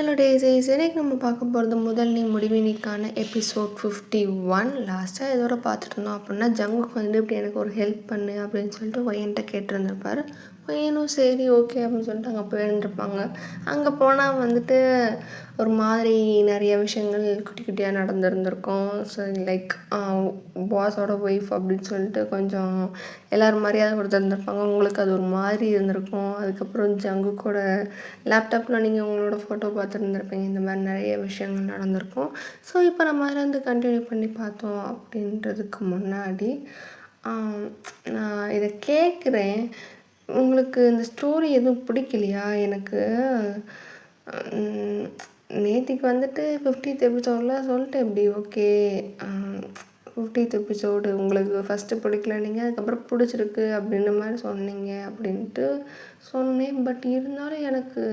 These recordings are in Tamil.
ஹலோ டேஸஸ் இன்னைக்கு நம்ம பார்க்க போகிறது முதல் நீ முடிவு நீக்கான எபிசோட் 51. லாஸ்ட்டாக இதோட பார்த்துட்டு இருந்தோம் அப்படின்னா ஜங்குக்கு வந்து இப்படி எனக்கு ஒரு ஹெல்ப் பண்ணு அப்படின்னு சொல்லிட்டு ஒயன்ட்ட கேட்டிருந்துருப்பாரு. ஒயனும் சரி ஓகே அப்படின்னு சொல்லிட்டு அங்கே போயிருந்துருப்பாங்க. அங்கே போனால் வந்துட்டு ஒரு மாதிரி நிறைய விஷயங்கள் குட்டி குட்டியாக நடந்துருந்துருக்கும். ஸோ லைக் பாஸோட ஒய்ஃப் அப்படின்னு சொல்லிட்டு கொஞ்சம் எல்லோரும் மரியாதை கொடுத்துருந்துருப்பாங்க. உங்களுக்கு அது ஒரு மாதிரி இருந்திருக்கும். அதுக்கப்புறம் ஜங்குக்கோட லேப்டாப்பில் நீங்கள் உங்களோட ஃபோட்டோ பார்த்துருந்துருப்பீங்க. இந்த மாதிரி நிறைய விஷயங்கள் நடந்திருக்கும். ஸோ இப்போ நம்ம அதில் வந்து கண்டினியூ பண்ணி பார்த்தோம் அப்படின்றதுக்கு முன்னாடி நான் இதை கேட்குறேன். உங்களுக்கு இந்த ஸ்டோரி எதுவும் பிடிக்கலையா? எனக்கு நேற்றுக்கு வந்துட்டு 50th எபிசோடில் சொல்லிட்டு எப்படி ஓகே 50th எபிசோடு உங்களுக்கு ஃபஸ்ட்டு பிடிக்கல, நீங்கள் அதுக்கப்புறம் பிடிச்சிருக்கு அப்படின்ற மாதிரி சொன்னீங்க அப்படின்ட்டு சொன்னேன். பட் இருந்தாலும் எனக்கு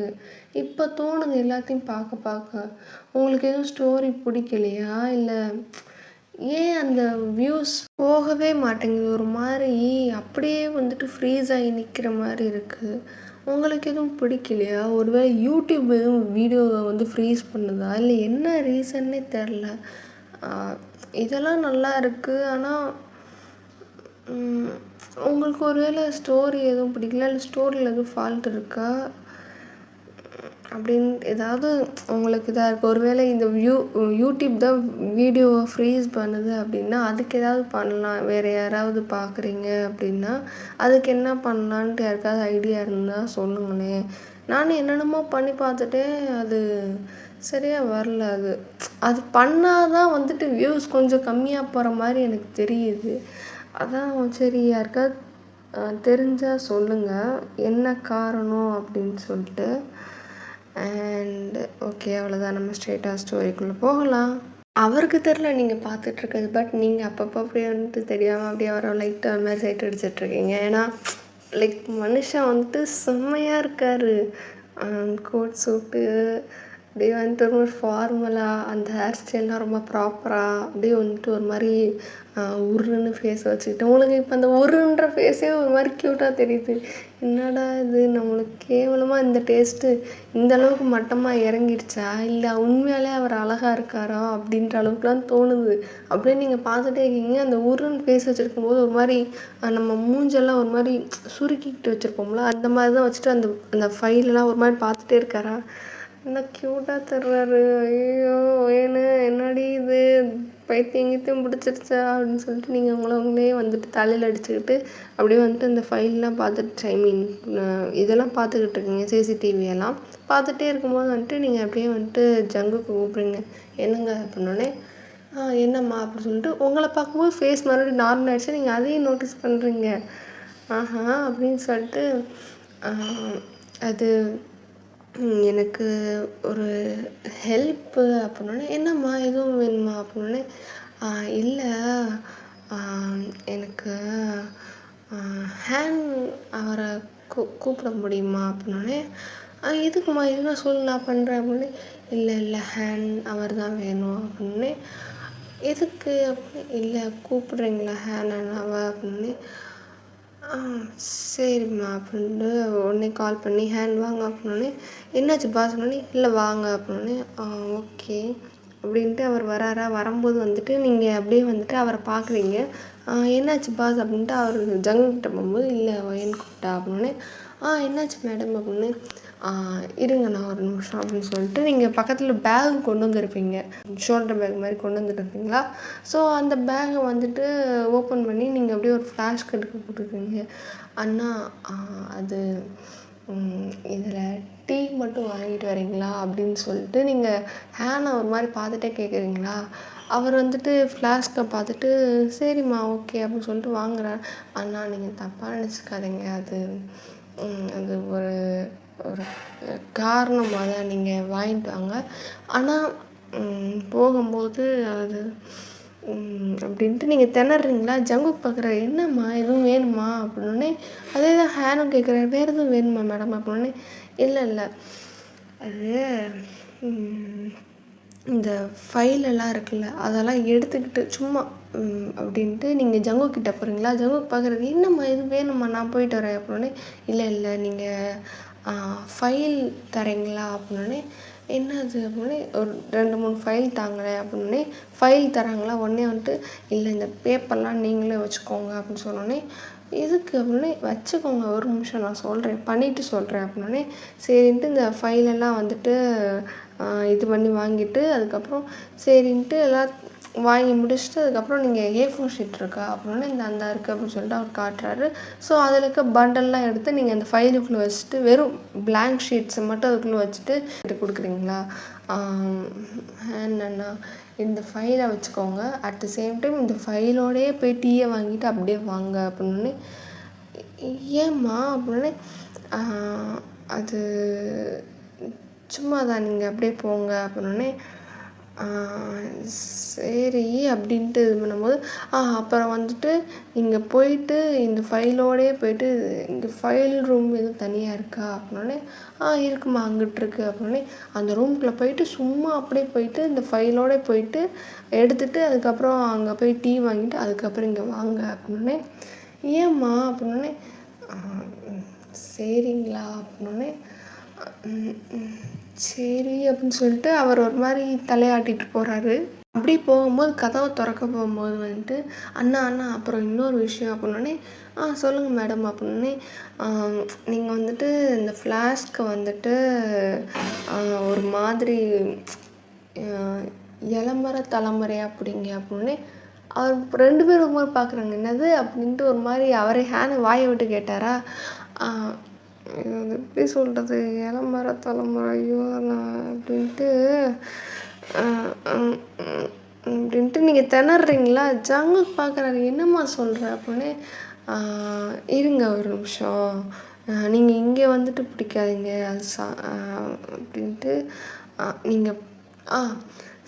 இப்போ தோணுது எல்லாத்தையும் பார்க்க உங்களுக்கு எதுவும் ஸ்டோரி பிடிக்கலையா? இல்லை ஏன் அந்த வியூஸ் போகவே மாட்டேங்குது? ஒரு மாதிரி அப்படியே வந்துட்டு ஃப்ரீஸ் ஆகி நிற்கிற மாதிரி இருக்குது. உங்களுக்கு எதுவும் பிடிக்கலையா? ஒருவேளை யூடியூப் எதுவும் வீடியோவை வந்து ஃப்ரீஸ் பண்ணுதா? இல்லை என்ன ரீசன்னே தெரில. இதெல்லாம் நல்லா இருக்குது. ஆனால் உங்களுக்கு ஒருவேளை ஸ்டோரி எதுவும் பிடிக்கல, இல்லை ஸ்டோரியில் எதுவும் ஃபால்ட் இருக்கா அப்படின்னு ஏதாவது உங்களுக்கு இதாக இருக்குது. ஒருவேளை இந்த யூடியூப் தான் வீடியோவை ஃப்ரீஸ் பண்ணுது அப்படின்னா அதுக்கு ஏதாவது பண்ணலாம். வேறு யாராவது பார்க்குறீங்க அப்படின்னா அதுக்கு என்ன பண்ணலான்ட்டு யாருக்காவது ஐடியா இருந்தால் சொல்லுங்களேன். நானும் என்னென்னமோ பண்ணி பார்த்துட்டேன், அது சரியாக வரல. அது பண்ணால் தான் வந்துட்டு வியூஸ் கொஞ்சம் கம்மியாக போகிற மாதிரி எனக்கு தெரியுது. அதான் சரி யாருக்காவது தெரிஞ்சால் சொல்லுங்கள் என்ன காரணம் அப்படின்னு சொல்லிட்டு. அண்ட் ஓகே, அவ்வளோதான். நம்ம ஸ்ட்ரெயிட்டாக ஸ்டோரிக்குள்ளே போகலாம். அவருக்கு தெரில நீங்கள் பார்த்துட்ருக்குது. பட் நீங்கள் அப்பப்போ அப்படியே வந்துட்டு தெரியாமல் அப்படியே வர லைட்டாக அது மாதிரி சைட் அடிச்சிட்ருக்கீங்க. ஏன்னா லைக் மனுஷன் வந்துட்டு செம்மையாக இருக்கார். கோட் சூட்டு அப்படியே வந்துட்டு ஒரு மாதிரி ஃபார்மலாக, அந்த ஹேர் ஸ்டைல்லாம் ரொம்ப ப்ராப்பராக அப்படியே வந்துட்டு ஒரு மாதிரி உருன்னு ஃபேஸ் வச்சுக்கிட்டு உங்களுக்கு இப்போ அந்த உருன்ற ஃபேஸே ஒரு மாதிரி க்யூட்டாக தெரியுது. என்னடா இது, நம்மளுக்கு கேவலமாக இந்த டேஸ்ட்டு இந்த அளவுக்கு மட்டமாக இறங்கிடுச்சா, இல்லை உண்மையாலே அவர் அழகாக இருக்காரா அப்படின்ற அளவுக்குலாம் தோணுது. அப்படியே நீங்கள் பார்த்துட்டே இருக்கீங்க. அந்த உருன்னு ஃபேஸ் வச்சுருக்கும்போது ஒரு மாதிரி நம்ம மூஞ்செல்லாம் ஒரு மாதிரி சுருக்கிக்கிட்டு வச்சுருப்போம்ல, அந்த மாதிரி தான் வச்சுட்டு அந்த ஃபைலெல்லாம் ஒரு மாதிரி பார்த்துட்டே இருக்காரா. என்ன க்யூட்டாக தர்றாரு. ஐயோ ஏன்னு என்னடி இது பைத்தியம் பிடிச்சிருச்சா அப்படின்னு சொல்லிட்டு நீங்கள் உங்களே வந்துட்டு தலையில் அடிச்சுக்கிட்டு அப்படியே வந்துட்டு இந்த ஃபைல்லாம் பார்த்துட்டு இதெல்லாம் பார்த்துக்கிட்டு இருக்கீங்க. சிசிடிவியெல்லாம் பார்த்துட்டே இருக்கும்போது வந்துட்டு நீங்கள் அப்படியே வந்துட்டு ஜங்குக்கு கூப்பிடுங்க. என்னங்க அப்படின்னோடனே என்னம்மா அப்படின்னு சொல்லிட்டு உங்களை பார்க்கும்போது ஃபேஸ் மறுபடியும் நார்மல் ஆகிடுச்சு. நீங்கள் அதையும் நோட்டீஸ் பண்ணுறீங்க. அப்படின்னு சொல்லிட்டு அது எனக்கு ஒரு ஹெல்ப்பு அப்படின்னோடனே என்னம்மா எதுவும் வேணுமா அப்படின்னோடனே இல்லை எனக்கு ஹேண்ட் அவரை கூப்பிட முடியுமா அப்படின்னோடனே எதுக்குமா இதுதான் சொல்லு நான் பண்ணுறேன் அப்படின்னு. இல்லை ஹேண்ட் அவர் தான் வேணும் அப்படின்னு. எதுக்கு அப்படின்னு. இல்லை கூப்பிடுறீங்களா ஹேண்ட் அண்ணாவா அப்படின்னு. சரிம்மா அப்படின்ட்டு உடனே கால் பண்ணி ஹேண்ட் வாங்க அப்படின்னோடனே என்னாச்சுப்பா சொன்னோடனே இல்லை வாங்க அப்படின்னோடனே ஓகே அப்படின்ட்டு அவர் வராரா. வரும்போது வந்துட்டு நீங்கள் அப்படியே வந்துட்டு அவரை பார்க்குறீங்க. என்னாச்சு பாஸ் அப்படின்ட்டு அவர் ஜங்குக்கிட்ட போகும்போது இல்லை ஒயன் கூப்பிட்டா அப்படின்னோடனே என்னாச்சு மேடம் அப்படின்னு. இருங்க நான் ஒரு நிமிஷம் அப்படின்னு சொல்லிட்டு நீங்கள் பக்கத்தில் பேக் கொண்டு வந்திருப்பீங்க, ஷோல்டர் பேக் மாதிரி கொண்டு வந்துருப்பீங்களா. ஸோ அந்த பேகை வந்துட்டு ஓப்பன் பண்ணி நீங்கள் அப்படியே ஒரு ஃப்ளாஷ் கட்டுக்கு போட்டுருக்கீங்க. அண்ணா அது இதில் டீ மட்டும் வாங்கிட்டு வரீங்களா அப்படின்னு சொல்லிட்டு நீங்கள் ஹேனை ஒரு மாதிரி பார்த்துட்டே கேட்குறீங்களா. அவர் வந்துட்டு ஃப்ளாஸ்கை பார்த்துட்டு சரிம்மா ஓகே அப்படின்னு சொல்லிட்டு வாங்குறார். அண்ணா நீங்கள் தப்பாக நினச்சிக்காதீங்க, அது ஒரு காரணமாக தான் நீங்கள் வாங்கிட்டு வாங்க. ஆனால் போகும்போது அது அப்படின்ட்டு நீங்கள் திணறீங்களா. ஜங்குக்கு பார்க்குற என்னம்மா எதுவும் வேணுமா அப்படின்னோடனே அதே தான் ஹேனும் கேட்குறாரு வேறு எதுவும் வேணுமா மேடம் அப்படின்னோடனே இல்லை அது இந்த ஃபைலெல்லாம் இருக்குல்ல அதெல்லாம் எடுத்துக்கிட்டு சும்மா அப்படின்ட்டு நீங்கள் ஜங்குக்கிட்ட போகிறீங்களா. ஜங்குக்கு பார்க்குறது என்னம்மா இது வேணும்மா நான் போயிட்டு வரேன் அப்படின்னோடனே இல்லை நீங்கள் ஃபைல் தரீங்களா அப்படின்னோடனே என்னது அப்படின்னே ஒரு 2-3 ஃபைல் தாங்களேன் அப்படின்னே ஃபைல் தராங்களா உடனே வந்துட்டு இல்லை இந்த பேப்பர்லாம் நீங்களே வச்சுக்கோங்க அப்படின்னு சொன்னோடனே எதுக்கு அப்படின்னே வச்சுக்கோங்க ஒரு நிமிஷம் நான் சொல்கிறேன் பண்ணிவிட்டு சொல்கிறேன் அப்படின்னோடனே சரின்ட்டு இந்த ஃபைலெல்லாம் வந்துட்டு இது பண்ணி வாங்கிட்டு அதுக்கப்புறம் சரின்ட்டு எல்லாம் வாங்கி முடிச்சுட்டு அதுக்கப்புறம் நீங்கள் A4 ஷீட் இருக்கா அப்படின்னா இந்த அந்த இருக்குது அப்படின்னு சொல்லிட்டு அவர் காட்டுறாரு. ஸோ அதில் இருக்க பண்டல்லாம் எடுத்து நீங்கள் அந்த ஃபைலுக்குள்ளே வச்சுட்டு வெறும் பிளாங்க் ஷீட்ஸை மட்டும் அதுக்குள்ளே வச்சுட்டு கொடுக்குறீங்களா என்னண்ணா இந்த ஃபைலை வச்சுக்கோங்க அட் த சேம் டைம் இந்த ஃபைலோடையே போய் டீயை வாங்கிட்டு அப்படியே வாங்க அப்படின்னு. ஏம்மா அப்படின்னு அது சும்மா தான் நீங்கள் அப்படியே போங்க அப்படின்னே சரி அப்படின்ட்டு இது பண்ணும்போது அப்புறம் வந்துட்டு இங்கே போயிட்டு இந்த ஃபைலோடையே போயிட்டு இங்கே ஃபைல் ரூம் எதுவும் தனியாக இருக்கா அப்படின்னே இருக்குமா அங்கிட்டு இருக்குது அப்படின்னே அந்த ரூம்குள்ளே போயிட்டு சும்மா அப்படியே போயிட்டு இந்த ஃபைலோட போயிட்டு எடுத்துகிட்டு அதுக்கப்புறம் அங்கே போய் டீ வாங்கிட்டு அதுக்கப்புறம் இங்கே வாங்க அப்படின்னே ஏம்மா அப்படின்னே சரிங்களா அப்படின்னே சரி அப்படின்னு சொல்லிட்டு அவர் ஒரு மாதிரி தலையாட்டிட்டு போகிறாரு. அப்படி போகும்போது கதவை திறக்க போகும்போது வந்துட்டு அண்ணா அண்ணா அப்புறம் இன்னொரு விஷயம் அப்படின்னோடனே சொல்லுங்கள் மேடம் அப்படின்னே நீங்கள் வந்துட்டு இந்த ஃப்ளாஸ்க்கை வந்துட்டு ஒரு மாதிரி இளமர தலைமுறையாக அப்படிங்க அப்படின்னே அவர் 2 பேரும் ஒரு மாதிரி பார்க்குறாங்க என்னது அப்படின்ட்டு ஒரு மாதிரி அவரே வாயை விட்டு கேட்டாரா எப்படி சொல்கிறது இளமர தலைமுறையோ நான் அப்படின்ட்டு நீங்கள் திணறீங்களா ஜங்குக்கு பார்க்குறாரு என்னம்மா சொல்கிற அப்படின்னு இருங்க ஒரு நிமிஷம் நீங்கள் இங்கே வந்துட்டு பிடிக்காதீங்க அது அப்படின்ட்டு நீங்கள்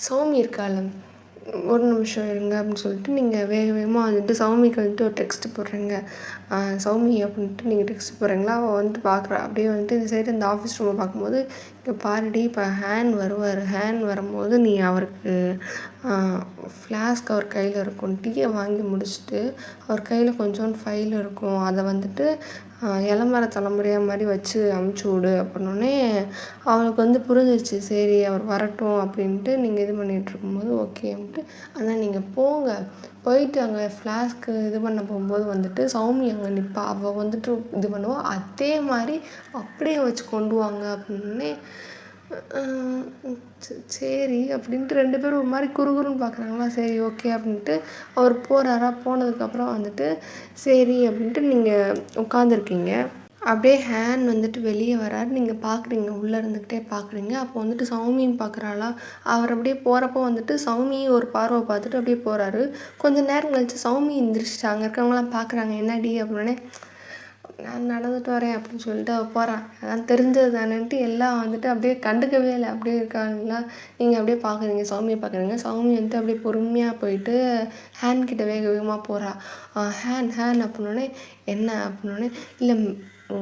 சௌமி இருக்கால ஒரு நிமிஷம் இருங்க அப்படின்னு சொல்லிட்டு நீங்கள் வேக வேகமாக வந்துட்டு சௌமிக்கு வந்துட்டு ஒரு டெக்ஸ்ட்டு போடுறீங்க சௌமி அப்படின்ட்டு நீங்கள் டெக்ஸ்ட் போடுறீங்களா அவள் வந்துட்டு பார்க்குறா அப்படியே வந்துட்டு இந்த சைடு இந்த ஆஃபீஸ் ரூமை பார்க்கும்போது இங்கே பாருடி இப்போ ஹேண்ட் வரும்போது நீ அவருக்கு ஃப்ளாஸ்க் அவர் கையில் இருக்கும் டீயை வாங்கி முடிச்சுட்டு அவர் கையில் கொஞ்சோண்டு ஃபைல் இருக்கும் அதை வந்துட்டு இளமர தலைமுறையாக மாதிரி வச்சு அமுச்சு விடு அப்படின்னோடனே அவளுக்கு வந்து புரிஞ்சிருச்சு சரி அவர் வரட்டும் அப்படின்ட்டு நீங்கள் இது பண்ணிகிட்ருக்கும்போது ஓகேன்ட்டு ஆனால் நீங்கள் போயிட்டு அங்கே ஃப்ளாஸ்க்கு இது பண்ண போகும்போது வந்துட்டு சௌமி அங்கே நிற்பா அவள் வந்துட்டு இது பண்ணுவாள் அதே மாதிரி அப்படியே வச்சு கொண்டு வாங்க அப்படின்னே சரி அப்படின்ட்டு 2 பேரும் ஒரு மாதிரி குறுகுறுன்னு பார்க்குறாங்களா சரி ஓகே அப்படின்ட்டு அவர் போனதுக்கப்புறம் வந்துட்டு சரி அப்படின்ட்டு நீங்கள் உட்காந்துருக்கீங்க அப்படியே ஹேண்ட் வந்துட்டு வெளியே வராரு நீங்கள் பார்க்குறீங்க உள்ளே இருந்துக்கிட்டே பார்க்குறீங்க அப்போ வந்துட்டு சௌமியும் பார்க்குறாளா அவர் அப்படியே போகிறப்போ வந்துட்டு சௌமியும் ஒரு பார்வை பார்த்துட்டு அப்படியே போகிறாரு. கொஞ்சம் நேரம் கழிச்சு சௌமி எந்திரிச்சிட்டு அங்கே இருக்கவங்களாம் பார்க்குறாங்க என்னடி அப்படின்னே நான் நடந்துட்டு வரேன் அப்படின்னு சொல்லிட்டு அவள் போகிறான் அதான் தெரிஞ்சது தானேன்ட்டு எல்லாம் வந்துட்டு அப்படியே கண்டுக்கவே இல்லை அப்படியே இருக்காங்களா நீங்கள் அப்படியே பார்க்குறீங்க சௌமியை பார்க்குறீங்க சௌமி வந்துட்டு அப்படியே பொறுமையாக போயிட்டு ஹேண்ட் கிட்ட வேக வேகமாக போகிறா ஹேண்ட் அப்படின்னோடனே என்ன அப்படின்னோடனே இல்லை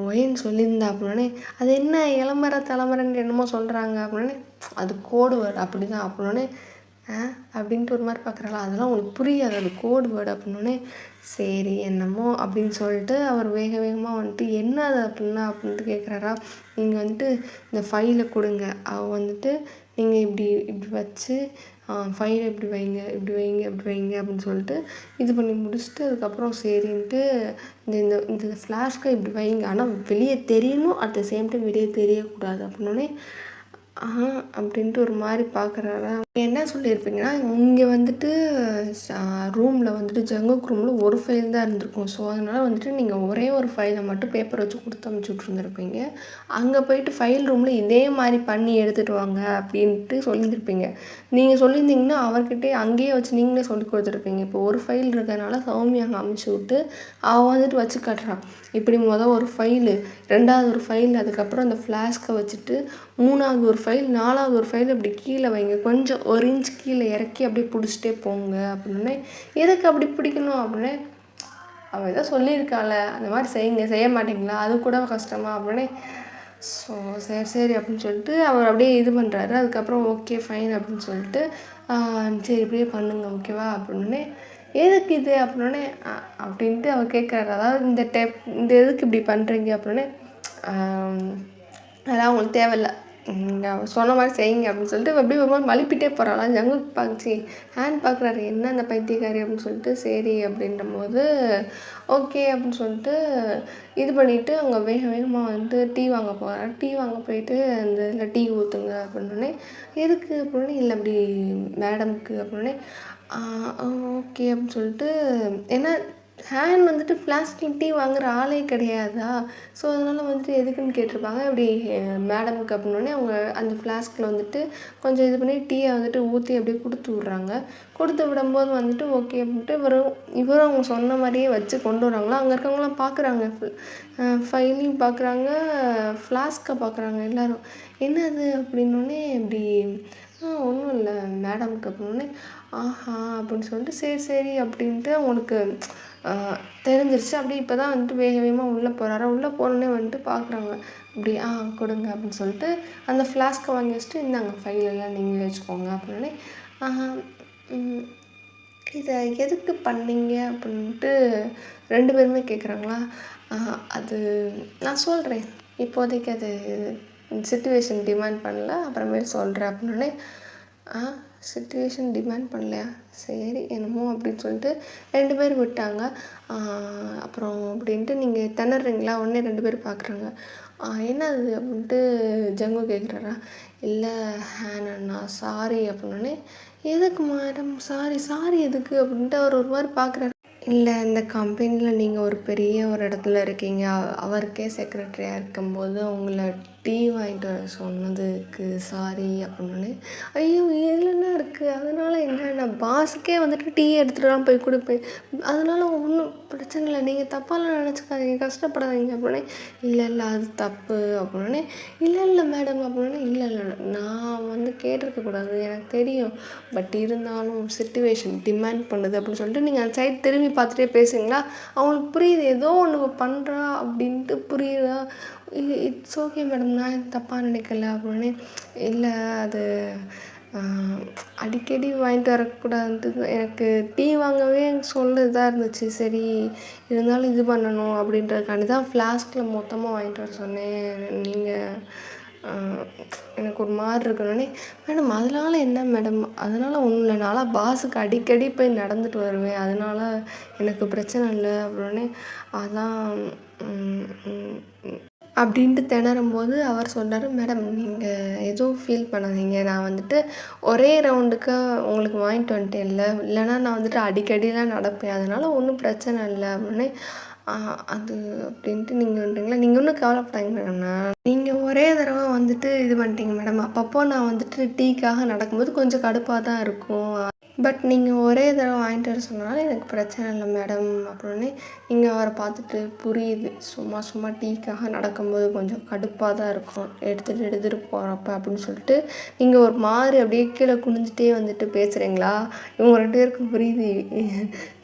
ஒயின்னு சொல்லியிருந்தா அப்படின்னே அது என்ன இளமர தலைமுறைன்னு என்னமோ சொல்கிறாங்க அப்படின்னே அது கோடு வேர்டு அப்படி தான் அப்படின்னோடனே அப்படின்ட்டு ஒரு மாதிரி பார்க்குறாளா அதெல்லாம் உங்களுக்கு புரியாது அது கோடு வேர்டு அப்படின்னோடனே சரி என்னமோ அப்படின்னு சொல்லிட்டு அவர் வேகமாக வந்துட்டு என்ன அது அப்படின்ட்டு கேட்குறாரா நீங்கள் வந்துட்டு இந்த ஃபைலை கொடுங்க அவள் வந்துட்டு நீங்கள் இப்படி வச்சு ஃபைலை இப்படி வைங்க அப்படின்னு சொல்லிட்டு இது பண்ணி முடிச்சுட்டு அதுக்கப்புறம் சரின்ட்டு இந்த இந்த ஃப்ளாஷ்கை இப்படி வைங்க ஆனால் வெளியே தெரியணும் அட் த சேம் டைம் வெளியே தெரியக்கூடாது அப்படின்னோடனே அப்படின்ட்டு ஒரு மாதிரி பார்க்குறாரா என்ன சொல்லியிருப்பீங்கன்னா இங்கே வந்துட்டு ரூமில் வந்துட்டு ஜங்குக் ரூமில் ஒரு ஃபைல் தான் இருந்திருக்கும் ஸோ அதனால் வந்துட்டு நீங்கள் ஒரே ஒரு ஃபைலை மட்டும் பேப்பர் வச்சு கொடுத்து அனுப்பிச்சி விட்ருந்துருப்பீங்க அங்கே போயிட்டு ஃபைல் ரூமில் இதே மாதிரி பண்ணி எடுத்துகிட்டு வாங்க அப்படின்ட்டு சொல்லியிருப்பீங்க. நீங்கள் சொல்லியிருந்தீங்கன்னா அவர்கிட்டே அங்கேயே வச்சு நீங்களே சொல்லி கொடுத்துருப்பீங்க. இப்போ ஒரு ஃபைல் இருக்கிறதுனால சௌமி அங்கே அனுப்பிச்சி விட்டு அவள் வந்துட்டு வச்சு காட்டுறான் இப்படி ஒரு ஃபைலு 2வது ஒரு ஃபைல் அதுக்கப்புறம் அந்த ஃப்ளாஸ்க்கை வச்சுட்டு 3வது ஒரு ஃபைல் 4வது ஒரு ஃபைல் இப்படி கீழே வைங்க கொஞ்சம் 1 இன்ச் கீழே இறக்கி அப்படியே பிடிச்சிட்டே போங்க அப்படின்னே எதுக்கு அப்படி பிடிக்கணும் அப்படின்னே அவள் ஏதோ சொல்லியிருக்காள அந்த மாதிரி செய்ய மாட்டீங்களா அது கூட கஷ்டமா அப்படின்னே ஸோ சரி அப்படின்னு சொல்லிட்டு அவர் அப்படியே இது பண்ணுறாரு. அதுக்கப்புறம் ஓகே ஃபைன் அப்படின்னு சொல்லிட்டு சரி இப்படியே பண்ணுங்க ஓகேவா அப்படின்னே எதுக்கு இது அப்படின்னே அப்படின்ட்டு அவர் கேட்குறாரு. அதாவது இந்த எதுக்கு இப்படி பண்ணுறீங்க அப்படின்னே அதெல்லாம் உங்களுக்கு தேவையில்லை நீங்கள் சொன்ன மாதிரி செய்யுங்க அப்படின்னு சொல்லிட்டு அப்படியே ஒரு மாதிரி மழுப்பிட்டே போகிறாளா. ஜங்குக் பார்த்துச்சு ஹேண்ட் பார்க்குறாரு, என்ன அந்த பைத்தியக்காரி அப்படின்னு சொல்லிட்டு. சரி அப்படின்ற போது ஓகே அப்படின்னு சொல்லிட்டு இது பண்ணிவிட்டு அவங்க வேகமாக வந்துட்டு டீ வாங்க போகிறாரு. டீ வாங்க போயிட்டு அந்த இதில் டீ ஊற்றுங்க அப்படின்னோடனே எதுக்கு அப்படின்னே, இல்லை அப்படி மேடம்க்கு அப்படின்னே ஓகே அப்படின்னு சொல்லிட்டு. ஏன்னா ஹேண்ட் வந்துட்டு ஃப்ளாஸ்கில் டீ வாங்குகிற ஆளே கிடையாதா. ஸோ அதனால் வந்துட்டு எதுக்குன்னு கேட்டிருப்பாங்க. இப்படி மேடமுக்கு அப்படின்னோடனே அவங்க அந்த ஃப்ளாஸ்கில் வந்துட்டு கொஞ்சம் இது பண்ணி டீயை வந்துட்டு ஊற்றி அப்படியே கொடுத்து விட்றாங்க. கொடுத்து விடும்போது வந்துட்டு ஓகே அப்படின்ட்டு இவரும் அவங்க சொன்ன மாதிரியே வச்சு கொண்டு வராங்களா. அங்கே இருக்கவங்களாம் பார்க்குறாங்க, ஃபைலையும் பார்க்குறாங்க, ஃப்ளாஸ்க்கை பார்க்குறாங்க எல்லோரும். என்னது அப்படின்னோடனே இப்படி ஒன்றும் இல்லை மேடமுக்கு அப்படின்னோடனே ஆஹா அப்படின்னு சொல்லிட்டு சரி சரி அப்படின்ட்டு அவங்களுக்கு தெரிஞ்சிருச்சு. அப்படி இப்போ தான் வந்துட்டு வேகமாக உள்ளே போகிறாரா. உள்ளே போனோடனே வந்துட்டு பார்க்குறாங்க. இப்படி கொடுங்க அப்படின்னு சொல்லிட்டு அந்த ஃப்ளாஸ்க்கை வாங்கி வச்சுட்டு இந்தாங்க ஃபைலெல்லாம் நீங்களே வச்சுக்கோங்க அப்படின்னே. இதை எதுக்கு பண்ணீங்க அப்படின்ட்டு 2 பேருமே கேட்குறாங்களா. அது நான் சொல்கிறேன், இப்போதைக்கு அது சிச்சுவேஷன் டிமாண்ட் பண்ணல, அப்புறமேல் சொல்கிறேன் அப்படின்னே. சிச்சுவேஷன் டிமாண்ட் பண்ணலையா, சரி என்னமோ அப்படின்னு சொல்லிட்டு 2 பேர் விட்டாங்க. அப்புறம் அப்படின்ட்டு நீங்கள் திணறீங்களா, உடனே 2 பேர் பார்க்குறாங்க. என்ன அது அப்படின்ட்டு ஜங்கு கேட்குறாரா. இல்லை அண்ணா சாரி அப்படின்னோடனே, எதுக்கு மேடம் சாரி எதுக்கு அப்படின்ட்டு அவர் ஒரு மாதிரி பார்க்குறாரு. இல்லை இந்த கம்பெனியில் நீங்கள் ஒரு பெரிய ஒரு இடத்துல இருக்கீங்க, அவருக்கே செக்ரட்டரியாக இருக்கும்போது உங்களை டீ வாங்கிட்டு வர சொன்னதுக்கு சாரி அப்படின்னோடனே, ஐயோ இதில் என்ன இருக்குது, அதனால் என்ன, நான் பாஸுக்கே வந்துட்டு டீ எடுத்துகிட்டு போய் கொடுப்பேன், அதனால் ஒன்றும் பிரச்சனை இல்லை, நீங்கள் தப்பாலாம் நினச்சிக்காதீங்க, கஷ்டப்படாதீங்க அப்படின்னே. இல்லை அது தப்பு அப்படின்னே. இல்லை மேடம் அப்படின்னே. இல்லை நான் வந்து கேட்டிருக்கக்கூடாது, எனக்கு தெரியும், பட் இருந்தாலும் சிச்சுவேஷன் டிமாண்ட் பண்ணுது அப்படின்னு சொல்லிட்டு நீங்கள் அந்த சைட் திரும்பி பார்த்துட்டே பேசுங்களா. அவங்களுக்கு புரியுது ஏதோ ஒன்று பண்ணுறா அப்படின்ட்டு புரியுதா. இட்ஸ் ஓகே மேடம், நான் தப்பாக நினைக்கல அப்படின்னே. இல்லை அது அடிக்கடி வாங்கிட்டு வரக்கூடாதுன்ட்டு எனக்கு டீ வாங்கவே சொல்லுதான் இருந்துச்சு. சரி இருந்தாலும் இது பண்ணணும் அப்படின்றதுக்காண்டி தான் ஃப்ளாஸ்கில் மொத்தமாக வாங்கிட்டு வர சொன்னேன். நீங்கள் எனக்கு ஒரு மாதிரி இருக்கணுன்னே. மேடம் அதனால என்ன மேடம், அதனால் ஒன்றும் இல்லை, நான்லாம் பாஸுக்கு அடிக்கடி போய் நடந்துட்டு வருவேன், அதனால் எனக்கு பிரச்சனை இல்லை அப்படின்னே. அதான் அப்படின்ட்டு திணறும்போது அவர் சொன்னார், மேடம் நீங்கள் எதுவும் ஃபீல் பண்ணாதீங்க, நான் வந்துட்டு ஒரே ரவுண்டுக்கு உங்களுக்கு வாங்கிட்டு வந்துட்டேன்ல, இல்லைனா நான் வந்துட்டு அடிக்கடிலாம் நடப்பேன், அதனால் ஒன்றும் பிரச்சனை இல்லை அப்படின்னு. அது அப்படின்ட்டு நீங்கள் வந்துட்டீங்களா, நீங்கள் ஒன்றும் கவலைப்படாதீங்க மேடம்ண்ணா, நீங்கள் ஒரே தடவை வந்துட்டு இது பண்ணிட்டீங்க மேடம், அப்பப்போ நான் வந்துட்டு டீக்காக நடக்கும்போது கொஞ்சம் கடுப்பாக தான் இருக்கும், பட் நீங்கள் ஒரே தடவை வாங்கிட்டு வர சொன்னாலும் எனக்கு பிரச்சனை இல்லை மேடம் அப்படின்னு. நீங்கள் அவரை பார்த்துட்டு புரியுது, சும்மா டீக்காக நடக்கும்போது கொஞ்சம் கடுப்பாக தான் இருக்கும் எடுத்துகிட்டு போகிறப்ப அப்படின்னு சொல்லிட்டு நீங்கள் ஒரு மாதிரி அப்படியே கீழே குனிஞ்சிட்டே வந்துட்டு பேசுகிறீங்களா. இவங்க 2 பேருக்கும் புரியுது,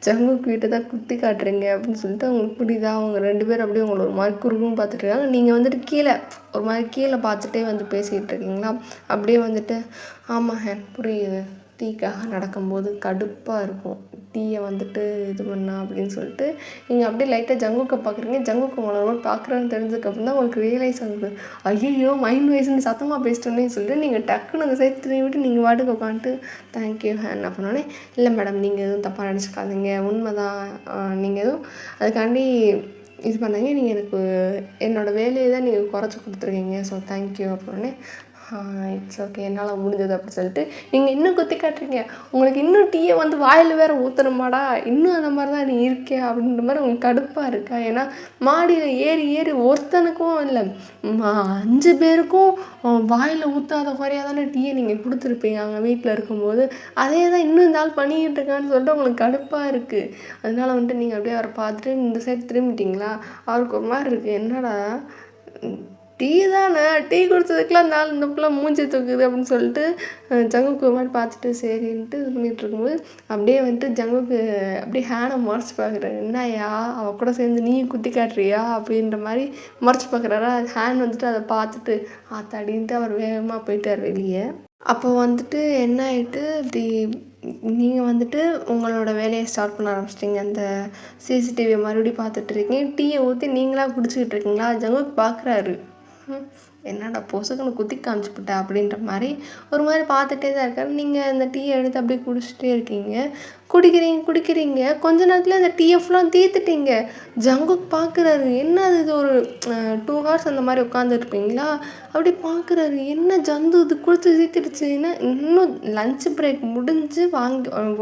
ஜங்குக்கு வீட்டை தான் குத்தி காட்டுறீங்க அப்படின்னு சொல்லிட்டு அவங்களுக்கு புரியுதா. அவங்க 2 பேரும் அப்படியே உங்களை ஒரு மாதிரி குறுகும் பார்த்துட்டு இருக்காங்க. நீங்கள் வந்துட்டு கீழே ஒரு மாதிரி கீழே பார்த்துட்டே வந்து பேசிக்கிட்டு இருக்கீங்களா. அப்படியே வந்துட்டு ஆமாம் புரியுது, டீக்காக நடக்கும்போது கடுப்பாக இருக்கும், டீயை வந்துட்டு இது பண்ணா அப்படின்னு சொல்லிட்டு நீங்கள் அப்படியே லைட்டாக ஜங்குக்கை பார்க்குறீங்க. ஜங்குக்கு உங்களை பார்க்குறேன்னு தெரிஞ்சதுக்கப்புறம் தான் உங்களுக்கு ரியலைஸ் ஆகுது, ஐயோ மைண்ட் வைஸ்ன்னு சத்தமாக பேசிட்டோன்னே சொல்லிட்டு நீங்கள் டக்குன்னு அந்த சைட் திரும்பி விட்டு நீங்கள் வாட்டுக்கு உட்காந்துட்டு தேங்க்யூ அப்படின்னோடனே. இல்லை மேடம் நீங்கள் எதுவும் தப்பாக நினச்சிக்காதீங்க, உண்மை தான், நீங்கள் எதுவும் அதுக்காண்டி இது பண்ணாங்க, நீங்கள் எனக்கு என்னோடய வேலையை தான் நீங்கள் குறைச்சி கொடுத்துருக்கீங்க, ஸோ தேங்க்யூ அப்படின்னே. இட்ஸ் ஓகே என்னால் முடிஞ்சது அப்படின்னு சொல்லிட்டு நீங்கள் இன்னும் குத்தி காட்டுறீங்க. உங்களுக்கு இன்னும் டீயை வந்து வாயில் வேறு ஊற்றணுமாடா, இன்னும் அந்த மாதிரி தான் நீ இருக்கியா அப்படின்ற மாதிரி உங்களுக்கு கடுப்பாக இருக்கா. ஏன்னா மாடியில் ஏறி ஒருத்தனுக்கும் இல்லை 5 பேருக்கும் வாயில் ஊற்றாத குறையாக தானே டீயை நீங்கள் கொடுத்துருப்பீங்க அங்கே வீட்டில் இருக்கும்போது. அதே தான் இன்னும் இந்த ஆள் பண்ணிக்கிட்டு இருக்கான்னு சொல்லிட்டு உங்களுக்கு கடுப்பாக இருக்குது. அதனால் வந்துட்டு நீங்கள் அப்படியே அவரை பார்த்துட்டு இந்த சைடு திரும்பிட்டிங்களா. அவருக்கு ஒரு மாதிரி இருக்குது, என்னடா டீ தானே, டீ குடித்ததுக்கெலாம் இந்த பிள்ளை மூஞ்சி தூக்குது அப்படின்னு சொல்லிட்டு ஜங்குக்கு ஒரு மாதிரி பார்த்துட்டு சரின்ட்டு இது பண்ணிகிட்டு இருக்கும்போது அப்படியே வந்துட்டு ஜங்குக்கு அப்படியே ஹேனை மறைச்சி பார்க்குறாரு. என்னையா அவள் கூட சேர்ந்து நீ குத்தி காட்டுறியா அப்படின்ற மாதிரி மறைச்சி பார்க்குறாரா. ஹேன் வந்துட்டு அதை பார்த்துட்டு ஆத்தாடின்ட்டு அவர் வேகமாக போயிட்டார் வெளியே. அப்போ வந்துட்டு என்ன ஆகிட்டு, இப்படி நீங்கள் வந்துட்டு உங்களோட வேலையை ஸ்டார்ட் பண்ண ஆரம்பிச்சிட்டிங்க. அந்த சிசிடிவியை மறுபடியும் பார்த்துட்ருக்கீங்க. டீயை ஊற்றி நீங்களாக குடிச்சிக்கிட்டு இருக்கீங்களா. ஜங்குக்கு பார்க்குறாரு, என்னடா பொசுக்குன்னு குத்தி காமிச்சுப்புட்டா அப்படின்ற மாதிரி ஒரு மாதிரி பார்த்துட்டே தான் இருக்காரு. நீங்கள் அந்த டீயை எடுத்து அப்படியே குடிச்சிட்டே இருக்கீங்க. குடிக்கிறீங்க கொஞ்ச நேரத்தில் அந்த டீயை ஃபுல்லாக தீர்த்துட்டீங்க. ஜங்குக் பார்க்குறாரு, என்ன இது ஒரு 2 ஹவர்ஸ் அந்த மாதிரி உட்காந்துருப்பீங்களா, அப்படி பார்க்குறாரு, என்ன ஜந்து இது கொடுத்து தீர்த்துடுச்சுன்னா, இன்னும் லஞ்ச் பிரேக் முடிஞ்சு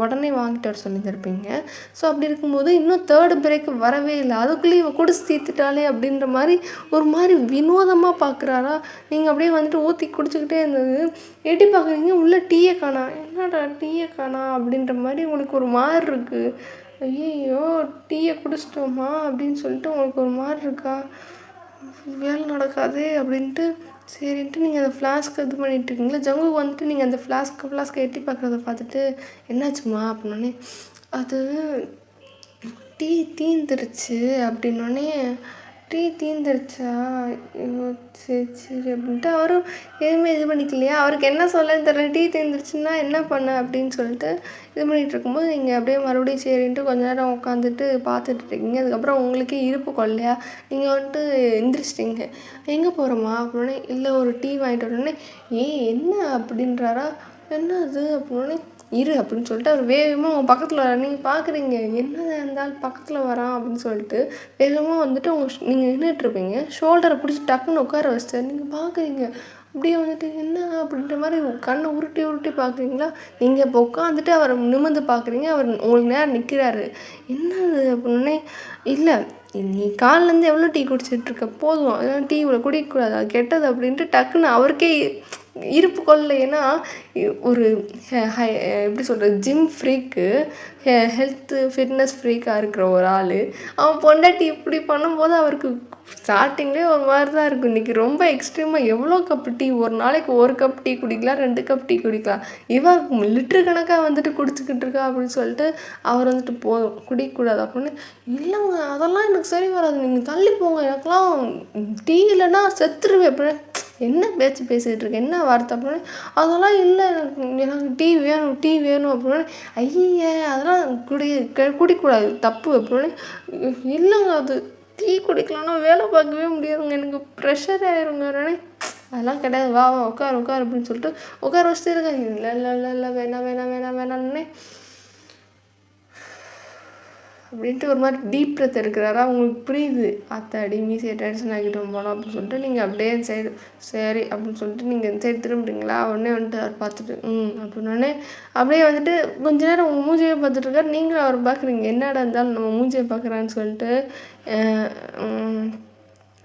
உடனே வாங்கிட்டு வர சொல்லியிருந்திருப்பீங்க. ஸோ அப்படி இருக்கும்போது இன்னும் 3rd பிரேக் வரவே இல்லை, அதுக்குள்ளேயே இவ குடிச்சு தீர்த்துட்டாலே அப்படின்ற மாதிரி ஒரு மாதிரி வினோதமாக பார்க்குறாரா. நீங்கள் அப்படியே வந்துட்டு ஊற்றி குடிச்சிக்கிட்டே இருந்தது எட்டி பார்க்குறீங்க, உள்ளே டீயை காணா. என்னடா டீயை காணா அப்படின்ற மாதிரி உங்களுக்கு ஒரு மாதிரி இருக்குது. ஐயோ டீயை குடிச்சிட்டோமா அப்படின்னு சொல்லிட்டு உங்களுக்கு ஒரு மாதிரி இருக்கா, வேலை நடக்காது அப்படின்ட்டு சரின்ட்டு நீங்கள் அந்த ஃப்ளாஸ்க்கு இது பண்ணிட்டு இருக்கீங்களா. ஜங்குக்கு வந்துட்டு நீங்கள் அந்த ஃப்ளாஸ்க்கை எட்டி பார்க்குறத பார்த்துட்டு என்னாச்சுமா அப்படின்னோடனே, அது டீ தீந்துருச்சு அப்படின்னோடனே, டீ தீந்துருச்சா, சரி அப்படின்ட்டு அவரும் எதுவுமே இது பண்ணிக்கலையா. அவருக்கு என்ன சொல்லன்னு தெரியல, டீ தீந்துருச்சுன்னா என்ன பண்ண அப்படின்னு சொல்லிட்டு இது பண்ணிகிட்டு இருக்கும்போது நீங்கள் அப்படியே மறுபடியும் சரின்ட்டு கொஞ்ச நேரம் உட்காந்துட்டு பார்த்துட்டு இருக்கீங்க. அதுக்கப்புறம் உங்களுக்கே இருப்பு கொள்ளையா, நீங்கள் வந்துட்டு எந்திரிச்சிட்டிங்க. எங்கே போகிறோமா அப்படின்னே, இல்லை ஒரு டீ வாங்கிட்டு வரணுன்னே, என்ன அப்படின்றாரா. என்ன அது அப்படின்னே, இரு அப்படின்னு சொல்லிட்டு அவர் வேகமாக உங்கள் பக்கத்தில் வர. நீங்கள் பார்க்குறீங்க என்னதான் இருந்தாலும் பக்கத்தில் வரான் அப்படின்னு சொல்லிட்டு வேகமாக வந்துட்டு நீங்கள் நின்றுட்டுருப்பீங்க, ஷோல்டரை பிடிச்சி டக்குன்னு உட்கார வச்சிட்டார். நீங்கள் பார்க்குறீங்க அப்படியே வந்துட்டு என்ன அப்படின்ற மாதிரி கண்ணை உருட்டி பார்க்குறீங்களா. நீங்கள் இப்போ உட்காந்துட்டு அவரை நிமிர்ந்து பார்க்குறீங்க, அவர் உங்களுக்கு நேரம் நிற்கிறாரு. என்னது அப்படின்னே, இல்லை நீ காலிலேருந்து எவ்வளோ டீ குடிச்சிட்ருக்க, போதும் அதெல்லாம் டீ இவ்வளோ குடிக்கக்கூடாது, அது கெட்டது அப்படின்ட்டு டக்குன்னு அவருக்கே இருப்பு கொள்ள. ஏன்னா ஒரு எப்படி சொல்கிறது, ஜிம் ஃப்ரீக்கு, ஹெல்த்து ஃபிட்னஸ் ஃப்ரீக்காக இருக்கிற ஒரு ஆள், அவன் பொண்டாட்டி இப்படி பண்ணும்போது அவருக்கு ஸ்டார்டிங்லேயே ஒரு மாதிரி தான் இருக்கும். இன்றைக்கி ரொம்ப எக்ஸ்ட்ரீமாக எவ்வளோ கப் டீ, ஒரு நாளைக்கு 1 கப் டீ குடிக்கலாம், 2 கப் டீ குடிக்கலாம், இவன் லிட்ரு கணக்காக வந்துட்டு குடிச்சிக்கிட்டு இருக்கா அப்படின்னு சொல்லிட்டு அவர் வந்துட்டு போதும் குடிக்கக்கூடாது அப்படின்னு. இல்லைங்க அதெல்லாம் எனக்கு சரி வராது, நீங்கள் தள்ளி போங்க, எனக்கெல்லாம் டீ இல்லைன்னா செத்துருவேன். எப்படி என்ன பேச்சு பேசிகிட்டு இருக்கேன், என்ன வார்த்தை அப்படின்னு. அதெல்லாம் இல்லை, எனக்கு டீ வேணும் அப்படின்னு. ஐயே அதெல்லாம் குடிக்கக்கூடாது தப்பு அப்படின்னு. இல்லைங்க அது டீ குடிக்கலான்னா வேலை பார்க்கவே முடியாதுங்க, எனக்கு ப்ரெஷர் ஆயிருங்க. அதெல்லாம் கிடையாது, வா உட்கார் அப்படின்னு சொல்லிட்டு உட்கார வச்சுட்டு இருக்கேன். இல்லை வேணான்னே அப்படின்ட்டு ஒரு மாதிரி டீப் பிரெத் எடுக்கிறாரா. உங்களுக்கு புரியுது, அத்தாடி மீசியை டென்ஷன் ஆகிட்டு போனோம் அப்படின்னு சொல்லிட்டு நீங்கள் அப்படியே சைடு சரி அப்படின்னு சொல்லிட்டு நீங்கள் இந்த சைடு திரும்புறீங்களா. உடனே வந்துட்டு அவர் பார்த்துட்டு அப்படின்னே அப்படியே வந்துட்டு கொஞ்ச நேரம் உங்கள் மூஞ்சியை பார்த்துட்டு இருக்காரு. நீங்களும் அவர் பார்க்குறீங்க, என்னடா இருந்தாலும் நம்ம மூஞ்சியை பார்க்குறான்னு சொல்லிட்டு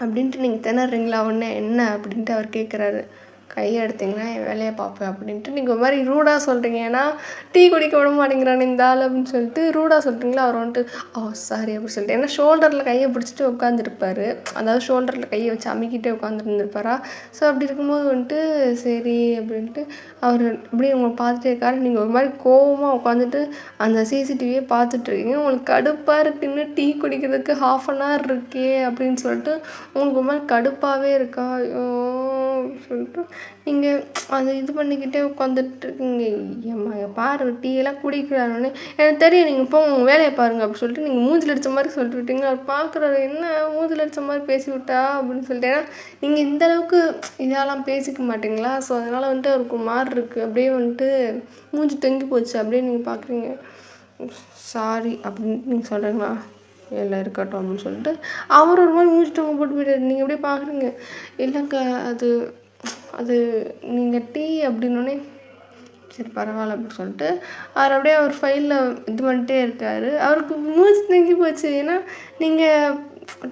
அப்படின்ட்டு நீங்கள் திணறீங்களா. உடனே என்ன அப்படின்ட்டு அவர் கேட்குறாரு. கையை எடுத்திங்கன்னா என் வேலையை பார்ப்பேன் அப்படின்ட்டு நீங்கள் ஒரு மாதிரி ரூடாக சொல்கிறீங்க. ஏன்னா டீ குடிக்க விட மாட்டேங்கிறான் இந்த ஆள் அப்படின்னு சொல்லிட்டு ரூடாக சொல்கிறீங்களா. அவர் வந்துட்டு சாரி அப்படின்னு சொல்லிட்டு, ஏன்னா ஷோல்டரில் கையை பிடிச்சிட்டு உட்காந்துருப்பார், அதாவது ஷோல்டரில் கையை வச்சு அமுக்கிட்டே உட்காந்துருந்துருப்பாரா. ஸோ அப்படி இருக்கும்போது வந்துட்டு சரி அப்படின்ட்டு அவர் இப்படி உங்களை பார்த்துட்டே இருக்காரு. நீங்கள் ஒரு மாதிரி கோவமாக உட்காந்துட்டு அந்த சிசிடிவியே பார்த்துட்ருக்கீங்க. உங்களுக்கு கடுப்பாக இருக்குது, இன்னும் டீ குடிக்கிறதுக்கு 1/2 hour இருக்கே அப்படின்னு சொல்லிட்டு உங்களுக்கு ஒரு மாதிரி கடுப்பாகவே இருக்கா. ஐயோ சொல்லிட்டு நீங்கள் அதை இது பண்ணிக்கிட்டே உட்காந்துட்ருக்கீங்க. ஏம்மா பாரு டீயெல்லாம் குடிக்கிறானே, எனக்கு தெரியும், நீங்கள் இப்போ உங்கள் வேலையை பாருங்கள் அப்படின்னு சொல்லிட்டு நீங்கள் மூஞ்சில் அடித்த மாதிரி சொல்லிட்டு விட்டீங்க. அவர் பார்க்குறாரு, என்ன மூஞ்சில் அடித்த மாதிரி பேசி விட்டா அப்படின்னு சொல்லிட்டு. ஏன்னா நீங்கள் இந்தளவுக்கு இதெல்லாம் பேசிக்க மாட்டிங்களா. ஸோ அதனால் வந்துட்டு அவருக்கு மாறு இருக்குது, அப்படியே வந்துட்டு மூஞ்சி தொங்கி போச்சு. அப்படியே நீங்கள் பார்க்குறீங்க. சாரி அப்படின்னு நீங்கள் சொல்கிறீங்களா, எல்லாம் இருக்கட்டும் அப்படின்னு சொல்லிட்டு அவர் ஒரு மாதிரி மூஞ்சி தொங்க போட்டு போயிட்டாரு. நீங்கள் அப்படியே பார்க்குறீங்க. இல்லைங்க அது நீங்கள் டீ அப்படின்னோடனே சரி பரவாயில்ல அப்படின்னு சொல்லிட்டு அவர் அப்படியே அவர் ஃபைலில் இது பண்ணிட்டே இருக்கார். அவருக்கு மூஞ்சி தொங்கி போச்சு. ஏன்னா நீங்கள்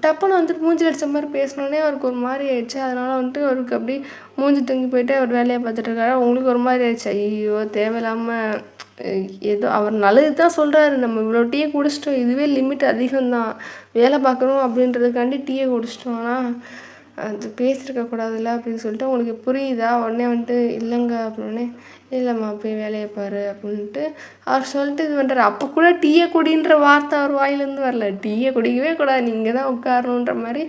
டப்புன்னு வந்துட்டு மூஞ்சி அடித்த மாதிரி பேசினோடனே அவருக்கு ஒரு மாதிரி ஆயிடுச்சு. அதனால் வந்துட்டு அவருக்கு அப்படி மூஞ்சி தொங்கி போயிட்டு அவர் வேலையை பார்த்துட்டு இருக்காரு. உங்களுக்கு ஒரு மாதிரி ஆயிடுச்சு. ஐயோ தேவையில்லாமல் ஏதோ அவர் நல்லது தான் சொல்கிறாரு, நம்ம இவ்வளோ டீயை குடிச்சிட்டோம், இதுவே லிமிட் அதிகம்தான், வேலை பார்க்கணும் அப்படின்றதுக்காண்டி டீயை குடிச்சிட்டோம், ஆனால் அது பேசியிருக்கக்கூடாதுல்ல அப்படின்னு சொல்லிட்டு உங்களுக்கு புரியுதா. உடனே வந்துட்டு இல்லைங்க அப்படின்னே, இல்லைம்மா போய் வேலையை பாரு அப்படின்ட்டு அவர் சொல்லிட்டு இது பண்ணுறாரு. அப்போ கூட டீயை குடின்ற வார்த்தை அவர் வாயிலேருந்து வரல. டீயை குடிக்கவே கூடாது, நீங்கள் தான் உட்காரணுன்ற மாதிரி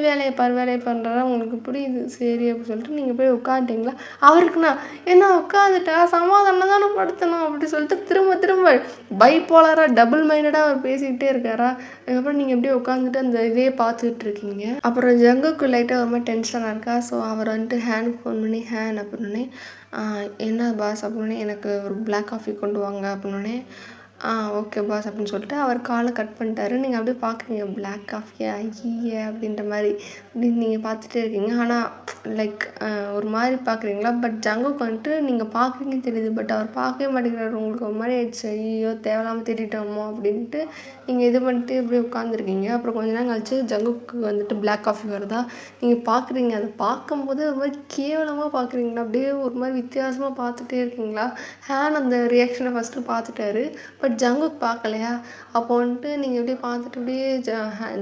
வேலையை பாரு வேலையை பண்ணுறா உங்களுக்கு புரியுது சரி அப்படின்னு சொல்லிட்டு நீங்கள் போய் உட்காந்துட்டிங்களா. அவருக்குண்ணா என்ன உட்காந்துட்டா சமாதானம் தானே படுத்தணும் அப்படி சொல்லிட்டு திரும்ப திரும்ப பைப்போலராக டபுள் மைண்டடாக அவர் பேசிக்கிட்டே இருக்காரா. அதுக்கப்புறம் நீங்கள் எப்படியே உட்காந்துட்டு அந்த இதே பார்த்துக்கிட்டு இருக்கீங்க. அப்புறம் ஜங்குக்கு லைட்டாக ஒரு மாதிரி டென்ஷனாக இருக்கா. ஸோ அவர் வந்துட்டு ஹேண்ட் ஃபோன் பண்ணி அப்படின்னே என்ன பாஸ் அப்படின்னே எனக்கு ஒரு பிளாக் காஃபி கொண்டு வாங்க அப்படின்னே ஓகே பாஸ் அப்படின்னு சொல்லிட்டு அவர் காலை கட் பண்ணிட்டாரு. நீங்கள் அப்படியே பார்க்குறீங்க பிளாக் காஃபியா ஐய அப்படின்ற மாதிரி அப்படின்னு நீங்கள் பார்த்துட்டே இருக்கீங்க. ஆனால் லைக் ஒரு மாதிரி பார்க்குறீங்களா. பட் ஜங்குக்கு வந்துட்டு நீங்கள் பார்க்குறீங்கன்னு தெரியுது. பட் அவர் பார்க்கவே மாட்டேங்கிறாரு. உங்களுக்கு ஒரு மாதிரி ஆயிடுச்சு ஐயோ தேவையில்லாமல் திட்டோமோ அப்படின்ட்டு நீங்கள் இது பண்ணிட்டு இப்படியே உட்காந்துருக்கீங்க. அப்புறம் கொஞ்ச நேரம் கழிச்சு ஜங்குக்கு வந்துட்டு பிளாக் காஃபி வருதா. நீங்கள் பார்க்குறீங்க. அதை பார்க்கும்போது ஒரு மாதிரி கேவலமாக பார்க்குறீங்களா. அப்படியே ஒரு மாதிரி வித்தியாசமாக பார்த்துட்டே இருக்கீங்களா. ஹேன் அந்த ரியாக்ஷனை ஃபஸ்ட்டு பார்த்துட்டாரு. பட் ஜங்குக்கு பார்க்கலையா. அப்போ வந்துட்டு நீங்கள் எப்படியே பார்த்துட்டு அப்படியே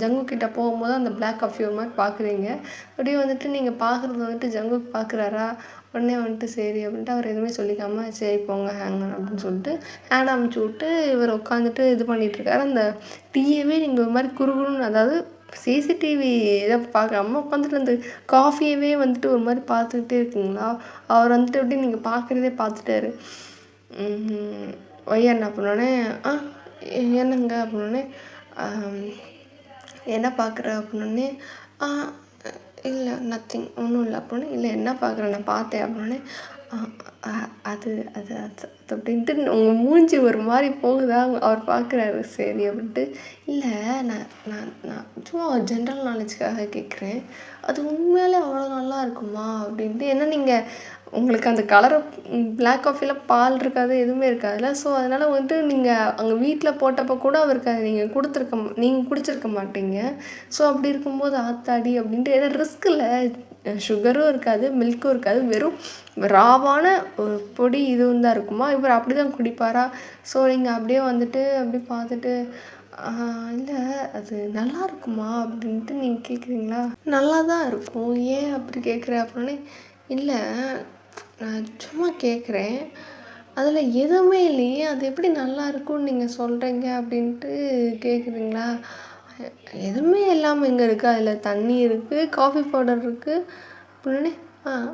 ஜங்குக்கிட்ட போகும்போது அந்த பிளாக் காஃபி ஒரு மாதிரி பார்க்குறீங்க. அப்படியே வந்துட்டு நீங்கள் பார்க்குறது வந்துட்டு ஜங்குக்கு பார்க்குறாரா. உடனே வந்துட்டு சரி அப்படின்ட்டு அவர் எதுவுமே சொல்லிக்காமல் சரி போங்க ஹேங் அப்படின்னு சொல்லிட்டு ஹேண்ட் அமுச்சு விட்டு இவர் உட்காந்துட்டு இது பண்ணிகிட்ருக்காரு. அந்த டீயவே நீங்கள் ஒரு மாதிரி குறுகுறுன்னு அதாவது சிசிடிவி இதை பார்க்காம உட்காந்துட்டு அந்த காஃபியவே வந்துட்டு ஒரு மாதிரி பார்த்துக்கிட்டே இருக்குங்களா. அவர் வந்துட்டு எப்படி நீங்கள் பார்க்குறதே பார்த்துட்டாரு. ஒய்யா என்ன பண்ணோடனே என்னங்க அப்படின்னே என்ன பார்க்குற அப்படின்னே இல்லை நத்திங் ஒன்றும் இல்லை அப்படின்னே இல்லை என்ன பார்க்குறேன் நான் பார்த்தேன் அப்படின்னே அது அது அது அப்படின்ட்டு உங்கள் மூஞ்சி ஒரு மாதிரி போகுதா அவர் பார்க்குறாரு. சரி அப்படின்ட்டு இல்லை நான் நான் நான் சும்மா ஜென்ரல் நாலேஜ்க்காக கேட்குறேன். அது உண்மையாலே அவ்வளோ நல்லா இருக்குமா அப்படின்ட்டு. ஏன்னா நீங்கள் உங்களுக்கு அந்த கலரை பிளாக் காஃபியில் பால் இருக்காது எதுவுமே இருக்காதுல்ல. ஸோ அதனால் வந்துட்டு நீங்கள் அங்கே வீட்டில் போட்டப்போ கூட அவருக்கு அதை நீங்கள் நீங்கள் குடிச்சிருக்க மாட்டீங்க. ஸோ அப்படி இருக்கும்போது ஆத்தாடி அப்படின்ட்டு ஏன்னா ரிஸ்க் இல்லை. சுகரும் இருக்காது மில்க்கும் இருக்காது வெறும் ராவான ஒரு பொடி இதுவும் தான் இருக்குமா. இவர் அப்படி தான் குடிப்பாரா. ஸோ நீங்கள் அப்படியே வந்துட்டு அப்படியே பார்த்துட்டு இல்லை அது நல்லா இருக்குமா அப்படின்ட்டு நீங்கள் கேட்குறீங்களா. நல்லா தான் இருக்கும் ஏன் அப்படி கேட்குற அப்படின்னே இல்லை நான் சும்மா கேட்குறேன் அதில் எதுவுமே இல்லையே அது எப்படி நல்லா இருக்கும்னு நீங்கள் சொல்கிறீங்க அப்படின்ட்டு கேட்குறீங்களா. எதுவுமே இல்லாமல் எங்கே இருக்குது. அதில் தண்ணி இருக்குது காஃபி பவுடர் இருக்குது அப்படின்னே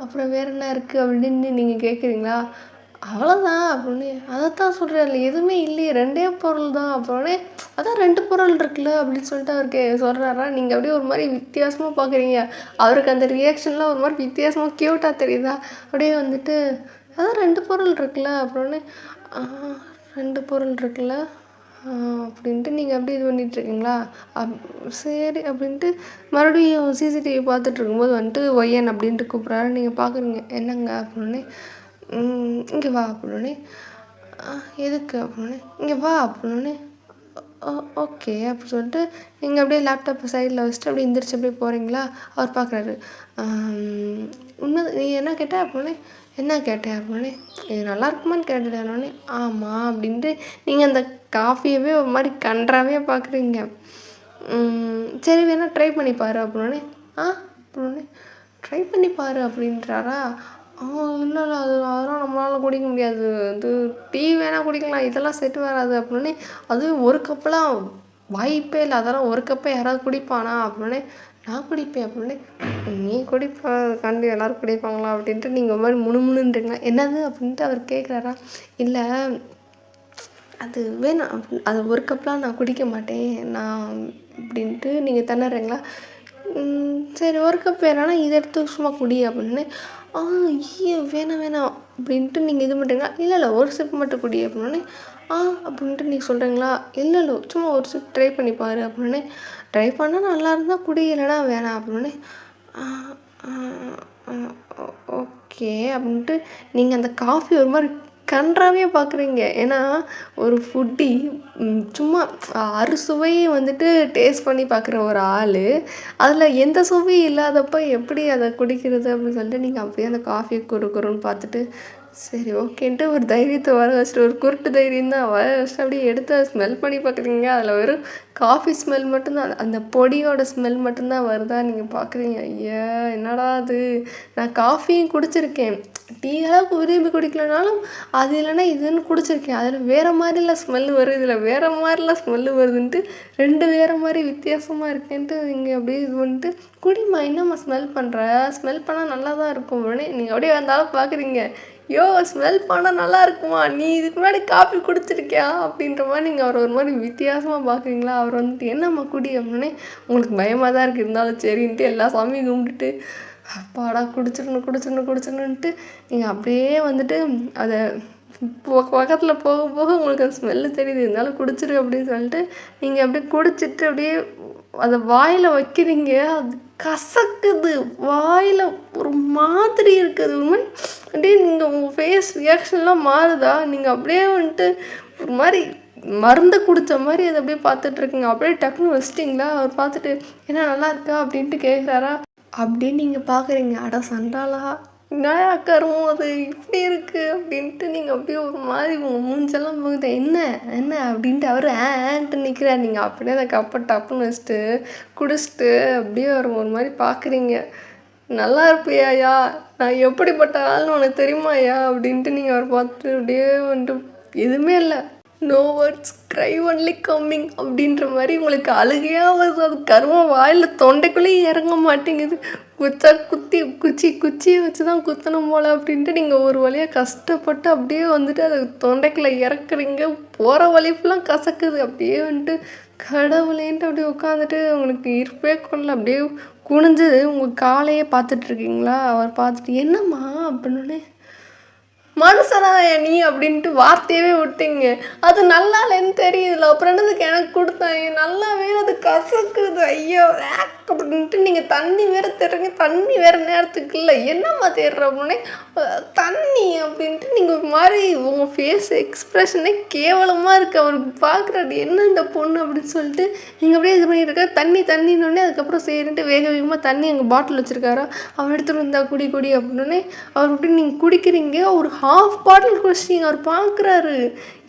அப்புறம் வேறு என்ன இருக்குது அப்படின்னு நீங்கள் கேட்குறீங்களா. அவ்வளோதான் அப்படின்னு அதைத்தான் சொல்கிறேன் அதில் எதுவுமே இல்லையே 2 பொருள் தான் அப்படின்னே அதான் 2 பொருள் இருக்குல்ல அப்படின்னு சொல்லிட்டு அவருக்கு சொல்கிறாரா. நீங்கள் அப்படியே ஒரு மாதிரி வித்தியாசமாக பார்க்குறீங்க. அவருக்கு அந்த ரியாக்ஷன்லாம் ஒரு மாதிரி வித்தியாசமாக க்யூட்டாக தெரியுதா. அப்படியே வந்துட்டு அதான் 2 பொருள் இருக்குல்ல அப்படின்னு 2 பொருள் இருக்குல்ல அப்படின்ட்டு நீங்கள் அப்படியே இது பண்ணிகிட்ருக்கீங்களா. சரி அப்படின்ட்டு மறுபடியும் சிசிடிவி பார்த்துட்டு இருக்கும்போது வந்துட்டு ஒய்யன் அப்படின்ட்டு கூப்பிட்றாரு. நீங்கள் பார்க்குறீங்க என்னங்க அப்படின்னு இங்கே வா அப்படின்னே எதுக்கு அப்படின்னே இங்கே வா அப்படின்னே ஓகே அப்படி சொல்லிட்டு நீங்கள் அப்படியே லேப்டாப்பை சைடில் வச்சுட்டு அப்படியே எந்திரிச்சு அப்படியே போகிறீங்களா. அவர் பார்க்குறாரு. உண்மை நீ என்ன கேட்ட அப்படின்னே என்ன கேட்டேன் அப்படின்னே இது நல்லா இருக்குமான்னு கேட்டுட்டேன்னே ஆமாம் அப்படின்ட்டு நீங்கள் அந்த காஃபியவே ஒரு மாதிரி கன்றாவே பார்க்குறீங்க. சரி வேணால் ட்ரை பண்ணி பாரு அப்படின்னே அப்படின்னே ட்ரை பண்ணி பாரு அப்படின்றாரா. இல்லை இல்லை அதெல்லாம் நம்மளால் குடிக்க முடியாது. இது டீ வேணால் குடிக்கலாம் இதெல்லாம் செட்டு வராது அப்படின்னு. அதுவும் ஒரு கப்பெல்லாம் வாய்ப்பே இல்லை. அதெல்லாம் ஒரு கப்பை யாராவது குடிப்பானா அப்படின்னு. நான் குடிப்பேன் அப்படின்னு. நீ குடிப்பா கண்டு எல்லோரும் குடிப்பாங்களா அப்படின்ட்டு நீங்கள் ஒரு மாதிரி முணுமுணுன்றீங்களா. என்னது அப்படின்ட்டு அவர் கேட்குறாரா. இல்லை அது வேணாம் அது ஒரு கப்லாம் நான் குடிக்க மாட்டேன் நான் அப்படின்ட்டு நீங்கள் திணறீங்களா. சரி ஒரு கப் வேணான்னா இதை எடுத்து சும்மா குடி அப்படின்னு. ஐயோ வேணாம் வேணாம் அப்படின்ட்டு நீங்கள் இது பண்ணுறீங்களா. இல்லை இல்லை ஒரு சிப் மட்டும் குடி அப்படின்னே அப்படின்ட்டு நீங்கள் சொல்கிறீங்களா. இல்லை இல்லை சும்மா ஒரு சிப் ட்ரை பண்ணி பாரு அப்படின்னு. ட்ரை பண்ணால் நல்லா இருந்தால் குடி இல்லைனா வேணாம் அப்படின்னு. ஓகே அப்படின்ட்டு நீங்கள் அந்த காஃபி ஒரு மாதிரி கன்றாவே பார்க்குறீங்க. ஏன்னா ஒரு ஃபுட்டி சும்மா அறுசுவையை வந்துட்டு டேஸ்ட் பண்ணி பார்க்குற ஒரு ஆள் அதில் எந்த சுவையும் இல்லாதப்போ எப்படி அதை குடிக்கிறது அப்படின்னு சொல்லிட்டு நீங்கள் அப்படியே அந்த காஃபியை குறுன்னு பார்த்துட்டு சரி ஓகேன்ட்டு ஒரு தைரியத்தை வர வச்சுட்டு, ஒரு குருட்டு தைரியம் தான் வர வச்சுட்டு அப்படியே எடுத்து ஸ்மெல் பண்ணி பார்க்குறீங்க. அதில் வெறும் காஃபி ஸ்மெல் மட்டும்தான், அந்த பொடியோட ஸ்மெல் மட்டும்தான் வருதா நீங்கள் பார்க்குறீங்க. ஐயா என்னடா அது, நான் காஃபியும் குடிச்சிருக்கேன், டீ அளவுக்கு விரும்பி குடிக்கலனாலும் அது இல்லைன்னா இதுன்னு குடிச்சிருக்கேன். அதில் வேறு மாதிரிலாம் ஸ்மெல்லு வருது, இதில் வேறு மாதிரிலாம் ஸ்மெல்லு வருதுன்ட்டு 2 வேறு மாதிரி வித்தியாசமாக இருக்கேன்ட்டு நீங்கள் அப்படியே இது பண்ணிட்டு, குடிமா என்னம்மா ஸ்மெல் பண்ணுற, ஸ்மெல் பண்ணால் நல்லா தான் இருக்கும் உடனே நீங்கள் அப்படியே வந்தாலும் பார்க்குறீங்க. யோ ஸ்மெல் பண்ணால் நல்லா இருக்குமா, நீ இதுக்கு முன்னாடி காஃபி குடிச்சிருக்கியா அப்படின்ற மாதிரி நீங்கள் அவர் ஒரு மாதிரி வித்தியாசமாக பார்க்குறீங்களா. அவர் வந்துட்டு என்னம்மா குடி அப்படின்னே உங்களுக்கு பயமாக தான் இருக்குது, இருந்தாலும் சரின்ட்டு எல்லா சாமியும் கும்பிட்டுட்டு அப்பாடா குடிச்சிடணுன்ட்டு நீங்கள் அப்படியே வந்துட்டு அதை பக்கத்தில் போக போக உங்களுக்கு அந்த ஸ்மெல்லு தெரியுது, இருந்தாலும் குடிச்சிரு அப்படின்னு சொல்லிட்டு நீங்கள் அப்படியே குடிச்சிட்டு அப்படியே அதை வாயில் வைக்கிறீங்க. அது கசக்குது, வாயில் ஒரு மாதிரி இருக்குது. ஒரு மாதிரி அப்படியே நீங்கள் உங்கள் ஃபேஸ் ரியாக்ஷன்லாம் மாறுதா, நீங்கள் அப்படியே வந்துட்டு ஒரு மாதிரி மருந்து குடித்த மாதிரி அதை அப்படியே பார்த்துட்ருக்குங்க. அப்படியே டக்குன்னு வச்சிட்டிங்களா. அவர் பார்த்துட்டு என்ன நல்லா இருக்கா அப்படின்ட்டு கேட்குறாரா. அப்படின்னு நீங்கள் பார்க்குறீங்க. அட சண்டாளா, என்னடா கருமம் அது இப்படி இருக்குது அப்படின்ட்டு நீங்கள் அப்படியே ஒரு மாதிரி உங்கள் மூஞ்செல்லாம் போகுது. என்ன அப்படின்ட்டு அவர் ஆன்ட்டு நிற்கிறார். நீங்கள் அப்படியே அதை கப்பை டப்புன்னு வச்சுட்டு குடிச்சிட்டு அப்படியே ஒரு மாதிரி பார்க்குறீங்க. நல்லா இருப்பியாயா, நான் எப்படிப்பட்ட ஆள்னு உனக்கு தெரியுமாயா அப்படின்ட்டு நீங்கள் அவர் பார்த்துட்டு அப்படியே வந்துட்டு எதுவுமே இல்லை, no words cry only coming அப்படின்ற மாதிரி உங்களுக்கு அழுகையாக வருது. அது கருமம் வாயில் தொண்டைக்குள்ளேயும் இறங்க மாட்டேங்குது. குச்சியை வச்சு தான் குத்தணும் போல் அப்படின்ட்டு நீங்கள் ஒரு வழியாக கஷ்டப்பட்டு அப்படியே வந்துட்டு அதை தொண்டைக்குள்ளே இறக்குறீங்க. போகிற வழி ஃபுல்லாக கசக்குது. அப்படியே வந்துட்டு கடவுளேன்ட்டு அப்படியே உட்காந்துட்டு உங்களுக்கு இருப்பே கொள்ள அப்படியே குனிஞ்சு உங்கள் காலையே பார்த்துட்ருக்கீங்களா. அவர் பார்த்துட்டு என்னம்மா அப்படின்னே, மனுஷனா நீ அப்படின்ட்டு வார்த்தையவே விட்டீங்க. அது நல்லா இல்லைன்னு தெரியுதுல, அப்புறம் என்னதுக்கு எனக்கு கொடுத்தாங்க, நல்லாவே அது கசக்குது ஐயோ அப்படின்ட்டு நீங்கள் தண்ணி வேறு தேடுறீங்க. தண்ணி வேறு நேரத்துக்கு இல்லை, என்னம்மா தேடுற அப்படின்னே தண்ணி அப்படின்ட்டு நீங்கள் ஒரு மாதிரி உங்கள் ஃபேஸ் எக்ஸ்ப்ரெஷனே கேவலமாக இருக்குது. அவருக்கு பார்க்குறாரு என்ன இந்த பொண்ணு அப்படின்னு சொல்லிட்டு நீங்கள் அப்படியே இது பண்ணிட்டு தண்ணின்னொடனே அதுக்கப்புறம் சரின்ட்டு வேக வேகமாக தண்ணி எங்கள் பாட்டில் வச்சுருக்காரா, அவர் எடுத்துகிட்டு வந்தா குடி அப்படின்னே அவர் அப்படி நீங்கள் குடிக்கிறீங்க. ஒரு ஹாஃப் பாட்டில் குடிச்சிட்டிங்க. அவர் பார்க்குறாரு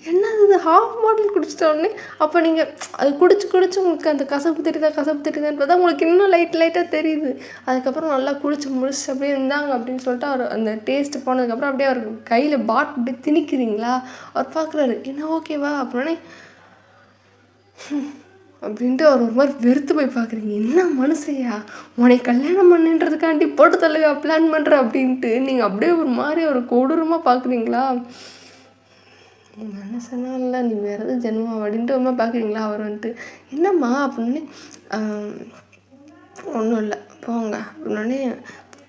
என்னது இது ஹாஃப் பாட்டில் குடிச்சிட்டோடனே. அப்போ நீங்கள் அது குடிச்சு உங்களுக்கு அந்த கசப்பு தெரியுதான்னு பார்த்தா உங்களுக்கு இன்னும் லைட்டாக தெரியுது. அதுக்கப்புறம் நல்லா முடிச்சு அப்படியே இருந்தாங்க அப்படின்னு சொல்லிட்டு அவர் அந்த டேஸ்ட்டு போனதுக்கப்புறம் அப்படியே அவர் கையில் பாட்டில் அப்படியே திணிக்கிறீங்களா. அவர் பார்க்குறாரு என்ன ஓகேவா அப்படின்னே அப்படின்ட்டு அவர் ஒரு மாதிரி வெறுத்து போய் பார்க்குறீங்க. என்ன மனுஷையா, உன்னை கல்யாணம் பண்ணுன்றதுக்காண்டி போட்டு தள்ளுவா பிளான் பண்ணுற அப்படின்ட்டு நீங்கள் அப்படியே ஒரு மாதிரி ஒரு கொடூரமாக பார்க்குறீங்களா. மனுஷனா இல்லை நீ வேறு எதாவது ஜென்மம் அப்படின்ட்டு ஒரு மாதிரி பார்க்குறீங்களா. அவர் வந்துட்டு என்னம்மா அப்படின்னு ஒன்றும் இல்லை போங்க அப்படின்னே,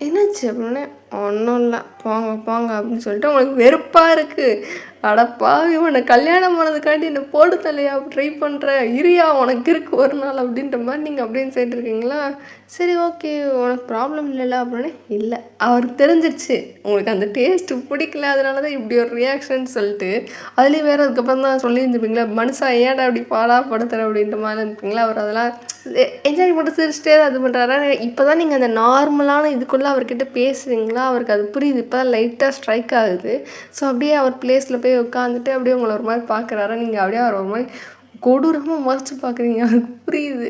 என்னாச்சு அப்படின்னே ஒன்றும் இல்லை போங்க அப்படின்னு சொல்லிட்டு உங்களுக்கு வெறுப்பாக இருக்குது. அடப்பா இவனை கல்யாணம் பண்ணதுக்காண்டி என்னை போட்டு தலையா ட்ரை பண்ணுற, இரியா உனக்கு இருக்குது ஒரு நாள் அப்படின்ற மாதிரி நீங்கள் அப்படின்னு சேர்ந்துருக்கீங்களா. சரி ஓகே உனக்கு ப்ராப்ளம் இல்லைல்ல அப்படின்னே, இல்லை அவருக்கு தெரிஞ்சிருச்சு உங்களுக்கு அந்த டேஸ்ட்டு பிடிக்கல, அதனால தான் இப்படி ஒரு ரியாக்ஷன் சொல்லிட்டு அதுலேயும் வேறு அதுக்கப்புறம் தான் சொல்லியிருந்துப்பீங்களா மனுஷா ஏன்டா இப்படி படுத்துற அப்படின்ற மாதிரி இருப்பீங்களா. அவர் அதெல்லாம் என்ஜாய் பண்ணி சிரிச்சிட்டே தான் இது பண்ணுறாரா. இப்போ தான் நீங்கள் அந்த நார்மலான இதுக்குள்ளே அவர்கிட்ட பேசுகிறீங்களா, அவருக்கு அது புரியுது, இப்போ தான் லைட்டாக ஸ்ட்ரைக் ஆகுது. ஸோ அப்படியே அவர் பிளேஸில் போய் உட்காந்துட்டு அப்படியே உங்களை ஒரு மாதிரி பார்க்குறாரா. நீங்கள் அப்படியே அவர் ஒரு மாதிரி கொடூரமாக மறைச்சி பார்க்குறீங்க. அவருக்கு புரியுது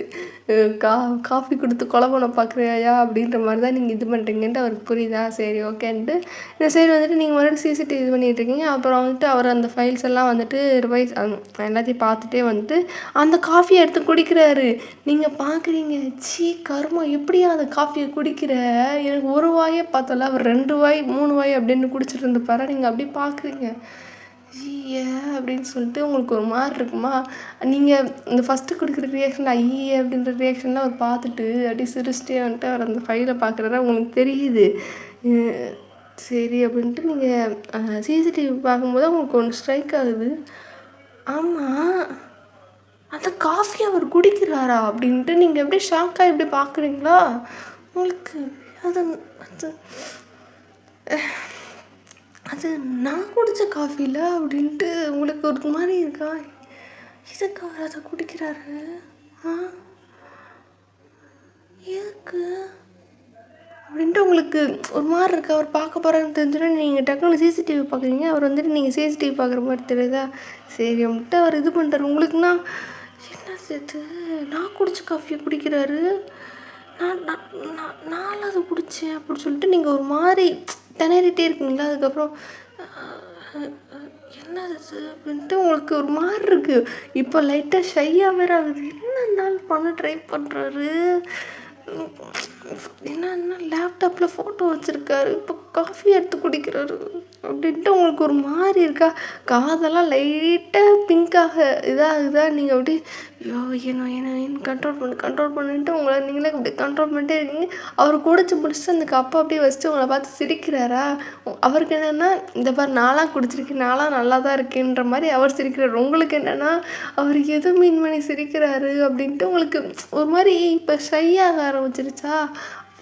காஃபி கொடுத்து கொலை பண்ண பார்க்குறியா அப்படின்ற மாதிரி தான் நீங்கள் இது பண்ணுறீங்கன்ட்டு அவருக்கு புரியுதா. சரி ஓகேன்ட்டு இந்த சைடு வந்துட்டு நீங்கள் மறுபடியும் சிசிடிவி இது பண்ணிகிட்ருக்கீங்க. அப்புறம் வந்துட்டு அவர் அந்த ஃபைல்ஸ் எல்லாம் வந்துட்டு ரிவைஸ் எல்லாத்தையும் பார்த்துட்டே வந்துட்டு அந்த காஃபியை எடுத்து குடிக்கிறாரு. நீங்கள் பார்க்குறீங்க சீ கருமம் எப்படியா அந்த காஃபியை குடிக்கிற, எனக்கு ஒரு வாயே பார்த்தல அவர் 2 வாய் 3 வாய் அப்படின்னு குடிச்சிட்டு இருந்துப்பாரா. நீங்கள் அப்படியே பார்க்குறீங்க ஐயே அப்படின்னு சொல்லிட்டு உங்களுக்கு ஒரு மாதிரி இருக்குமா. நீங்கள் இந்த ஃபஸ்ட்டு கொடுக்குற ரியாக்ஷனில் ஐயே அப்படின்ற ரியாக்ஷன்லாம் அவர் பார்த்துட்டு அப்படியே சிரிச்சிட்டே வந்துட்டு அவர் அந்த ஃபைலை பார்க்குறாரா. உங்களுக்கு தெரியுது சரி அப்படின்ட்டு நீங்கள் சிசிடிவி பார்க்கும்போது உங்களுக்கு ஒன்று ஸ்ட்ரைக் ஆகுது. ஆமாம் அந்த காஃபி அவர் குடிக்கிறாரா அப்படின்ட்டு நீங்கள் எப்படி ஷாக்காக எப்படி பார்க்குறீங்களா. உங்களுக்கு அது அது நான் குடித்த காஃபியில் அப்படின்ட்டு உங்களுக்கு ஒரு மாதிரி இருக்கா. எதுக்கு அவர் அதை குடிக்கிறாரு, எதுக்கு அப்படின்ட்டு உங்களுக்கு ஒரு மாதிரி இருக்குது. அவர் பார்க்க போகிறாருன்னு தெரிஞ்சோன்னே நீங்கள் டக்குன்னு சிசிடிவி பார்க்குறீங்க. அவர் வந்துட்டு நீங்கள் சிசிடிவி பார்க்குற மாதிரி தெரியுதா? சரி அப்படின்ட்டு அவர் இது பண்ணுறாரு. உங்களுக்குன்னா என்ன இது, நான் குடிச்ச காஃபியை குடிக்கிறாரு, நான் நான் நான் நான்லாம் அதை குடித்தேன் அப்படின்னு சொல்லிட்டு நீங்கள் ஒரு மாதிரி திணறிட்டே இருக்கீங்களா? அதுக்கப்புறம் என்னது இது அப்படின்ட்டு உங்களுக்கு ஒரு மாதிரி இருக்குது. இப்போ லைட்டாக ஷையாக வேறு ஆகுது. என்ன இருந்தாலும் பண்ண ட்ரை பண்ணுறாரு. என்னன்னா லேப்டாப்பில் ஃபோட்டோ வச்சுருக்காரு, இப்போ காஃபி எடுத்து குடிக்கிறாரு அப்படின்ட்டு உங்களுக்கு ஒரு மாதிரி இருக்கா? காதெல்லாம் லைட்டாக பிங்காக இதாக நீங்கள் அப்படி ஐயோ என்ன கண்ட்ரோல் பண்ணிட்டு உங்களை நீங்களே அப்படி கண்ட்ரோல் பண்ணிட்டே இருக்கீங்க. அவர் குடிச்சு முடிச்சுட்டு அந்த கப்பை அப்படியே வச்சுட்டு உங்களை பார்த்து சிரிக்கிறாரா? அவருக்கு என்னென்னா இந்த பாரு நாளாக குடிச்சிருக்கேன், நாளாக நல்லா தான் இருக்கேன்ற மாதிரி அவர் சிரிக்கிறார். உங்களுக்கு என்னென்னா அவர் எது மீன் பண்ணி சிரிக்கிறாரு அப்படின்ட்டு உங்களுக்கு ஒரு மாதிரி இப்போ ஷையாக ஆரம்பிச்சிருச்சா?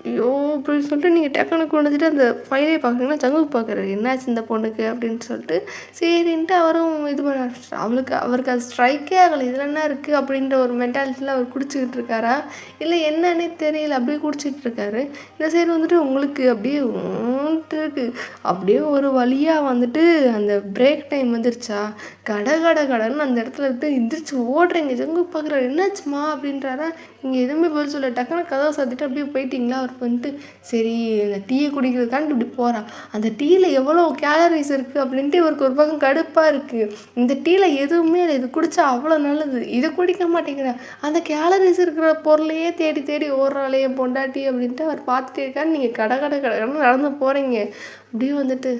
ஐயோ அப்படின்னு சொல்லிட்டு நீங்கள் டக்குனு கொண்டுட்டு அந்த ஃபைலே பார்க்குறீங்கன்னா ஜங்குக்கு பார்க்குறாரு, என்னாச்சு இந்த பொண்ணுக்கு அப்படின்னு சொல்லிட்டு. சரின்ட்டு அவரும் இது பண்ண ஆரம்பிச்சிட்டார். அவருக்கு அது ஸ்ட்ரைக்கே ஆகலை. இதில் என்ன இருக்குது அப்படின்ற ஒரு மென்டாலிட்டியில் அவர் குடிச்சிக்கிட்டு இருக்காரா, இல்லை என்னன்னே தெரியல, அப்படியே குடிச்சிட்டு இருக்காரு. இந்த சைடு வந்துட்டு உங்களுக்கு அப்படியே இருக்குது. அப்படியே ஒரு வழியாக வந்துட்டு அந்த பிரேக் டைம் வந்துருச்சா, கடன்னு அந்த இடத்துல விட்டு எந்திரிச்சு ஓடுறீங்க. ஜங்குக்கு பார்க்குறாரு, என்னாச்சுமா அப்படின்றாரா. நீங்கள் எதுவுமே பதில் சொல்ல, டக்குன்னு கதவை சாத்திட்டு அப்படியே போயிட்டீங்களா? அவருக்கு வந்துட்டு சரி அந்த டீயை குடிக்கிறதுக்காண்டி இப்படி போகிறான், அந்த டீயில் எவ்வளோ கேலரிஸ் இருக்குது அப்படின்ட்டு இவருக்கு ஒரு பக்கம் கடுப்பாக இருக்குது. இந்த டீயில் எதுவுமே இல்லை, இது குடித்தா அவ்வளோ நல்லது, இதை குடிக்க மாட்டேங்கிறேன், அந்த கேலரிஸ் இருக்கிற பொருளையே தேடி தேடி ஓடுறாளே என் பொண்டாட்டி அப்படின்ட்டு அவர் பார்த்துட்டே இருக்கான்னு நீங்கள் கடன்னு நடந்து போகிறீங்க. அப்படியே வந்துட்டு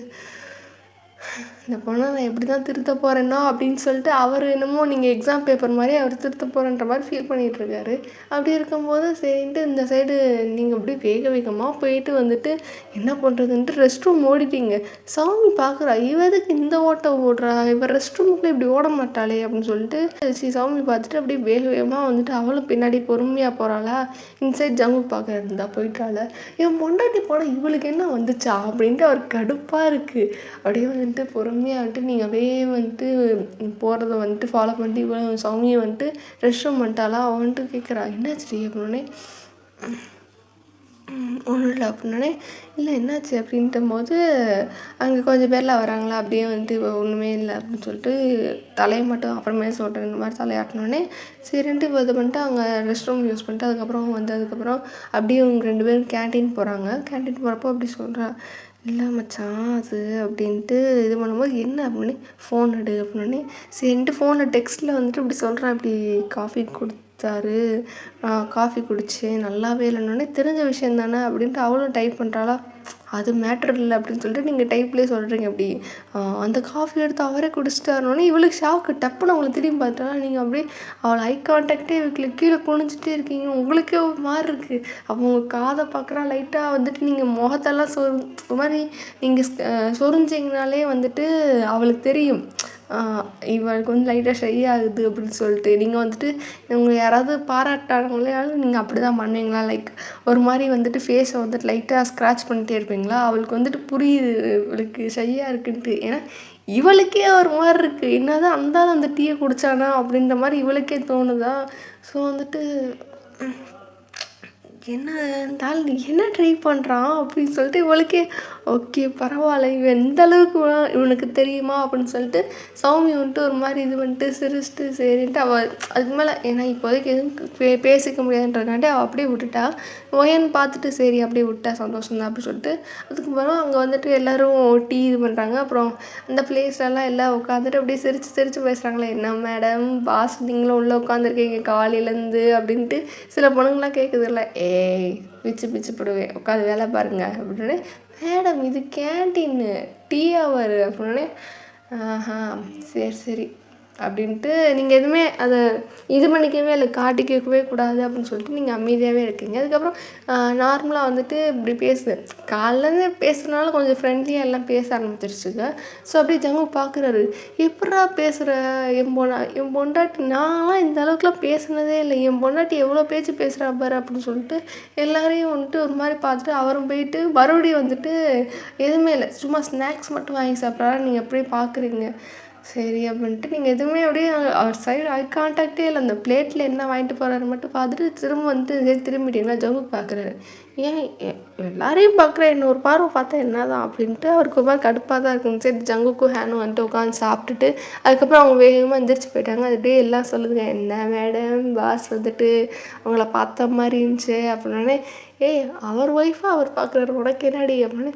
இந்த பொண்ணை நான் எப்படி தான் திருத்த போகிறேன்னா அப்படின்னு சொல்லிட்டு அவர் என்னமோ நீங்கள் எக்ஸாம் பேப்பர் மாதிரி அவர் திருத்த போகிறேன்ற மாதிரி ஃபீல் பண்ணிகிட்ருக்காரு. அப்படி இருக்கும்போது சரின்ட்டு இந்த சைடு நீங்கள் அப்படியே வேகமாக போயிட்டு வந்துட்டு என்ன பண்ணுறதுன்ட்டு ரெஸ்ட் ரூம் ஓடிட்டீங்க. சாமி பார்க்குறா, இவதுக்கு இந்த ஓட்டம் ஓடுறா, இவர் ரெஸ்ட் ரூமுக்குள்ளே இப்படி ஓட மாட்டாளே அப்படின்னு சொல்லிட்டு சாமி பார்த்துட்டு அப்படியே வேகமாக வந்துட்டு அவளும் பின்னாடி பொறுமையாக போகிறாளா. இந்த சைடு ஜம்மு பார்க்க இருந்தா போயிட்டாள். என் பொண்டாட்டி போனால் இவளுக்கு என்ன வந்துச்சா அப்படின்ட்டு அவர் கடுப்பாக இருக்குது. அப்படியே வந்துட்டு பொறுமையாக வந்துட்டு நீங்கள் அப்படியே வந்துட்டு போகிறத வந்துட்டு ஃபாலோ பண்ணிட்டு இவ்வளோ சாமியை வந்துட்டு ரெஸ்ட் ரூம் வந்துட்டாலா. அவன் வந்துட்டு கேட்குறா, என்னாச்சு அப்படின்னே ஒன்றும் இல்லை அப்படின்னே, இல்லை என்னாச்சு அப்படின்ட்டு போது அங்கே கொஞ்சம் பேர்லாம் வராங்களா. அப்படியே வந்துட்டு ஒன்றுமே இல்லை அப்படின்னு சொல்லிட்டு தலையை மட்டும் அப்புறமே சொல்கிறேன் இந்த மாதிரி தலையாட்டினோடனே சரின்ட்டு இது பண்ணிட்டு அங்கே ரெஸ்ட் ரூம் யூஸ் பண்ணிட்டு அதுக்கப்புறம் அப்படியே அவங்க 2 பேரும் கேன்டீன் போகிறாங்க. கேன்டீன் போகிறப்போ அப்படி சொல்கிறா, இல்லை மச்சான் அது அப்படின்ட்டு இது பண்ணும்போது என்ன அப்படின்னு ஃபோன் எடு அப்படின்னே சரின்ட்டு ஃபோனில் டெக்ஸ்ட்டில் வந்துட்டு இப்படி சொல்கிறேன், இப்படி காஃபி கொடுத்தாரு, காஃபி குடித்தேன் நல்லாவே இல்லைன்னொடனே தெரிஞ்ச விஷயம் தானே அப்படின்ட்டு அவளும் டைப் பண்ணுறாளா. அது மேட்ரு இல்லை அப்படின்னு சொல்லிட்டு நீங்கள் டைப்லேயே சொல்கிறீங்க. அப்படி அந்த காஃபி எடுத்து அவரே குடிச்சிட்டாருனோடனே இவளுக்கு ஷாக்கு. டப்புன்னு அவங்களை திரும்பி பார்த்தாலும் நீங்கள் அப்படியே அவளை ஐ கான்டாக்டே இவங்களுக்கு கீழே குனிஞ்சிட்டே இருக்கீங்க. உங்களுக்கே ஒரு மாதிரி இருக்குது. அவங்க காதை பார்க்குறா, லைட்டாக வந்துட்டு நீங்கள் முகத்தெல்லாம் ஒரு மாதிரி நீங்கள் சொரிஞ்சிங்கனாலே வந்துட்டு அவளுக்கு தெரியும் இவளுக்கு வந்து லைட்டாக ஷை ஆகுது அப்படின்னு சொல்லிட்டு. நீங்கள் வந்துட்டு இவங்க யாராவது பாராட்டாங்களேயாலும் நீங்கள் அப்படி தான் பண்ணுவீங்களா, லைக் ஒரு மாதிரி வந்துட்டு ஃபேஸை வந்துட்டு லைட்டாக ஸ்க்ராட்ச் பண்ணிட்டே இருப்பீங்களா. அவளுக்கு வந்துட்டு புரியுது இவளுக்கு ஷையாக இருக்குன்ட்டு. ஏன்னா இவளுக்கே ஒரு மாதிரி இருக்குது, என்னதான் அந்தாலும் அந்த டீயை குடித்தானா அப்படின்ற மாதிரி இவளுக்கே தோணுதா. ஸோ வந்துட்டு என்ன இருந்தாலும் என்ன ட்ரை பண்ணுறான் அப்படின்னு சொல்லிட்டு இவளுக்கே ஓகே பரவாயில்ல, இவன் எந்த அளவுக்கு இவனுக்கு தெரியுமா அப்படின்னு சொல்லிட்டு சௌமி வந்துட்டு ஒரு மாதிரி இது பண்ணிட்டு சிரிச்சிட்டு சரின்ட்டு அவள் அதுக்கு மேலே ஏன்னா இப்போதைக்கு எதுவும் பேசிக்க முடியாதுன்றதுனாட்டி அவள் அப்படியே விட்டுட்டா. ஒயன்னு பார்த்துட்டு சரி அப்படியே விட்டா சந்தோஷம் தான் அப்படின்னு சொல்லிட்டு அதுக்கப்புறம் அங்கே வந்துட்டு எல்லோரும் டீ இது பண்ணுறாங்க. அப்புறம் அந்த பிளேஸ்லலாம் எல்லாம் உட்காந்துட்டு அப்படியே சிரித்து பேசுகிறாங்களே, என்ன மேடம் பாஸ் நீங்களும் உள்ளே உட்காந்துருக்கீங்க காலையிலேருந்து அப்படின்ட்டு சில பொண்ணுங்களாம் கேட்குதுல்ல, ஏய் பிச்சு போடுவேன் உட்காந்து வேலை பாருங்க அப்படின்னு. மேடம் இது கேன்டீனு டீ ஹவர் அப்படின்னே, சரி அப்படின்ட்டு நீங்கள் எதுவுமே அதை இது பண்ணிக்கவே இல்லை, காட்டிக்கவே கூடாது அப்படின்னு சொல்லிட்டு நீங்கள் அமைதியாகவே இருக்கீங்க. அதுக்கப்புறம் நார்மலாக வந்துட்டு இப்படி காலையிலேருந்து பேசுகிறனால கொஞ்சம் ஃப்ரெண்ட்லியாக எல்லாம் பேச ஆரம்பிச்சிருச்சுங்க. ஸோ அப்படியே ஜங்கு பார்க்குறாரு, எப்படா பேசுகிற என் பொண்டாட்டி நான்லாம் இந்த அளவுக்குலாம் பேசுனதே இல்லை, என் பொண்டாட்டி எவ்வளோ பேச்சு பேசுகிறா பாரு அப்படின்னு சொல்லிட்டு எல்லாரையும் வந்துட்டு ஒரு மாதிரி பார்த்துட்டு அவரும் போயிட்டு மறுபடியும் வந்துட்டு எதுவுமே இல்லை சும்மா ஸ்நாக்ஸ் மட்டும் வாங்கி சாப்பிட்றாரு. நீங்கள் அப்படியே பார்க்குறீங்க. சரி அப்படின்ட்டு நீங்கள் எதுவுமே அப்படியே அவர் சைடு ஐ கான்டாக்டே இல்லை. அந்த பிளேட்டில் என்ன வாங்கிட்டு போகிறாரு மட்டும் பார்த்துட்டு திரும்ப வந்துட்டு இதே திரும்பிட்டீங்களா ஜங்குக்கு பார்க்குறாரு. ஏன் எல்லாரையும் பார்க்குறேன், என்ன ஒரு பார்வை பார்த்தா என்ன தான் அப்படின்ட்டு அவருக்கு ஒரு மாதிரி கடுப்பாக தான் இருக்குங்க. சரி ஜங்குக்கும் ஹேனும் வந்துட்டு உட்காந்து சாப்பிட்டுட்டு அதுக்கப்புறம் அவங்க வேகமாக எந்திரிச்சு போயிட்டாங்க. அது அப்படியே எல்லாம் சொல்லுதுங்க, என்ன மேடம் பாஸ் வந்துட்டு அவங்கள பார்த்த மாதிரி இருந்துச்சு அப்படின்னே. ஏய் அவர் ஒய்ஃபாக அவர் பார்க்குறாரு உனக்கு என்னடி அப்படின்னு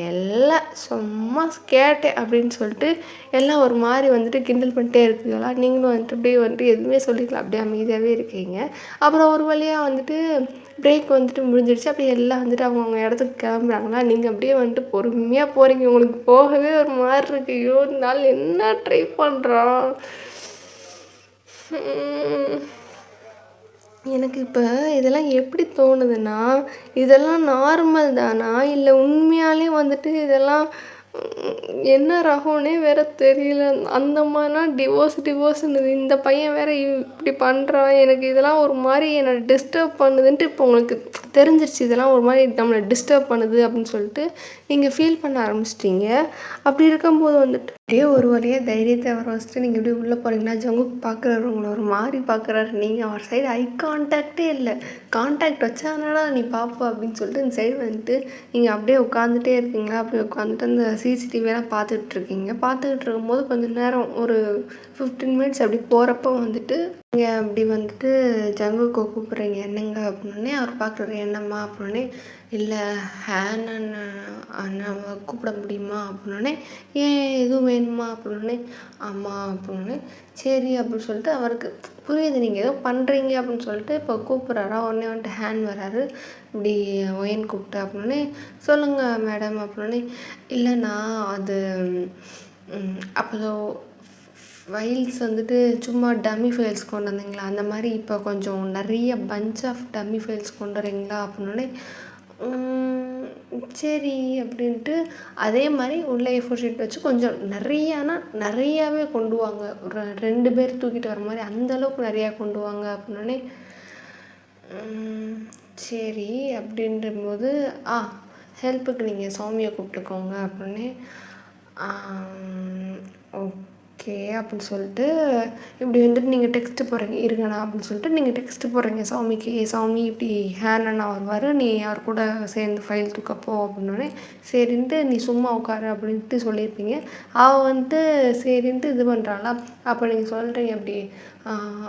எல்லாம் சும்மா கேட்டேன் அப்படின்னு சொல்லிட்டு எல்லாம் ஒரு மாதிரி வந்துட்டு கிண்டல் பண்ணிட்டே இருக்குங்களா. நீங்களும் வந்துட்டு அப்படியே வந்துட்டு எதுவுமே சொல்லிக்கலாம், அப்படியே அமைதியாகவே இருக்கீங்க. அப்புறம் ஒரு வழியாக வந்துட்டு பிரேக் வந்துட்டு முடிஞ்சிடுச்சு. அப்படியே எல்லாம் வந்துட்டு அவங்கவுங்க இடத்துக்கு கிளம்புறாங்களா. நீங்கள் அப்படியே வந்துட்டு பொறுமையாக போகிறீங்க. உங்களுக்கு போகவே ஒரு மாதிரி இருக்கு. ஐயோ இந்த நாள் என்ன ட்ரை பண்ணுறான். எனக்கு இப்போ இதெல்லாம் எப்படி தோணுதுன்னா, இதெல்லாம் நார்மல் தானா? இல்லை உண்மையாலே வந்துட்டு இதெல்லாம் என்ன ரகம்னே வேற தெரியல. அந்த மாதிரினா டிவோர்ஸுன்னுது. இந்த பையன் வேற இப்படி பண்ணுறான். எனக்கு இதெல்லாம் ஒரு மாதிரி என்னை டிஸ்டர்ப் பண்ணுதுன்ட்டு இப்போ உங்களுக்கு தெரிஞ்சிருச்சு. இதெல்லாம் ஒரு மாதிரி நம்மளை டிஸ்டர்ப் பண்ணுது அப்படின்னு சொல்லிட்டு நீங்கள் ஃபீல் பண்ண ஆரம்பிச்சிட்டிங்க. அப்படி இருக்கும்போது வந்துட்டு அப்படியே ஒரு வழியாக தைரியத்தை வர வச்சுட்டு நீங்கள் எப்படி உள்ளே போகிறீங்கன்னா ஜங்குக்கு பார்க்குறாரு, உங்களை ஒரு மாதிரி பார்க்குறாரு. நீங்கள் அவர் சைடு ஐ கான்டாக்டே இல்லை. கான்டாக்ட் வச்சானடா நீ பார்ப்ப அப்படின்னு சொல்லிட்டு இந்த சைடு வந்துட்டு நீங்கள் அப்படியே உட்காந்துட்டே இருக்கீங்களா. அப்படியே உட்காந்துட்டு அந்த சிசிடிவியெல்லாம் பார்த்துட்ருக்கீங்க. பார்த்துக்கிட்டு இருக்கும்போது கொஞ்சம் நேரம் ஒரு 15 மினிட்ஸ் அப்படி போகிறப்போ வந்துட்டு நீங்கள் அப்படி வந்துட்டு ஜங்குக்கு கூப்பிட்றீங்க. என்னங்க அப்படின்னே அவர் பார்க்குறாரு. என்னம்மா அப்படின்னே. இல்லை ஹேன் அண்ணாவை கூப்பிட முடியுமா அப்படின்னே. ஏன் எதுவும் வேணுமா அப்படின்னே. ஆமாம் அப்படின்னே. சரி அப்படின்னு சொல்லிட்டு அவருக்கு புரியுது நீங்கள் ஏதோ பண்ணுறீங்க அப்படின்னு சொல்லிட்டு இப்போ கூப்பிட்றாரா. உடனே வந்துட்டு ஹேன் வராரு. இப்படி ஒயன் கூப்பிட்டு அப்படின்னே. சொல்லுங்கள் மேடம் அப்படின்னே. இல்லைண்ணா அது அப்போ ஃபைல்ஸ் வந்துட்டு சும்மா டம்மி ஃபைல்ஸ் கொண்டு வந்தீங்களா, அந்த மாதிரி இப்போ கொஞ்சம் நிறைய பஞ்ச் ஆஃப் டம்மி ஃபைல்ஸ் கொண்டு வரீங்களா அப்படின்னே. சரி அப்படின்ட்டு அதே மாதிரி உள்ள A4 ஷீட் வச்சு கொஞ்சம் நிறையாவே கொண்டு வாங்க. ஒரு 2 பேர் தூக்கிட்டு வர மாதிரி அந்தளவுக்கு நிறையா கொண்டு வாங்க அப்படின்னே. சரி அப்படின்றபோது ஹெல்ப்புக்கு நீங்கள் சௌமியை கூப்பிட்டுக்கோங்க அப்படின்னே. ஓகே அப்படின்னு சொல்லிட்டு இப்படி வந்துட்டு நீங்கள் டெக்ஸ்ட்டு போடுறீங்க. இருங்கண்ணா அப்படின்னு சொல்லிட்டு நீங்கள் டெக்ஸ்ட்டு போடுறீங்க சௌமிக்கு. சௌமி இப்படி ஹேன் அண்ணா வருவார், நீ அவர் கூட சேர்ந்து ஃபைல் தூக்கப்போ அப்படின்னோடனே சரின்ட்டு நீ சும்மா உட்காரு அப்படின்ட்டு சொல்லியிருப்பீங்க. அவள் வந்துட்டு சரின்ட்டு இது பண்ணுறாளா. அப்போ நீங்கள் சொல்கிறீங்க அப்படி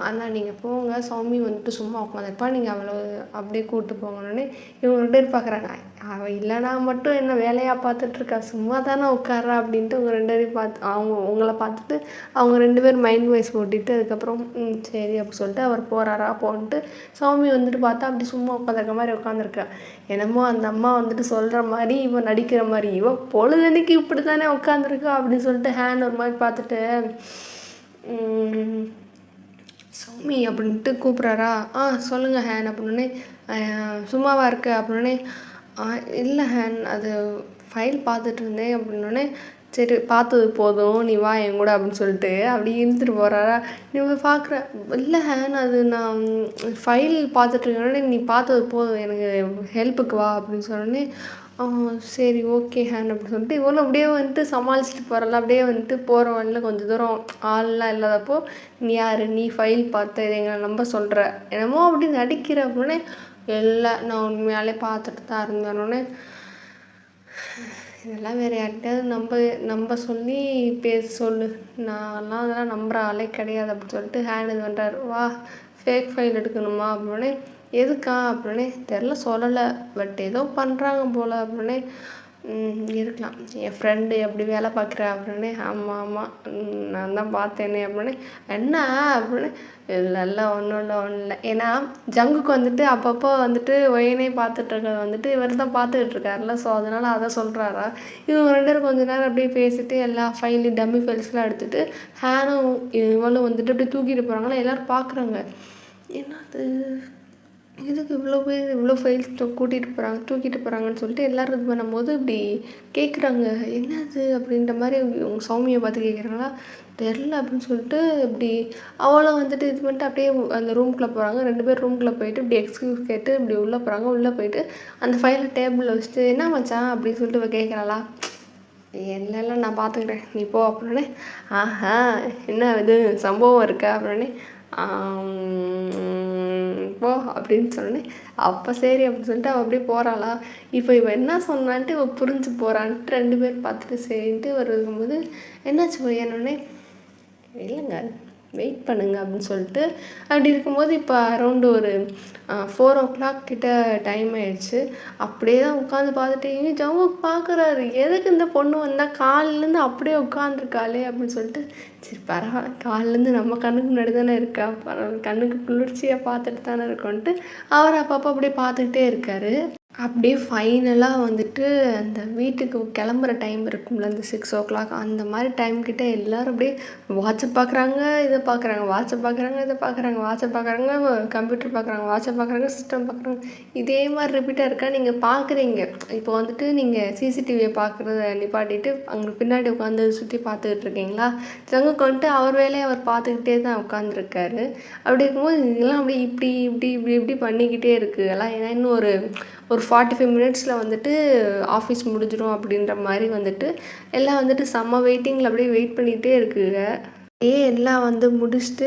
அண்ணா நீங்கள் போங்க, சௌமி வந்துட்டு சும்மா உட்காந்துருப்பா, நீங்கள் அவளை அப்படியே கூப்பிட்டு போங்கன்னே. இவங்க 2 பேர் பார்க்குறாங்க. அவள் இல்லைனா மட்டும் என்ன வேலையாக பார்த்துட்ருக்கா, சும்மா தானே உட்கார்றா அப்படின்ட்டு உங்கள் 2 பேரையும் பார்த்து உங்களை பார்த்துட்டு அவங்க 2 பேர் மைண்ட் வாய்ஸ் ஓட்டிட்டு அதுக்கப்புறம் சரி அப்படி சொல்லிட்டு அவர் போகிறாரா. போன்ட்டு சௌமி வந்துட்டு பார்த்தா அப்படி சும்மா உட்காந்துருக்க மாதிரி உட்காந்துருக்கா. என்னமோ அந்த அம்மா வந்துட்டு சொல்கிற மாதிரி இவன் நடிக்கிற மாதிரி, இவன் பொழுதன்னைக்கு இப்படி தானே உட்காந்துருக்கா அப்படின்னு சொல்லிட்டு ஹேண்ட் ஒரு மாதிரி பார்த்துட்டு சௌமி அப்படின்ட்டு கூப்பிட்றாரா. சொல்லுங்கள் ஹேன் அப்படின்னே. சும்மாவாக இருக்க அப்படின்னே. இல்லை ஹேன் அது ஃபைல் பார்த்துட்டு இருந்தேன் அப்படின்னோடனே. சரி பார்த்தது போதும் நீ வா என் கூட அப்படின்னு சொல்லிட்டு அப்படி இழுத்துட்டு போகிறாரா. நீ பார்க்குற. இல்லை ஹேன் அது நான் ஃபைல் பார்த்துட்ருக்கேன்னே, நீ பார்த்தது போதும் எனக்கு ஹெல்ப்புக்கு வா அப்படின்னு சொன்னோடனே. சரி ஓகே ஹேன் அப்படின்னு சொல்லிட்டு இவ்வளோ அப்படியே வந்துட்டு சமாளிச்சுட்டு போகிறல. அப்படியே வந்துட்டு போகிற வழியில் கொஞ்சம் தூரம் ஆள்லாம் இல்லாதப்போ நீ யார், நீ ஃபைல் பார்த்த இதை எங்களை நம்ப சொல்கிற, என்னமோ அப்படி நடிக்கிற அப்படின்னே. இல்லை நான் உண்மையாலே பார்த்துட்டு தான் இருந்தேன்னொடனே. இதெல்லாம் வேறு யார்கிட்டையாவது நம்ப சொல்லி பேச சொல்லு, நான்லாம் அதெல்லாம் நம்புகிற ஆளே கிடையாது அப்படின்னு சொல்லிட்டு ஹேண்ட் இது பண்ணுறாரு. வா ஃபேக் ஃபைல் எடுக்கணுமா அப்படின்னே. எதுக்கா அப்படின்னே. தெரில சொல்லலை, பட் ஏதோ பண்ணுறாங்க போல் அப்படின்னே. இருக்கலாம், என் ஃப்ரெண்டு எப்படி வேலை பார்க்குறா அப்படின்னே. ஆமாம் நான் தான் பார்த்தேனே அப்படின்னே. என்ன அப்படின்னு. இல்லை ஒன்றும் இல்லை. ஏன்னா ஜங்குக்கு வந்துட்டு அப்பப்போ வந்துட்டு ஒயனே பார்த்துட்ருக்கிறது வந்துட்டு இவர் தான் பார்த்துக்கிட்டு இருக்காருல்ல. ஸோ அதனால் அதை சொல்கிறாரா. இவங்க 2 பேரும் கொஞ்சம் நேரம் அப்படியே பேசிட்டு எல்லா ஃபைலையும் டம்மி ஃபைல்ஸ்லாம் எடுத்துகிட்டு ஹேனும் இவளும் வந்துட்டு அப்படியே தூக்கிட்டு போகிறாங்களா. எல்லோரும் பார்க்குறாங்க. என்னது இதுக்கு இவ்வளோ பேர் இவ்வளோ ஃபைல்ஸ் தூக்கிட்டு போகிறாங்கன்னு சொல்லிட்டு எல்லோரும் இது பண்ணும்போது இப்படி கேட்குறாங்க. என்னது அப்படின்ற மாதிரி அவங்க சௌமியை பார்த்து கேட்குறாங்களா. தெரில அப்படின்னு சொல்லிட்டு இப்படி அவளும் வந்துட்டு இது பண்ணிட்டு அப்படியே அந்த ரூம்குள்ளே போகிறாங்க. 2 பேர் ரூம்குள்ளே போயிட்டு இப்படி எக்ஸ்கியூஸ் கேட்டு இப்படி உள்ளே போகிறாங்க. உள்ளே போயிட்டு அந்த ஃபைலை டேபிளில் வச்சுட்டு என்ன மச்சான் அப்படின்னு சொல்லிட்டு இவ கேட்குறாளா. இல்ல நான் பார்த்துக்கிறேன் நீ போ அப்படின்னே. ஆஹா என்ன இது சம்பவம் இருக்கா அப்படின்னே. போ அப்படின்னு சொன்னேன். அப்போ சரி அப்படின்னு சொல்லிட்டு அவள் அப்படியே போகிறாளா. இப்போ இவள் என்ன சொன்னான்ட்டு இவள் புரிஞ்சு போகிறான்ட்டு 2 பேர் பார்த்துட்டு சரின்ட்டு வரும்போது என்னாச்சு பையனோடனே, இல்லைங்க வெயிட் பண்ணுங்க அப்படின்னு சொல்லிட்டு அப்படி இருக்கும்போது இப்போ அரௌண்டு ஒரு 4 o'clock கிட்ட டைம் ஆயிடுச்சு. அப்படியே தான் உட்காந்து பார்த்துட்டு இவன் ஜவுக்கு பார்க்குறாரு, எதுக்கு இந்த பொண்ணு வந்தால் காலிலேருந்து அப்படியே உட்காந்துருக்காளே அப்படின்னு சொல்லிட்டு, சரி பரவாயில்ல காலிலேருந்து நம்ம கண்ணுக்கு முன்னாடி தானே இருக்கா, பரவாயில்ல கண்ணுக்கு குளிர்ச்சியாக பார்த்துட்டு தானே இருக்கோன்ட்டு அவர் அப்பப்போ அப்படியே பார்த்துக்கிட்டே இருக்கார். அப்படியே ஃபைனலாக வந்துட்டு அந்த வீட்டுக்கு கிளம்புற டைம் இருக்கும்ல, அந்த 6 o'clock அந்த மாதிரி டைம்கிட்ட எல்லோரும் அப்படியே வாட்சை பார்க்குறாங்க, இதை பார்க்குறாங்க, வாட்சை பார்க்குறாங்க, இதை பார்க்குறாங்க, வாட்சை பார்க்குறாங்க, கம்ப்யூட்டர் பார்க்குறாங்க, வாட்சை பார்க்குறாங்க, சிஸ்டம் பார்க்குறாங்க. இதே மாதிரி ரிப்பீட்டாக இருக்கா. நீங்கள் பார்க்குறீங்க இப்போ வந்துட்டு நீங்கள் சிசிடிவியை பார்க்குறத நிப்பாட்டிட்டு அங்கே பின்னாடி உட்காந்து சுற்றி பார்த்துக்கிட்டு இருக்கீங்களா. ஜங்குக்கு வந்துட்டு அவர் வேலையை அவர் பார்த்துக்கிட்டே தான் உட்காந்துருக்காரு. அப்படி இருக்கும்போது இதெல்லாம் அப்படியே இப்படி இப்படி இப்படி இப்படி பண்ணிக்கிட்டே இருக்குது எல்லாம். ஏன்னா இன்னும் ஒரு 45 மினிட்ஸில் வந்துட்டு ஆஃபீஸ் முடிஞ்சிடும் அப்படின்ற மாதிரி வந்துட்டு எல்லாம் வந்துட்டு செம்ம வெயிட்டிங்கில் அப்படியே வெயிட் பண்ணிகிட்டே இருக்குங்க. எல்லாம் வந்து முடிச்சுட்டு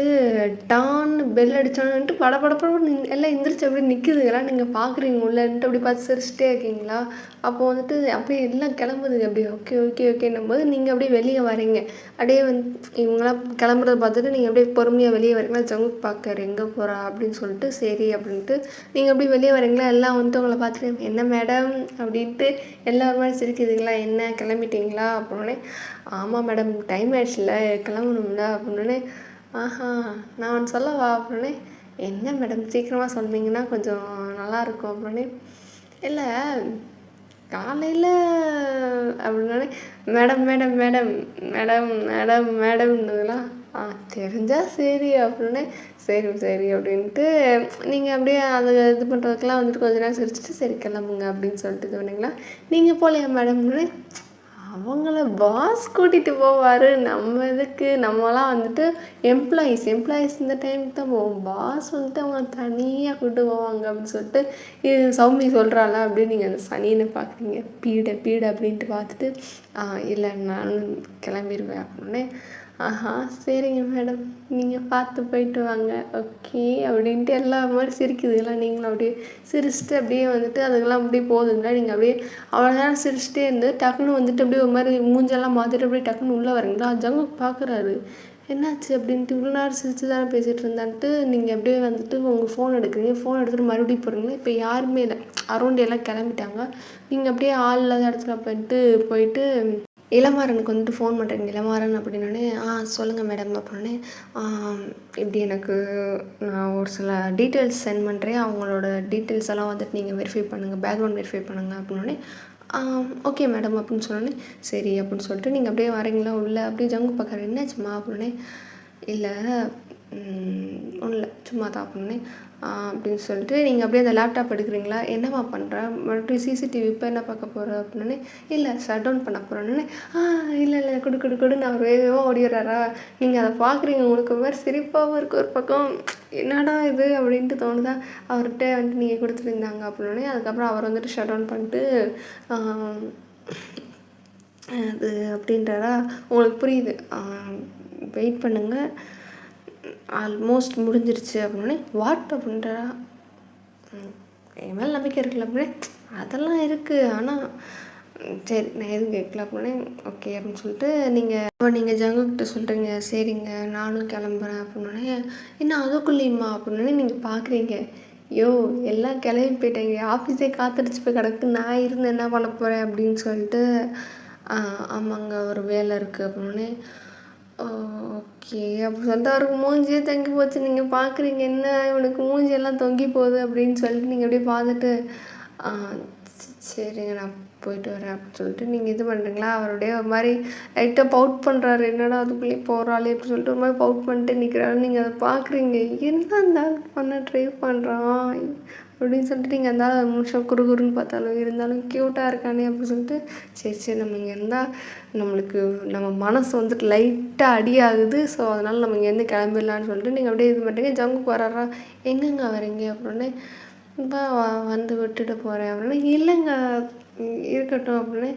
டான்னு பெல் அடித்தோன்னுட்டு படப்படப்பட எல்லாம் எந்திரிச்சு அப்படியே நிற்குதுங்களா. நீங்கள் பார்க்குறீங்க உள்ளன்ட்டு அப்படி பார்த்து சிரிச்சிட்டே இருக்கீங்களா. அப்போது வந்துட்டு அப்படியே எல்லாம் கிளம்புதுங்க. அப்படியே ஓகே ஓகே ஓகேன்னும் போது நீங்கள் அப்படியே வெளியே வரீங்க. அப்படியே வந்து இவங்களாம் கிளம்புறத பார்த்துட்டு நீங்கள் அப்படியே பொறுமையாக வெளியே வரீங்களா. ஜங்குக்கு பார்க்குறாரு எங்கே போகிறா அப்படின்னு சொல்லிட்டு சரி அப்படின்ட்டு நீங்கள் அப்படியே வெளியே வரீங்களா. எல்லாம் வந்துட்டு உங்களை பார்த்துட்டு என்ன மேடம் அப்படின்ட்டு எல்லாருமே சிரிக்குதுங்களா. என்ன கிளம்பிட்டீங்களா அப்படின்னே. ஆமாம் மேடம் டைம் ஆயிடுச்சுல கிளம்பணும்ல அப்படின்னே. ஆஹா நான் ஒன்று சொல்லவா அப்படின்னே. என்ன மேடம் சீக்கிரமாக சொன்னீங்கன்னா கொஞ்சம் நல்லாயிருக்கும் அப்படின்னே. இல்லை காலையில் அப்படின்னே. Madam madam madam madam madam மேடம்னுங்களா. தெரிஞ்சால் சரி அப்படின்னே. சரி சரி அப்படின்ட்டு நீங்கள் அப்படியே அதை இது பண்ணுறதுக்கெலாம் வந்துட்டு கொஞ்ச நேரம் சிரிச்சிட்டு சரி கிளம்புங்க அப்படின்னு சொல்லிட்டு இது பண்ணிங்களா. நீங்கள் போகலையா மேடம்னு. அவங்கள பாஸ் கூட்டிகிட்டு போவார். நம்ம இதுக்கு நம்மலாம் வந்துட்டு எம்ப்ளாயீஸ் இந்த டைமுக்கு தான் போவோம். பாஸ் வந்துட்டு அவங்க தனியாக கூப்பிட்டு போவாங்க அப்படின்னு சொல்லிட்டு இது சௌமி சொல்கிறாள அப்படின்னு நீங்கள் அந்த சனின்னு பார்க்குறீங்க. பீடை அப்படின்ட்டு பார்த்துட்டு இல்லை நான் கிளம்பிடுவேன் அப்படின்னே. ஆஹா சரிங்க மேடம் நீங்கள் பார்த்து போயிட்டு வாங்க ஓகே அப்படின்ட்டு எல்லா மாதிரி சிரிக்குதுங்களா. நீங்களும் அப்படியே சிரிச்சுட்டு அப்படியே வந்துட்டு அதுக்கெல்லாம் அப்படியே போகுதுங்களா. நீங்கள் அப்படியே அவ்வளோ நேரம் சிரிச்சிட்டே இருந்து டக்குன்னு வந்துட்டு அப்படியே ஒரு மாதிரி மூஞ்செல்லாம் மாற்றிட்டு அப்படியே டக்குன்னு உள்ளே வரீங்களா. ஜங்குக்கு பார்க்குறாரு என்னாச்சு அப்படின்ட்டு. இவ்வளோ நேரம் சிரிச்சு தானே பேசிகிட்டு இருந்தான்ட்டு நீங்கள் அப்படியே வந்துட்டு உங்கள் ஃபோன் எடுக்கிறீங்க. ஃபோன் எடுத்துகிட்டு மறுபடியும் போகிறீங்களா. இப்போ யாருமே இல்லை, அரௌண்ட் எல்லாம் கிளம்பிட்டாங்க. நீங்கள் அப்படியே ஆள் இல்லாத இடத்துல போயிட்டு இளமாறனுக்கு வந்துட்டு ஃபோன் பண்ணுறேங்க. இளமாறன் அப்படின்னோடனே சொல்லுங்கள் மேடம் அப்படின்னே. இப்படி எனக்கு நான் ஒரு சில டீட்டெயில்ஸ் சென்ட் பண்ணுறேன், அவங்களோட டீட்டெயில்ஸ் எல்லாம் வந்துட்டு நீங்கள் வெரிஃபை பண்ணுங்கள், பேக்ரவுண்ட் வெரிஃபை பண்ணுங்கள் அப்படின்னோடனே. ஓகே மேடம் அப்படின்னு சொன்னோன்னே சரி அப்படின்னு சொல்லிட்டு நீங்கள் அப்படியே வரீங்களா உள்ளே. அப்படியே ஜங்கு பார்க்குற என்னாச்சுமா அப்படின்னே. இல்லை ஒன்றும் இல்லை சும்மா தான் அப்படின்னே. அப்படின்னு சொல்லிட்டு நீங்கள் அப்படியே அந்த லேப்டாப் எடுக்கிறீங்களா. என்னம்மா பண்ணுறேன் மறுபடியும் சிசிடிவி இப்போ என்ன பார்க்க போகிறேன் அப்படின்னே. இல்லை ஷட் டவுன் பண்ண போகிறேன்னு. இல்லை கொடு நான் வேகமாக ஓடிடுறாரா. நீங்கள் அதை பார்க்குறீங்க, உங்களுக்கு ஒரு மாதிரி சிரிப்பாகவும் இருக்குது ஒரு பக்கம். என்னடா இது அப்படின்ட்டு தோணுதா. அவர்கிட்ட வந்துட்டு நீங்கள் கொடுத்துருந்தாங்க அப்படின்னே. அதுக்கப்புறம் அவர் வந்துட்டு ஷட் டவுன் பண்ணிட்டு அது அப்படின்றாரா. உங்களுக்கு புரியுது, வெயிட் பண்ணுங்கள் ஆல்மோஸ்ட் முடிஞ்சிருச்சு அப்படின்னே. வாட் அப்படின்றா. என் மேலே நம்பிக்கை இருக்குல்ல அப்படின்னே. அதெல்லாம் இருக்குது ஆனால் சரி நான் எதுவும் கேட்கல அப்படின்னே. ஓகே அப்படின்னு சொல்லிட்டு நீங்கள் ஜங்குக்கிட்ட சொல்கிறீங்க சரிங்க நானும் கிளம்புறேன் அப்படின்னே. இன்னும் அதுக்குள்ளேயுமா அப்படின்னே. நீங்கள் பார்க்குறீங்க எல்லாம் கிளம்பி போயிட்டேங்க, ஆஃபீஸே காத்திருச்சு போய் கிடக்கு, நான் இருந்து என்ன பண்ண போகிறேன் அப்படின்னு சொல்லிட்டு. ஆமாங்க ஒரு வேலை இருக்குது அப்படின்னே. ஓகே அப்படி சொல்லிட்டு அவருக்கு மூஞ்சியே தொங்கி போச்சு. நீங்கள் பார்க்குறீங்க என்ன இவனுக்கு மூஞ்சியெல்லாம் தொங்கி போகுது அப்படின்னு சொல்லிட்டு நீங்கள் அப்படியே பார்த்துட்டு சரிங்க நான் போயிட்டு வரேன் அப்படின்னு சொல்லிட்டு நீங்கள் இது பண்ணுறீங்களா. அவருடைய ஒரு மாதிரி லைட்டாக பவுட் பண்ணுறாரு. என்னடா அதுக்குள்ளேயே போகிறாளே அப்படின்னு சொல்லிட்டு ஒரு மாதிரி பவுட் பண்ணிட்டு நிற்கிறாரு. நீங்கள் அதை பார்க்குறீங்க என்ன இருந்தாலும் பண்ண ட்ரை பண்ணுறான் அப்படின்னு சொல்லிட்டு நீங்கள் இருந்தாலும் ஒரு நிமிஷம் குறுகுறுன்னு பார்த்தாலும் இருந்தாலும் க்யூட்டாக இருக்கானே அப்படின்னு சொல்லிட்டு சரி நம்ம இங்கே இருந்தால் நம்மளுக்கு நம்ம மனசு வந்துட்டு லைட்டாக அடியாகுது. ஸோ அதனால் நம்ம இங்கேருந்து கிளம்பிடலான்னு சொல்லிட்டு நீங்கள் அப்படியே இது பண்ணுறீங்க. ஜங்குக்கு வராரா. எங்கெங்க வரீங்க அப்படின்னே. இப்போ வந்து விட்டுட்டு போகிறேன் அப்படின்னா. இல்லைங்க இருக்கட்டும் அப்படின்னே.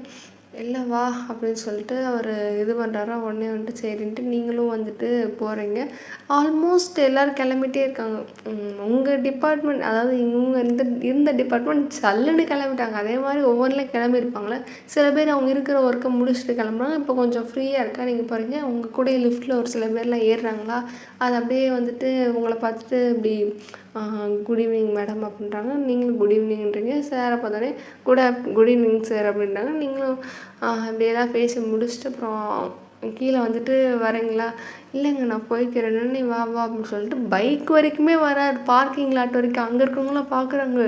இல்லை வா அப்படின்னு சொல்லிட்டு அவர் இது பண்ணுறாரா, உடனே வந்துட்டு சரின்ட்டு நீங்களும் வந்துட்டு போகிறீங்க. ஆல்மோஸ்ட் எல்லோரும் கிளம்பிட்டே இருக்காங்க. உங்கள் டிபார்ட்மெண்ட், அதாவது இவங்க இருந்த டிபார்ட்மெண்ட் சல்லுன்னு கிளம்பிட்டாங்க. அதே மாதிரி ஒவ்வொன்றிலையும் கிளம்பியிருப்பாங்களே. சில பேர் அவங்க இருக்கிற ஒர்க்கை முடிச்சுட்டு கிளம்புறாங்க. இப்போ கொஞ்சம் ஃப்ரீயாக இருக்கா, நீங்கள் போகிறீங்க. உங்கள் கூட லிஃப்ட்டில் ஒரு சில பேர்லாம் ஏறுறாங்களா, அது அப்படியே வந்துட்டு உங்களை பார்த்துட்டு இப்படி குட் ஈவினிங் மேடம் அப்படின்றாங்க. நீங்களும் குட் ஈவினிங்ன்றீங்க. சாரை பார்த்தோன்னே குட் ஈவினிங் சார் அப்படின்றாங்க. நீங்களும் இப்படியெல்லாம் பேசி முடிச்சுட்டு அப்புறம் கீழே வந்துட்டு வரீங்களா, இல்லைங்க நான் போய்க்கிறேன்னு, நீ வா வா அப்படின்னு சொல்லிட்டு பைக் வரைக்குமே வராது, பார்க்கிங் லாட் வரைக்கும். அங்கே இருக்கவங்களாம் பார்க்குறாங்க,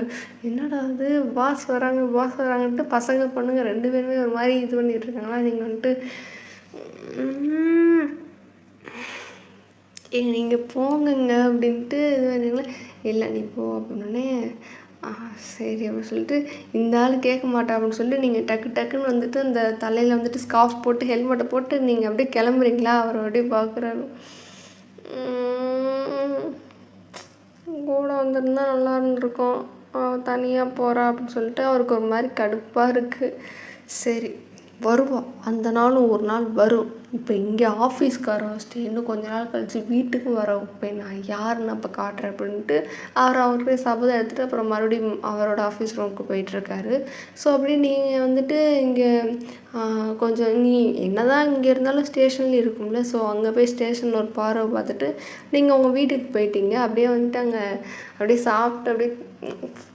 என்னடா அது பாஸ் வராங்கன்ட்டு பசங்க பொண்ணுங்க 2 பேருமே ஒரு மாதிரி இது பண்ணிகிட்டு இருக்காங்களா. நீங்கள் வந்துட்டு நீங்கள் போங்கங்க அப்படின்ட்டு இது பண்ணீங்களா, இல்லை நீ போ அப்படின்னோடனே சரி அப்படின்னு சொல்லிட்டு இந்த ஆள் கேட்க மாட்டா அப்படின்னு சொல்லிட்டு நீங்கள் டக்குன்னு வந்துட்டு அந்த தலையில் வந்துட்டு ஸ்கார்ஃப் போட்டு ஹெல்மெட்டை போட்டு நீங்கள் அப்படியே கிளம்புறீங்களா. அவர் அப்படியே பார்க்குறாரு. கூட வந்திருந்தா நல்லா இருந்திருக்கும், தனியாக போகிறா அப்படின்னு சொல்லிட்டு அவருக்கு ஒரு மாதிரி கடுப்பாக இருக்குது. சரி வருவோம், அந்த நாளும் ஒரு நாள் வரும். இப்போ இங்கே ஆஃபீஸ்க்கு வர வச்சுட்டு இன்னும் கொஞ்ச நாள் கழித்து வீட்டுக்கு வர வைப்பேன், நான் யாருன்னு அப்போ காட்டுறேன் அப்படின்ட்டு அவருக்கு சபதம் எடுத்துகிட்டு அப்புறம் மறுபடியும் அவரோட ஆஃபீஸ் ரூமுக்கு போயிட்டுருக்காரு. ஸோ அப்படியே நீங்கள் வந்துட்டு இங்கே கொஞ்சம் நீ என்ன தான் இங்கே இருந்தாலும் ஸ்டேஷனில் இருக்கும்ல, ஸோ அங்கே போய் ஸ்டேஷனில் ஒரு பார்வை பார்த்துட்டு நீங்கள் உங்கள் வீட்டுக்கு போயிட்டீங்க. அப்படியே வந்துட்டு அங்கே அப்படியே சாப்பிட்டு அப்படியே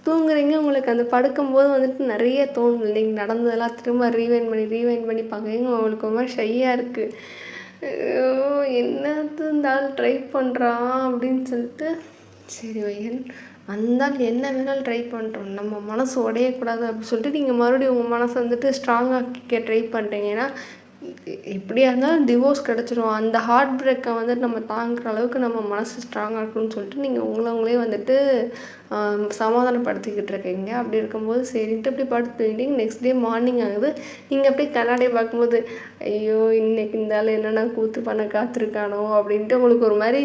தூங்குறீங்க. உங்களுக்கு அந்த படுக்கும்போது வந்துட்டு நிறைய தோணும், நீங்கள் நடந்ததெல்லாம் திரும்ப ரீவைண்ட் பண்ணி பார்க்குறீங்க. உங்களுக்கு ஒரு மாதிரி ஷையாக இருக்குது. என்னது இந்த ஆள் ட்ரை பண்ணுறான் அப்படின்னு சொல்லிட்டு, சரி வையன் வந்தால் என்ன வேணாலும் ட்ரை பண்ணுறோம், நம்ம மனசு உடையக்கூடாது அப்படின்னு சொல்லிட்டு நீங்கள் மறுபடியும் உங்கள் மனசை வந்துட்டு ஸ்ட்ராங்காக ட்ரை பண்ணுறீங்க. ஏன்னா எப்படியா இருந்தாலும் டிவோர்ஸ் கிடச்சிரும், அந்த ஹார்ட் பிரேக்கை வந்துட்டு நம்ம தாங்குற அளவுக்கு நம்ம மனசு ஸ்ட்ராங்காக இருக்குன்னு சொல்லிட்டு நீங்கள் உங்களே வந்துட்டு சமாதானப்படுத்திக்கிட்டு இருக்கீங்க. அப்படி இருக்கும்போது சரின்ட்டு அப்படி படுத்துக்கிட்டீங்க. நெக்ஸ்ட் டே மார்னிங் ஆகுது. நீங்கள் அப்படியே கண்ணாடியை பார்க்கும்போது ஐயோ இன்னைக்கு இந்த ஆள் என்னென்னா கூத்து பண்ண காத்திருக்கானோ அப்படின்ட்டு உங்களுக்கு ஒரு மாதிரி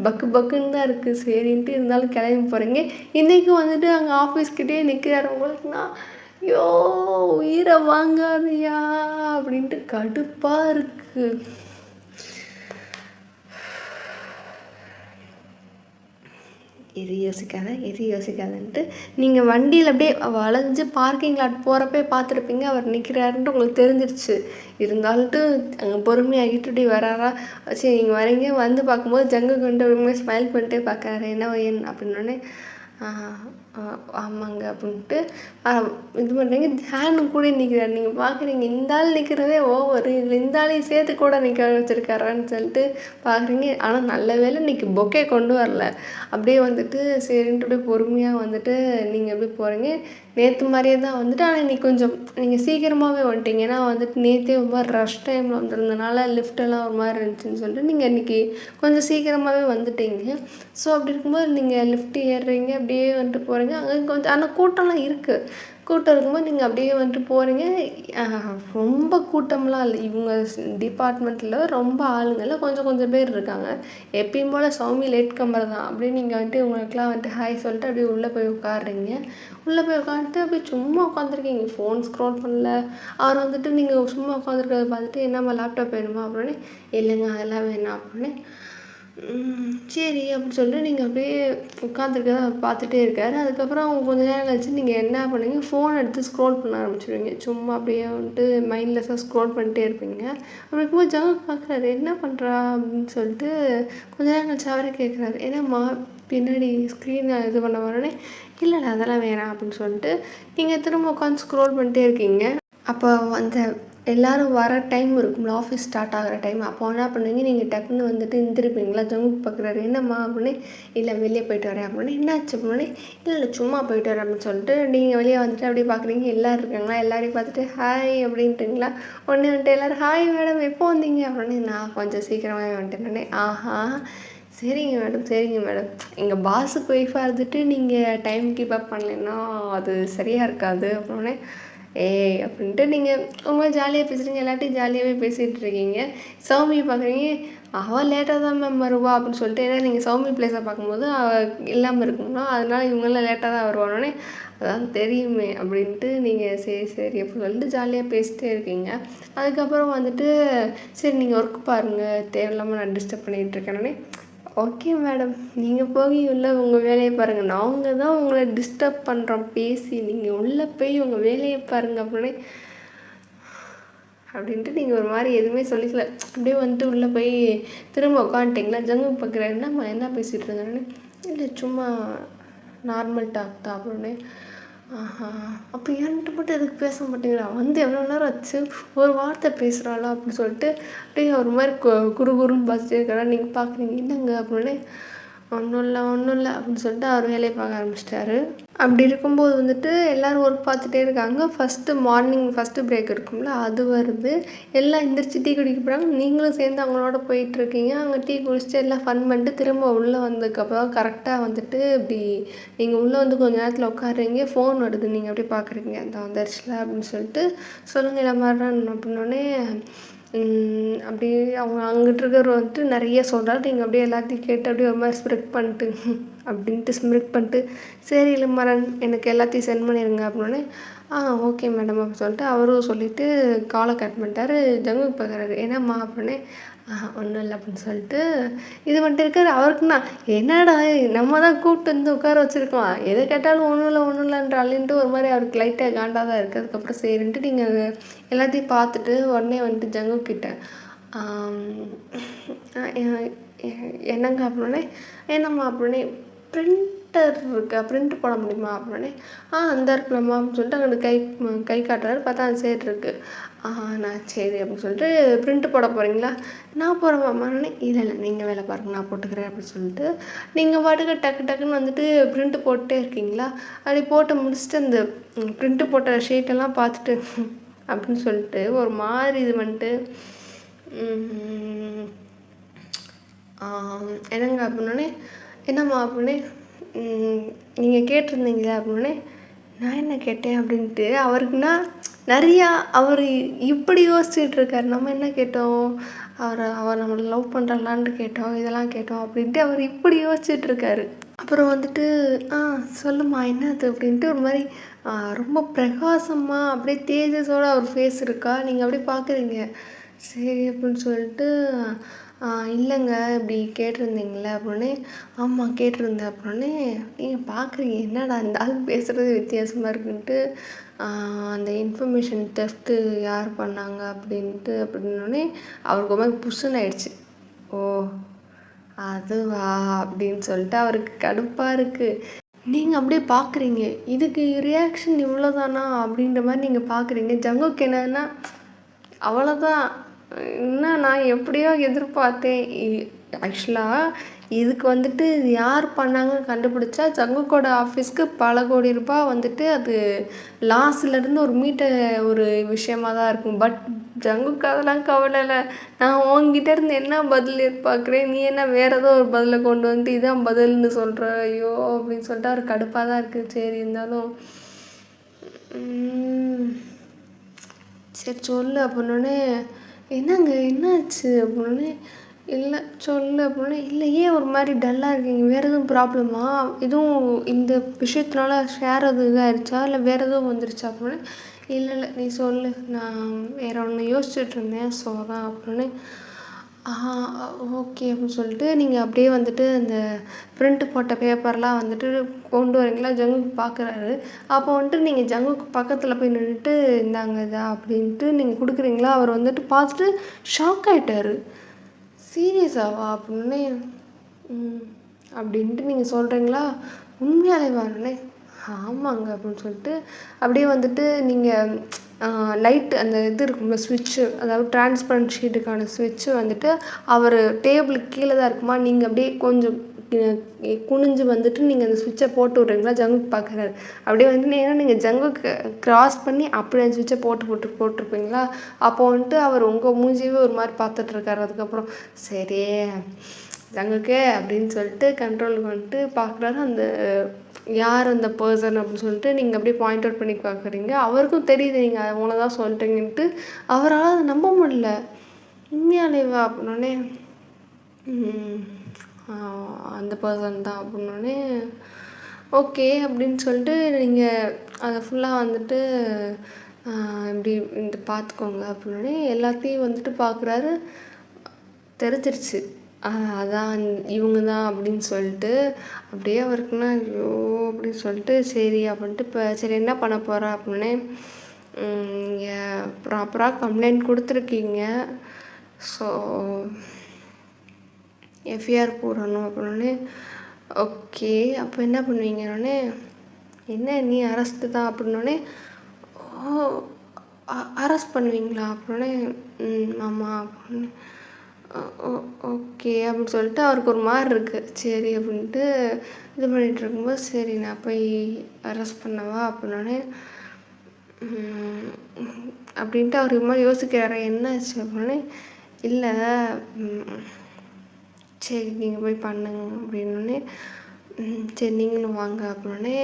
பக்குன்னு தான் இருக்குது. சரின்ட்டு இருந்தாலும் கிளம்பி போகிறீங்க. இன்றைக்கும் வந்துட்டு அங்கே ஆஃபீஸ்கிட்டே நிற்கிறாரு. உங்களுக்குன்னா ஐயோ உயிரை வாங்காதையா அப்படின்ட்டு கடுப்பாக இருக்குது. எது யோசிக்காதன்ட்டு நீங்கள் வண்டியில் அப்படியே வளைஞ்சு பார்க்கிங் லாட் போகிறப்பே பார்த்துருப்பீங்க, அவர் நிற்கிறாருன்ட்டு உங்களுக்கு தெரிஞ்சிருச்சு. இருந்தாலும்ட்டு அங்கே பொறுமையாகிட்டு இப்படி வராரா, சரி நீங்கள் வரீங்க. வந்து பார்க்கும்போது ஜங்கு கொண்டு அப்படியே ஸ்மைல் பண்ணிட்டே பார்க்குறாரு. என்ன ஏன் அப்படின்னோடனே ஆமாங்க அப்படின்ட்டு இது பண்ணுறீங்க. ஹேண்டும் கூட நிற்கிறாரு. நீங்கள் பார்க்குறீங்க இந்த ஆள் நிற்கிறதே ஓவர், இதில் இந்த ஆளையும் சேர்த்து கூட நிற்க வச்சுருக்காரான்னு சொல்லிட்டு பார்க்குறீங்க. ஆனால் நல்ல வேளை இன்றைக்கி பொக்கே கொண்டு வரல. அப்படியே வந்துட்டு சரின்ட்டு அப்படியே பொறுமையாக வந்துட்டு நீங்கள் எப்படி போகிறீங்க. நேற்று மாதிரியே தான் வந்துட்டு, ஆனால் இன்றைக்கி கொஞ்சம் நீங்கள் சீக்கிரமாகவே வந்துட்டீங்க. ஏன்னா வந்துட்டு நேற்றே ஒரு மாதிரி ரஷ் டைமில் வந்திருந்தனால லிஃப்டெல்லாம் ஒரு மாதிரி இருந்துச்சுன்னு சொல்லிட்டு நீங்கள் இன்றைக்கி கொஞ்சம் சீக்கிரமாகவே வந்துட்டீங்க. ஸோ அப்படி இருக்கும்போது நீங்கள் லிஃப்ட்டு ஏறுறீங்க, அப்படியே வந்துட்டு போகிறீங்க. அங்கே கொஞ்சம் ஆனால் கூட்டம்லாம் இருக்குது. கூட்டம் இருக்கும்போது நீங்கள் அப்படியே வந்துட்டு போகிறீங்க. ரொம்ப கூட்டம்லாம் இல்லை. இவங்க டிபார்ட்மெண்ட்டில் ரொம்ப ஆளுங்களில் கொஞ்சம் பேர் இருக்காங்க. எப்பயும் போல் சௌமி லேட் கம்பர் தான். அப்படியே நீங்கள் வந்துட்டு உங்களுக்குலாம் வந்துட்டு ஹாய் சொல்லிட்டு அப்படியே உள்ளே போய் உட்காடுறீங்க. உள்ளே போய் உட்காந்துட்டு அப்படியே சும்மா உட்காந்துருக்கீங்க, ஃபோன் ஸ்க்ரோல் பண்ணல. அவர் வந்துட்டு நீங்கள் சும்மா உட்காந்துருக்கிறத பார்த்துட்டு என்னம்மா லேப்டாப் வேணுமா அப்படின்னு, இல்லைங்க அதெல்லாம் வேணாம் அப்படின்னு. சரி அப்படின்னு சொல்லிட்டு நீங்கள் அப்படியே உட்காந்துருக்கத பார்த்துட்டே இருக்காரு. அதுக்கப்புறம் கொஞ்ச நேரம் கழிச்சு நீங்கள் என்ன பண்ணுவீங்க, ஃபோன் எடுத்து ஸ்க்ரோல் பண்ண ஆரம்பிச்சிடுவீங்க. சும்மா அப்படியே வந்துட்டு மைண்ட்லெஸ்ஸாக ஸ்க்ரோல் பண்ணிட்டே இருப்பீங்க. அப்படி இருக்கும்போது ஜாக் பார்க்குறாரு, என்ன பண்ணுறா அப்படின்னு சொல்லிட்டு கொஞ்ச நேரம் கழிச்சு அவரே கேட்குறாரு, ஏன்னாம்மா பின்னாடி ஸ்க்ரீனை இது பண்ண வரனே, இல்லை அதெல்லாம் வேணாம் அப்படின்னு சொல்லிட்டு நீங்கள் திரும்ப உட்காந்து ஸ்க்ரோல் பண்ணிட்டே இருக்கீங்க. அப்போ அந்த எல்லோரும் வர டைம் இருக்கும்ல, ஆஃபீஸ் ஸ்டார்ட் ஆகிற டைம், அப்போ என்ன பண்ணுவீங்க, நீங்கள் டக்குன்னு வந்துட்டு இருந்துருப்பீங்களா. ஜங்குக்கு பார்க்குறாரு, என்னம்மா அப்படின்னு, இல்லை வெளியே போயிட்டு வரேன் அப்படின்னு. என்னாச்சு அப்படின்னு, இல்லை சும்மா போயிட்டு வரேன் அப்படின்னு சொல்லிட்டு நீங்கள் வெளியே வந்துட்டு அப்படியே பார்க்குறீங்க. எல்லோரும் இருக்காங்களா, எல்லாரையும் பார்த்துட்டு ஹாய் அப்படின்ட்டுங்களா. உடனே வந்துட்டு எல்லோரும் ஹாய் மேடம் எப்போ வந்தீங்க அப்படின்னு. நான் கொஞ்சம் சீக்கிரமாகவே வந்துட்டேன். ஆஹா சரிங்க மேடம் எங்கள் பாஸுக்கு ஒய்ஃபாக இருந்துட்டு நீங்கள் டைம் கீப் அப் பண்ணலைன்னா அது சரியாக இருக்காது அப்படின்னே. ஏய் அப்படின்ட்டு நீங்கள் ரொம்ப ஜாலியாக பேசுகிறீங்க, எல்லாத்தையும் ஜாலியாகவே பேசிகிட்டு இருக்கீங்க. சௌமியை பார்க்குறீங்க, அவள் லேட்டாக தான் மேம் வருவா அப்படின்னு சொல்லிட்டு. ஏன்னா நீங்கள் சௌமி பிளேஸை பார்க்கும்போது அவள் இல்லாமல் இருக்கணும்னா அதனால் இவங்களாம் லேட்டாக தான் வருவானோடனே அதான் தெரியுமே அப்படின்ட்டு நீங்கள் சரி சரி அப்படின்னு சொல்லிட்டு ஜாலியாக பேசிட்டே இருக்கீங்க. அதுக்கப்புறம் வந்துட்டு சரி நீங்கள் ஒர்க் பாருங்கள், தேவையில்லாமல் நான் டிஸ்டர்ப் பண்ணிகிட்டு இருக்கேனே. ஓகே மேடம், நீங்கள் போய் உள்ளே உங்கள் வேலையை பாருங்கள், நாங்கள் தான் உங்களை டிஸ்டர்ப் பண்ணுறோம் பேசி, நீங்கள் உள்ளே போய் உங்கள் வேலையை பாருங்கள் அப்படின்ட்டு நீங்கள் ஒரு மாதிரி எதுவுமே சொல்லிக்கல. அப்படியே வந்துட்டு உள்ளே போய் திரும்ப உட்காந்துட்டிங்களா. ஜங்கு பார்க்குறேன், என்னம்மா என்ன பேசிகிட்டு இருந்தேன்னு. இல்லை சும்மா நார்மல் டாக் தான் அப்படின்னு. அப்போ என்கிட்ட மட்டும் எதுக்கு பேச மாட்டேங்கிறா, வந்து எவ்வளோ நேரம் ஆச்சு, ஒரு வார்த்தை பேசுகிறாளா அப்படின்னு சொல்லிட்டு அப்படியே ஒரு மாதிரி குறுகுறுன்னு பார்த்துட்டே இருக்கிறா. நீங்கள் பார்க்குறீங்க என்னங்க அப்படின்னு. ஒன்றும் இல்லை அப்படின்னு சொல்லிட்டு அவர் வேலையை பார்க்க ஆரம்பிச்சிட்டாரு. அப்படி இருக்கும்போது வந்துட்டு எல்லோரும் ஒர்க் பார்த்துட்டே இருக்காங்க. மார்னிங் ஃபஸ்ட்டு பிரேக் இருக்கும்ல, அது வருது. எல்லாம் எந்திரிச்சு டீ குடிக்க போகிறாங்க. நீங்களும் சேர்ந்து அவங்களோட போயிட்டுருக்கீங்க. அங்கே டீ குடிச்சிட்டு எல்லாம் ஃபன் பண்ணிட்டு திரும்ப உள்ளே வந்ததுக்கப்புறம் கரெக்டாக வந்துட்டு இப்படி நீங்கள் உள்ளே வந்து கொஞ்சம் நேரத்தில் உட்காருறீங்க, ஃபோன் வருது, நீங்கள் அப்படியே பார்க்குறீங்க, அந்த வந்துருச்சுல அப்படின்னு சொல்லிட்டு சொல்லுங்கள் இல்லை மாதிரிதான் அப்படின்னோடனே அப்படியே அவங்க அங்கிட்டு இருக்கிறவர் வந்துட்டு நிறைய சொல்கிறாரு. நீங்கள் அப்படியே எல்லாத்தையும் கேட்டு அப்படியே ஒரு மாதிரி ஸ்மிரிக் பண்ணிட்டு சரி இளமரன் எனக்கு எல்லாத்தையும் சென்ட் பண்ணிடுங்க அப்படின்னே. ஓகே மேடம் அப்படின்னு சொல்லிட்டு அவரும் சொல்லிவிட்டு காலை கட் பண்ணிட்டாரு. ஜங்கு பார்க்குறாரு, என்னம்மா அப்படின்னே. ஒன்றும் இல்லை அப்படின்னு சொல்லிட்டு இது வந்துட்டு இருக்காரு. அவருக்குன்னா என்னடா நம்ம தான் கூப்பிட்டு வந்து உட்கார வச்சுருக்கோம், எதை கேட்டாலும் ஒன்றும் இல்லைன்ற அள்ளின்ட்டு ஒரு மாதிரி அவருக்கு லைட்டாக காண்டாக தான் இருக்குது. அதுக்கப்புறம் சரின்ட்டு நீங்கள் எல்லாத்தையும் பார்த்துட்டு உடனே வந்துட்டு ஜங்கு கிட்ட என்னங்க அப்படின்னே. என்னம்மா அப்படின்னே. பிரிண்டர் இருக்கா, பிரிண்ட் போட முடியுமா அப்படின்னே. அந்த இருக்கலாமா அப்படின்னு சொல்லிட்டு அங்கே கை காட்டுறாரு. பார்த்தா அந்த சைடு இருக்குது. நான் சரி அப்படின்னு சொல்லிட்டு பிரிண்ட்டு போட போகிறீங்களா, நான் போகிறேன். இல்லை நீங்கள் வேலை பாருங்கள், நான் போட்டுக்கிறேன் அப்படின்னு சொல்லிட்டு நீங்கள் பாட்டுக்கு டக்குன்னு வந்துட்டு பிரிண்ட்டு போட்டே இருக்கீங்களா. அப்படி போட்டு முடிச்சுட்டு அந்த பிரிண்ட்டு போட்ட ஷீட்டெல்லாம் பார்த்துட்டு அப்படின்னு சொல்லிட்டு ஒரு மாதிரி இது பண்ணிட்டு என்னங்க அப்படின்னே. என்னம்மா அப்படின்னே. நீங்கள் கேட்டிருந்தீங்களே அப்படின்னே. நான் என்ன கேட்டேன் அப்படின்ட்டு அவருக்குன்னா நிறையா அவர் இப்படி யோசிச்சுட்டு இருக்கார். நம்ம என்ன கேட்டோம், அவர் நம்மளை லவ் பண்ணுறாளான்னு கேட்டோம், இதெல்லாம் கேட்டோம் அப்படின்ட்டு அவர் இப்படி யோசிச்சுட்ருக்காரு. அப்புறம் வந்துட்டு சொல்லுமா என்னது அப்படின்ட்டு ஒரு மாதிரி ரொம்ப பிரகாசமாக அப்படியே தேஜஸோடு அவர் ஃபேஸ் இருக்கா. நீங்கள் அப்படியே பார்க்குறீங்க. சரி அப்படின்னு சொல்லிட்டு இல்லைங்க இப்படி கேட்டிருந்தீங்களே அப்படின்னே. ஆமாம் கேட்டிருந்தேன் அப்படின்னே. நீங்கள் பார்க்குறீங்க என்னடா இந்த ஆள் பேசுகிறது வித்தியாசமாக இருக்குன்ட்டு அந்த இன்ஃபர்மேஷன் தெஃப்ட்டு யார் பண்ணாங்க அப்படின்னோடனே அவருக்கு ரொம்ப புஷ்ஷுன்னு ஆயிடுச்சு. ஓ அதுவா அப்படின்னு சொல்லிட்டு அவருக்கு கடுப்பாக இருக்குது. நீங்கள் அப்படியே பார்க்குறீங்க, இதுக்கு ரியாக்ஷன் இவ்வளோதானா அப்படின்ற மாதிரி நீங்கள் பார்க்குறீங்க. ஜங்குக்கு என்னன்னா அவ்வளோதான், என்ன நான் எப்படியோ எதிர்பார்த்தேன். ஆக்சுவலாக இதுக்கு வந்துட்டு யார் பண்ணாங்கன்னு கண்டுபிடிச்சா ஜங்குக்கோட ஆஃபீஸ்க்கு பல கோடி ரூபாய் வந்துட்டு அது லாஸ்லேருந்து ஒரு விஷயமாக தான் இருக்கும். பட் ஜங்குக்கு அதெல்லாம் கவலை இல்லை. நான் உங்ககிட்ட இருந்து என்ன பதில் எதிர்பார்க்குறேன், நீ என்ன வேறு ஏதோ ஒரு பதிலை கொண்டு வந்து இதான் பதில்னு சொல்கிற, ஐயோ அப்படின்னு சொல்லிட்டு அவர் கடுப்பாக தான் இருக்குது. சரி இருந்தாலும் சரி சொல்லு அப்படின்னோடனே. என்னங்க என்னாச்சு அப்படின்னோடனே. இல்லை சொல்லு அப்படின்னா. இல்லை ஏன் ஒரு மாதிரி டல்லாக இருக்கீங்க, வேறு எதுவும் ப்ராப்ளமா, எதுவும் இந்த விஷயத்தினால ஷேர் எதுவும் இதாகிடுச்சா இல்லை வேறு எதுவும் வந்துருச்சா அப்படின்னா. இல்லை நீ சொல்லு, நான் வேறு ஒன்று யோசிச்சுட்டு இருந்தேன் ஸோ தான் அப்படின்னு. ஓகே அப்படின்னு சொல்லிட்டு நீங்கள் அப்படியே வந்துட்டு அந்த பிரிண்ட்டு போட்ட பேப்பர்லாம் வந்துட்டு கொண்டு வரீங்களா. ஜங்குக்கு பார்க்குறாரு. அப்போ வந்துட்டு நீங்கள் ஜங்குக்கு பக்கத்தில் போய் நின்றுட்டு இந்தாங்க இதா அப்படின்ட்டு நீங்கள் கொடுக்குறீங்களா. அவர் வந்துட்டு பார்த்துட்டு ஷாக் ஆகிட்டார். சீரியஸாவா அப்படின்னே. அப்படின்ட்டு நீங்கள் சொல்கிறீங்களா, உண்மையாலே வரனே. ஆமாங்க அப்படின்னு சொல்லிட்டு அப்படியே வந்துட்டு நீங்கள் லைட்டு அந்த இது இருக்கும்ல ஸ்விட்ச்சு, அதாவது டிரான்ஸ்பரண்ட் ஷீட்டுக்கான ஸ்விட்ச்சு வந்துட்டு அவர் டேபிளுக்கு கீழே தான் இருக்குமா. நீங்கள் அப்படியே கொஞ்சம் குனிஞ்சு வந்துட்டு நீங்கள் அந்த ஸ்விட்சை போட்டு விட்றீங்களா. ஜங்குக்கு பார்க்குறாரு. அப்படியே வந்துட்டு ஏன்னா நீங்கள் ஜங்குக்கு க்ராஸ் பண்ணி அப்படி அந்த ஸ்விட்சை போட்டிருப்பீங்களா. அப்போ வந்துட்டு அவர் உங்கள் மூஞ்சியவே ஒரு மாதிரி பார்த்துட்ருக்காரு. அதுக்கப்புறம் சரி ஜங்குக்கே அப்படின்னு சொல்லிட்டு கண்ட்ரோலுக்கு வந்துட்டு பார்க்குறாரு. அந்த யார் அந்த பர்சன் அப்படின்னு சொல்லிட்டு நீங்கள் அப்படியே பாயிண்ட் அவுட் பண்ணி பார்க்குறீங்க. அவருக்கும் தெரியுது நீங்கள் அவங்கள தான் சொல்லிட்டீங்கன்ட்டு. அவரால் அதை நம்ப முடியல. உண்மையாலேவா அப்படின்னோடனே. அந்த பர்சன் தான் அப்படின்னோடனே. ஓகே அப்படின்னு சொல்லிட்டு நீங்கள் அதை ஃபுல்லாக வந்துட்டு இப்படி இந்த பார்த்துக்கோங்க அப்படின்னே எல்லாத்தையும் வந்துட்டு பார்க்குறாரு. தெரிஞ்சிருச்சு அதான் இவங்க தான் அப்படின்னு சொல்லிட்டு. அப்படியே அவருக்குன்னா ஐயோ அப்படின்னு சொல்லிட்டு சரி அப்படின்ட்டு இப்போ சரி என்ன பண்ண போகிறா அப்படின்னே, நீங்கள் ப்ராப்பராக கம்ப்ளைண்ட் கொடுத்துருக்கீங்க, ஸோ எஃப்ஐஆர் போடணும் அப்படின்னே. ஓகே அப்போ என்ன பண்ணுவீங்கன்னே, என்ன நீ அரெஸ்ட்டு தான் அப்படின்னோடனே, ஓ அரெஸ்ட் பண்ணுவீங்களா அப்படின்னே, ஆமாம் அப்படின்னு. ஓகே அப்படின்னு சொல்லிட்டு அவருக்கு ஒரு மாதிரி இருக்குது. சரி அப்படின்ட்டு இது பண்ணிகிட்டு இருக்கும்போது சரி நான் போய் அரெஸ்ட் பண்ணவா அப்படின்னோடனே அப்படின்ட்டு அவர் இது மாதிரி யோசிக்கிறாரு. என்னாச்சு அப்படின்னே, இல்லை சரி நீங்கள் போய் பண்ணுங்க அப்படின்னோடனே, சரி நீங்களும் வாங்க அப்படின்னே.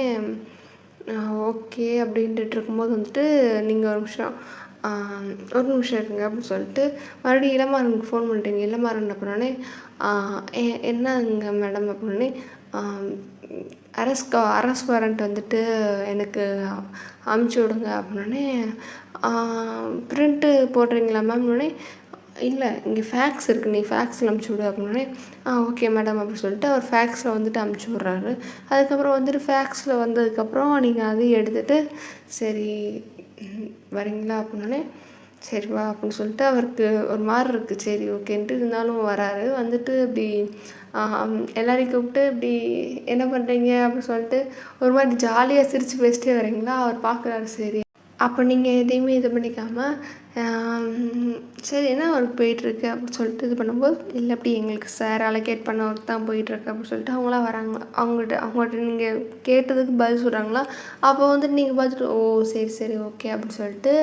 ஓகே அப்படின்ட்டு இருக்கும்போது வந்துட்டு நீங்கள் ஒரு நிமிஷம் இருங்க அப்படின்னு சொல்லிட்டு மறுபடியும் இளமாறனுக்கு ஃபோன் பண்ணிட்டீங்க. இளமாறன் அப்படின்னே, என்னங்க மேடம் அப்படின்னே, அரெஸ்ட் வாரண்ட் வந்துட்டு எனக்கு அமுச்சு விடுங்க அப்படின்னே. ப்ரிண்ட்டு போடுறீங்களா மேம்னே, இல்லை இங்கே ஃபேக்ஸ் இருக்குது, நீ ஃபேக்ஸில் அமுச்சு விடு அப்படின்னே. ஓகே மேடம் அப்படின்னு சொல்லிட்டு அவர் ஃபேக்ஸில் வந்துட்டு அமுச்சு விட்றாரு. அதுக்கப்புறம் வந்துட்டு ஃபேக்ஸில் வந்ததுக்கப்புறம் நீங்கள் அதையும் எடுத்துகிட்டு சரி வரீங்களா அப்படின்னே, சரி வா அப்படின்னு சொல்லிட்டு அவருக்கு ஒரு மாதிரி இருக்குது. சரி ஓகேன்ட்டு இருந்தாலும் வராரு. வந்துட்டு இப்படி எல்லோரையும் கூப்பிட்டு இப்படி என்ன பண்ணுறீங்க அப்படின்னு சொல்லிட்டு ஒரு மாதிரி ஜாலியாக சிரித்து பேசிட்டே வரீங்களா. அவர் பார்க்குறாரு. சரி அப்போ நீங்கள் எதையுமே இது பண்ணிக்காமல் சரி என்ன ஒர்க் போயிட்டுருக்கு அப்படின்னு சொல்லிட்டு இது பண்ணும்போது, இல்லை அப்படி எங்களுக்கு சார் அலோகேட் பண்ண ஒர்க் தான் போயிட்டுருக்கு அப்படின்னு சொல்லிட்டு அவங்களாம் வராங்க. அவங்கள்ட்ட நீங்கள் கேட்டதுக்கு பதில் சொல்கிறாங்களா. அப்போ வந்துட்டு நீங்கள் பார்த்துட்டு ஓ சரி ஓகே அப்படின்னு சொல்லிட்டு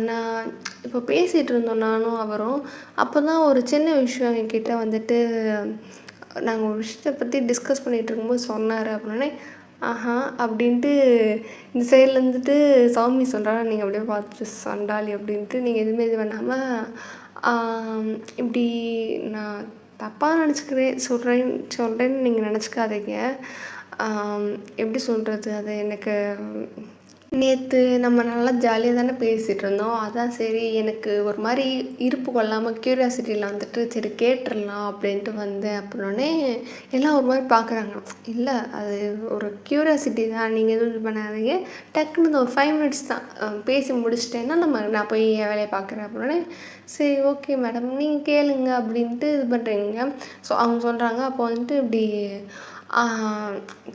நான் இப்போ பேசிகிட்டு இருந்தோம் நானும் அவரும். அப்போ தான் ஒரு சின்ன விஷயம் என்கிட்ட வந்துட்டு நாங்கள் ஒரு விஷயத்தை பற்றி டிஸ்கஸ் பண்ணிகிட்டு இருக்கும்போது சொன்னார் அப்படின்னே. அப்படின்ட்டு இந்த சைடில் இருந்துட்டு சாமி சொல்கிறாங்க. நீங்கள் அப்படியே பார்த்துட்டு சண்டாளி அப்படின்ட்டு நீங்கள் எதுவுமே இது பண்ணாமல் இப்படி நான் தப்பாக நினச்சிக்கிறேன் சொல்கிறேன்னு நீங்கள் நினச்சிக்காதீங்க. எப்படி சொல்கிறது, அது எனக்கு நேற்று நம்ம நல்லா ஜாலியாக தானே பேசிகிட்டு இருந்தோம். அதான் சரி எனக்கு ஒரு மாதிரி இருப்பு கொள்ளாமல் க்யூரியாசிட்டியில் வந்துட்டு சரி கேட்டுடலாம் அப்படின்ட்டு வந்தேன் அப்படின்னோடனே எல்லாம் ஒரு மாதிரி பார்க்குறாங்க. இல்லை அது ஒரு க்யூரியாசிட்டி தான், நீங்கள் எதுவும் இது பண்ணாதீங்க, டக்குன்னு ஒரு 5 மினிட்ஸ் தான் பேசி முடிச்சிட்டேன்னா நான் போய் என் வேலையை பார்க்குறேன் அப்படின்னோடனே சரி ஓகே மேடம் நீங்கள் கேளுங்க அப்படின்ட்டு இது பண்ணுறீங்க. ஸோ அவங்க சொல்கிறாங்க. அப்போ வந்துட்டு இப்படி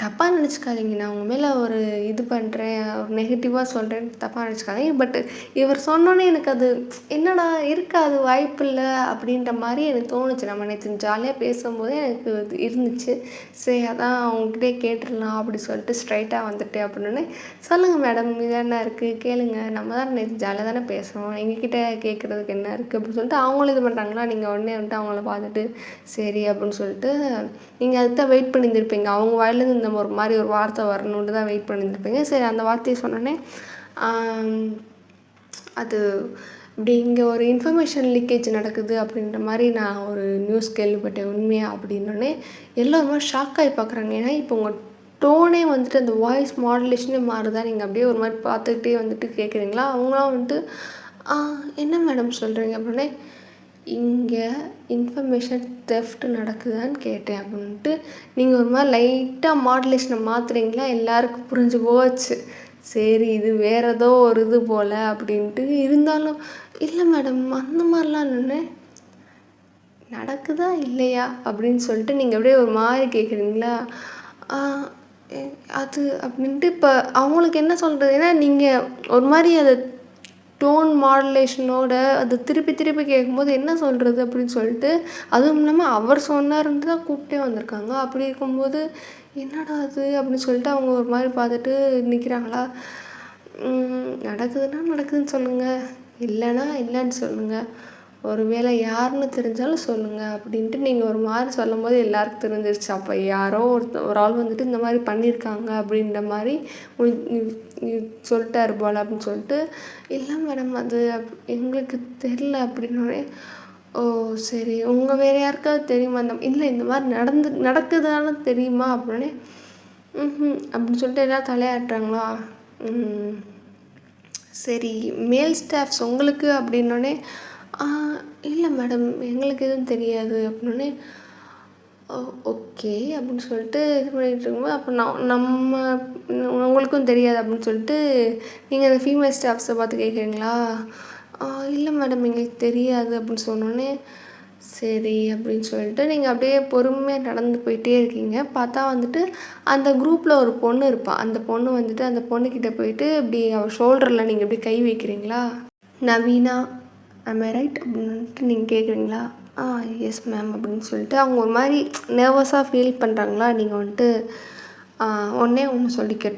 தப்பாக நினச்சிக்காதீங்க, நான் உங்கள் மேலே ஒரு இது பண்ணுறேன், ஒரு நெகட்டிவாக சொல்கிறேன்னு தப்பாக நினச்சிக்காதீங்க. பட் இவர் சொன்னோன்னே எனக்கு அது என்னடா இருக்காது வாய்ப்பில்லை அப்படின்ற மாதிரி எனக்கு தோணுச்சு. நம்ம நேற்று ஜாலியாக பேசும்போதே எனக்கு இருந்துச்சு. சரி அதான் அவங்ககிட்டே கேட்டுடலாம் அப்படி சொல்லிட்டு ஸ்ட்ரைட்டாக வந்துட்டு அப்படின்னு. சொல்லுங்கள் மேடம் இது என்ன இருக்குது கேளுங்க, நம்ம தான் நேற்று ஜாலியாக தானே பேசுகிறோம், எங்ககிட்ட கேட்குறதுக்கு என்ன இருக்குது அப்படின்னு சொல்லிட்டு அவங்களும் இது பண்ணுறாங்களா. நீங்கள் உடனே வந்துட்டு அவங்கள பார்த்துட்டு சரி அப்படின்னு சொல்லிட்டு நீங்கள் அதுக்கு தான் வெயிட் பண்ணியிருந்திருப்பீங்க. அவங்க வாயிலேருந்து இந்த ஒரு மாதிரி ஒரு வார்த்தை வரணுன்ட்டு தான் வெயிட் பண்ணியிருந்திருப்பீங்க. சரி அந்த வார்த்தையை சொன்னோன்னே அது இப்படி இங்கே ஒரு இன்ஃபர்மேஷன் லீக்கேஜ் நடக்குது அப்படின்ற மாதிரி நான் ஒரு நியூஸ் கேள்விப்பட்டேன், உண்மையா அப்படின்னோடனே எல்லோருமே ஷாக் ஆகி பார்க்குறாங்க. ஏன்னா இப்போ உங்கள் டோனே வந்துட்டு அந்த வாய்ஸ் மாடுலேஷனே மாறுதா, நீங்கள் அப்படியே ஒரு மாதிரி பார்த்துக்கிட்டே வந்துட்டு கேட்குறீங்களா. அவங்களாம் வந்துட்டு என்ன மேடம் சொல்கிறீங்க அப்படின்னே, இங்கே இன்ஃபர்மேஷன் தெஃப்ட் நடக்குதான்னு கேட்டேன் அப்படின்ட்டு நீங்கள் ஒரு மாதிரி லைட்டாக மாடுலேஷனை மாற்றுறீங்களா. எல்லாருக்கும் புரிஞ்சு போச்சு. சரி இது வேறு ஏதோ ஒரு இது போல் அப்படின்ட்டு. இருந்தாலும் இல்லை மேடம் அந்த மாதிரிலாம் இல்லைன்னு நடக்குதா இல்லையா அப்படின்னு சொல்லிட்டு நீங்கள் அப்படியே ஒரு மாதிரி கேட்குறீங்களா. அது அப்படின்ட்டு இப்போ அவங்களுக்கு என்ன சொல்கிறது, ஏன்னா நீங்கள் ஒரு மாதிரி அதை டோன் மாடுலேஷனோட அது திருப்பி கேட்கும்போது என்ன சொல்கிறது அப்படின்னு சொல்லிட்டு, அதுவும் இல்லாமல் அவர் சொன்னாருன்ட்டு தான் கூப்பிட்டே வந்திருக்காங்க. அப்படி இருக்கும்போது என்னடா அது அப்படின்னு சொல்லிட்டு அவங்க ஒரு மாதிரி பார்த்துட்டு நிற்கிறாங்களா. நடக்குதுன்னா நடக்குதுன்னு சொல்லுங்கள், இல்லைன்னா இல்லைன்னு சொல்லுங்கள், ஒரு வேளை யாருன்னு தெரிஞ்சாலும் சொல்லுங்கள் அப்படின்ட்டு நீங்கள் ஒரு மாதிரி சொல்லும் போது எல்லாருக்கும் தெரிஞ்சிருச்சு. அப்போ யாரோ ஒரு ஆள் வந்துட்டு இந்த மாதிரி பண்ணியிருக்காங்க அப்படின்ற மாதிரி சொல்லிட்டாரு போல் அப்படின்னு சொல்லிட்டு. இல்லை மேடம் அது எங்களுக்கு தெரில அப்படின்னோடனே ஓ சரி உங்கள் வேறு யாருக்காவது தெரியுமா, இல்லை இந்த மாதிரி நடக்குதுனாலும் தெரியுமா அப்படின்னே. அப்படின்னு சொல்லிட்டு எல்லாம் தலையாட்டுறாங்களா? சரி, மேல் ஸ்டாஃப்ஸ் உங்களுக்கு அப்படின்னோடனே, இல்லை மேடம் எங்களுக்கு எதுவும் தெரியாது அப்படின்னோடனே, ஓ ஓகே அப்படின்னு சொல்லிட்டு இது பண்ணிகிட்டு இருக்கும்போது, அப்போ நம்ம உங்களுக்கும் தெரியாது அப்படின்னு சொல்லிட்டு நீங்கள் அந்த ஃபீமேல் ஸ்டாஃப்ஸை பார்த்து கேட்குறீங்களா? இல்லை மேடம் எங்களுக்கு தெரியாது அப்படின்னு சொன்னோடனே, சரி அப்படின்னு சொல்லிட்டு நீங்கள் அப்படியே பொறுமையாக நடந்து போயிட்டே இருக்கீங்க. பார்த்தா வந்துட்டு அந்த குரூப்பில் ஒரு பொண்ணு இருப்பாள். அந்த பொண்ணு வந்துட்டு அந்த பொண்ணுக்கிட்ட போயிட்டு இப்படி அவள் ஷோல்டரில் நீங்கள் இப்படி கை வைக்கிறீங்களா? நவீனா ஐ ரைட் அப்படின்ட்டு நீங்கள் கேட்குறீங்களா? எஸ் மேம் அப்படின்னு சொல்லிட்டு அவங்க ஒரு மாதிரி நர்வஸாக ஃபீல் பண்ணுறாங்களா? நீங்கள் வந்துட்டு ஒன்றே ஒன்று சொல்லிக்க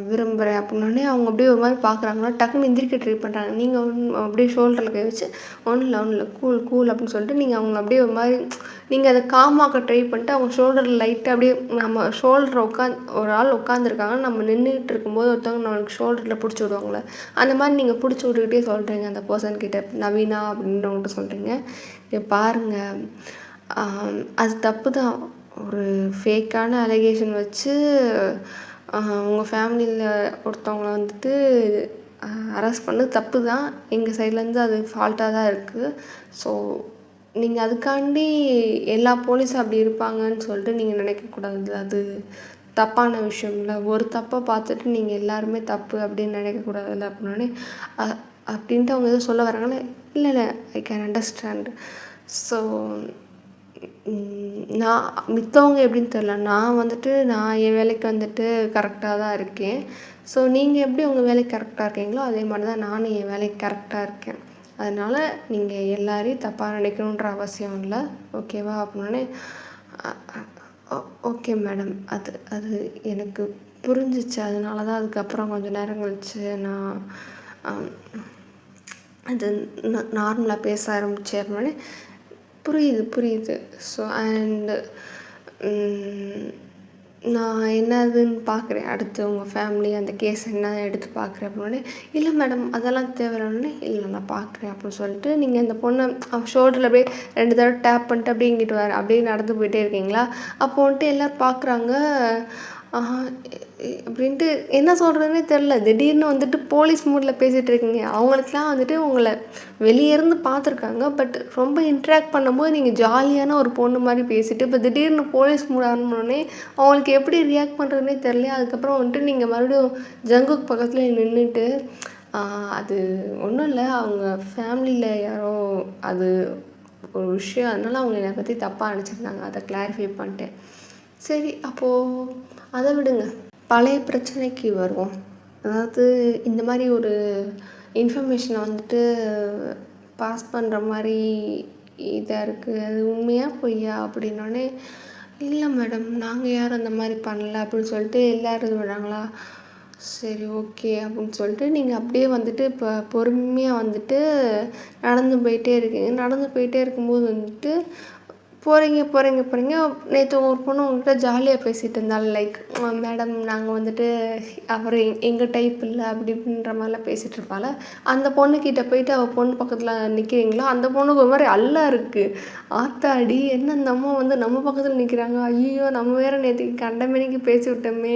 விரும்புகிறேன் அப்படின்னோடனே அவங்க அப்படியே ஒரு மாதிரி பார்க்குறாங்களா, டக்குன்னு எந்திரிக்க ட்ரை பண்ணுறாங்க. நீங்கள் அப்படியே ஷோல்டரில் கை வச்சு ஒன்றும் இல்லை கூல் கூல் அப்படின்னு சொல்லிட்டு நீங்கள் அவங்கள அப்படியே ஒரு மாதிரி நீங்கள் அதை காமாக்க ட்ரை பண்ணிட்டு அவங்க ஷோல்டரில் லைட்டாக அப்படியே நம்ம ஷோல்டரை ஒரு ஆள் உட்காந்துருக்காங்க, நம்ம நின்றுக்கிட்டு இருக்கும்போது ஒருத்தவங்க நம்மளுக்கு ஷோல்டரில் பிடிச்சி விடுவாங்களே, அந்த மாதிரி நீங்கள் பிடிச்சி விட்டுக்கிட்டே சொல்கிறீங்க அந்த பர்சன்கிட்ட, நவீனா அப்படின்றவங்கள்ட்ட சொல்கிறீங்க, இங்கே பாருங்கள் அது தப்பு தான். ஒரு ஃபேக்கான அலிகேஷன் வச்சு உங்கள் ஃபேமிலியில் ஒருத்தவங்கள வந்துட்டு அரெஸ்ட் பண்ணது தப்பு தான். எங்கள் சைட்லேருந்து அது ஃபால்ட்டாக தான் இருக்குது. ஸோ நீங்கள் அதுக்காண்டி எல்லா போலீஸும் அப்படி இருப்பாங்கன்னு சொல்லிட்டு நீங்கள் நினைக்கக்கூடாது. அது தப்பான விஷயம் இல்லை. ஒரு தப்பை பார்த்துட்டு நீங்கள் எல்லாருமே தப்பு அப்படின்னு நினைக்கக்கூடாதுல்ல அப்படின்னோடனே அப்படின்ட்டு அவங்க எதுவும் சொல்ல வராங்களே, இல்லை இல்லை ஐ கேன் அண்டர்ஸ்டாண்ட். ஸோ நான் மித்தவங்க எப்படின்னு தெரில, நான் வந்துட்டு என் வேலைக்கு வந்துட்டு கரெக்டாக தான் இருக்கேன். ஸோ நீங்கள் எப்படி உங்கள் வேலைக்கு கரெக்டாக இருக்கீங்களோ அதே மாதிரி தான் நானும் என் வேலைக்கு கரெக்டாக இருக்கேன். அதனால் நீங்கள் எல்லாரையும் தப்பாக நினைக்கணுன்ற அவசியம் இல்லை, ஓகேவா அப்படின்னே. ஓகே மேடம், அது அது எனக்கு புரிஞ்சிச்சு. அதனால தான் அதுக்கப்புறம் கொஞ்சம் நேரம் கழிச்சு நான் அது நார்மலாக பேச ஆரம்பித்தேன் அப்படின்னே. புரியுது. ஸோ அண்டு நான் என்னதுன்னு பார்க்குறேன், அடுத்து உங்கள் ஃபேமிலி அந்த கேஸ் என்ன எடுத்து பார்க்குறேன் அப்படின்னே. இல்லை மேடம் அதெல்லாம் தேவையில்லைன்னே. இல்லை நான் பார்க்குறேன் அப்படின்னு சொல்லிட்டு நீங்கள் அந்த பொண்ணை ஷோல்டரில் அப்படியே 2 தடவை டேப் பண்ணிட்டு அப்படியே இங்கிட்டு அப்படியே நடந்து போயிட்டே இருக்கீங்களா? அப்போ வந்துட்டு எல்லோரும் பார்க்குறாங்க. அப்படின்ட்டு என்ன சொல்கிறதுனே தெரில. திடீர்னு வந்துட்டு போலீஸ் மூடில் பேசிகிட்டு இருக்கீங்க. அவங்களுக்குலாம் வந்துட்டு உங்களை வெளியேருந்து பார்த்துருக்காங்க. பட் ரொம்ப இன்ட்ராக்ட் பண்ணும்போது நீங்கள் ஜாலியான ஒரு பொண்ணு மாதிரி பேசிவிட்டு இப்போ திடீர்னு போலீஸ் மூட் ஆனோடனே அவங்களுக்கு எப்படி ரியாக்ட் பண்ணுறதுனே தெரில. அதுக்கப்புறம் வந்துட்டு நீங்கள் மறுபடியும் ஜங்குக்கு பக்கத்தில் நின்றுட்டு அது ஒன்றும் இல்லை, அவங்க ஃபேமிலியில் யாரோ அது ஒரு விஷயம், அதனால் அவங்க என்னை பற்றி தப்பாக நினச்சிருந்தாங்க, அதை கிளாரிஃபை பண்ணிட்டேன். சரி, அப்போது அதை விடுங்க, பழைய பிரச்சனைக்கு வருவோம். அதாவது இந்த மாதிரி ஒரு இன்ஃபர்மேஷனை வந்துட்டு பாஸ் பண்ணுற மாதிரி இதாக இருக்குது, அது உண்மையா பொய்யா அப்படின்னோடனே, இல்லை மேடம் நாங்கள் யாரும் அந்த மாதிரி பண்ணல அப்படின்னு சொல்லிட்டு எல்லோரும் இது பண்ணுறாங்களா? சரி ஓகே அப்படின்னு சொல்லிட்டு நீங்கள் அப்படியே வந்துட்டு இப்போ பொறுமையாக வந்துட்டு நடந்து போயிட்டே இருக்கீங்க. நடந்து போயிட்டே இருக்கும்போது வந்துட்டு போகிறீங்க. நேற்று ஒரு பொண்ணு உங்கள்கிட்ட ஜாலியாக பேசிகிட்டு இருந்தாள். லைக் மேடம் நாங்கள் வந்துட்டு அவர் எங்கள் டைப் இல்லை அப்படி இப்படின்ற மாதிரிலாம் பேசிகிட்டு இருப்பாள். அந்த பொண்ணுக்கிட்ட போயிட்டு அவள் பொண்ணு பக்கத்தில் நிற்கிறீங்களா? அந்த பொண்ணுக்கு ஒரு மாதிரி அல்லா இருக்குது. ஆத்தாடி என்ன இந்த அம்மா வந்து நம்ம பக்கத்தில் நிற்கிறாங்க, ஐயோ நம்ம வேறு நேற்றுக்கு கண்டமேனிக்கு பேசி விட்டோமே,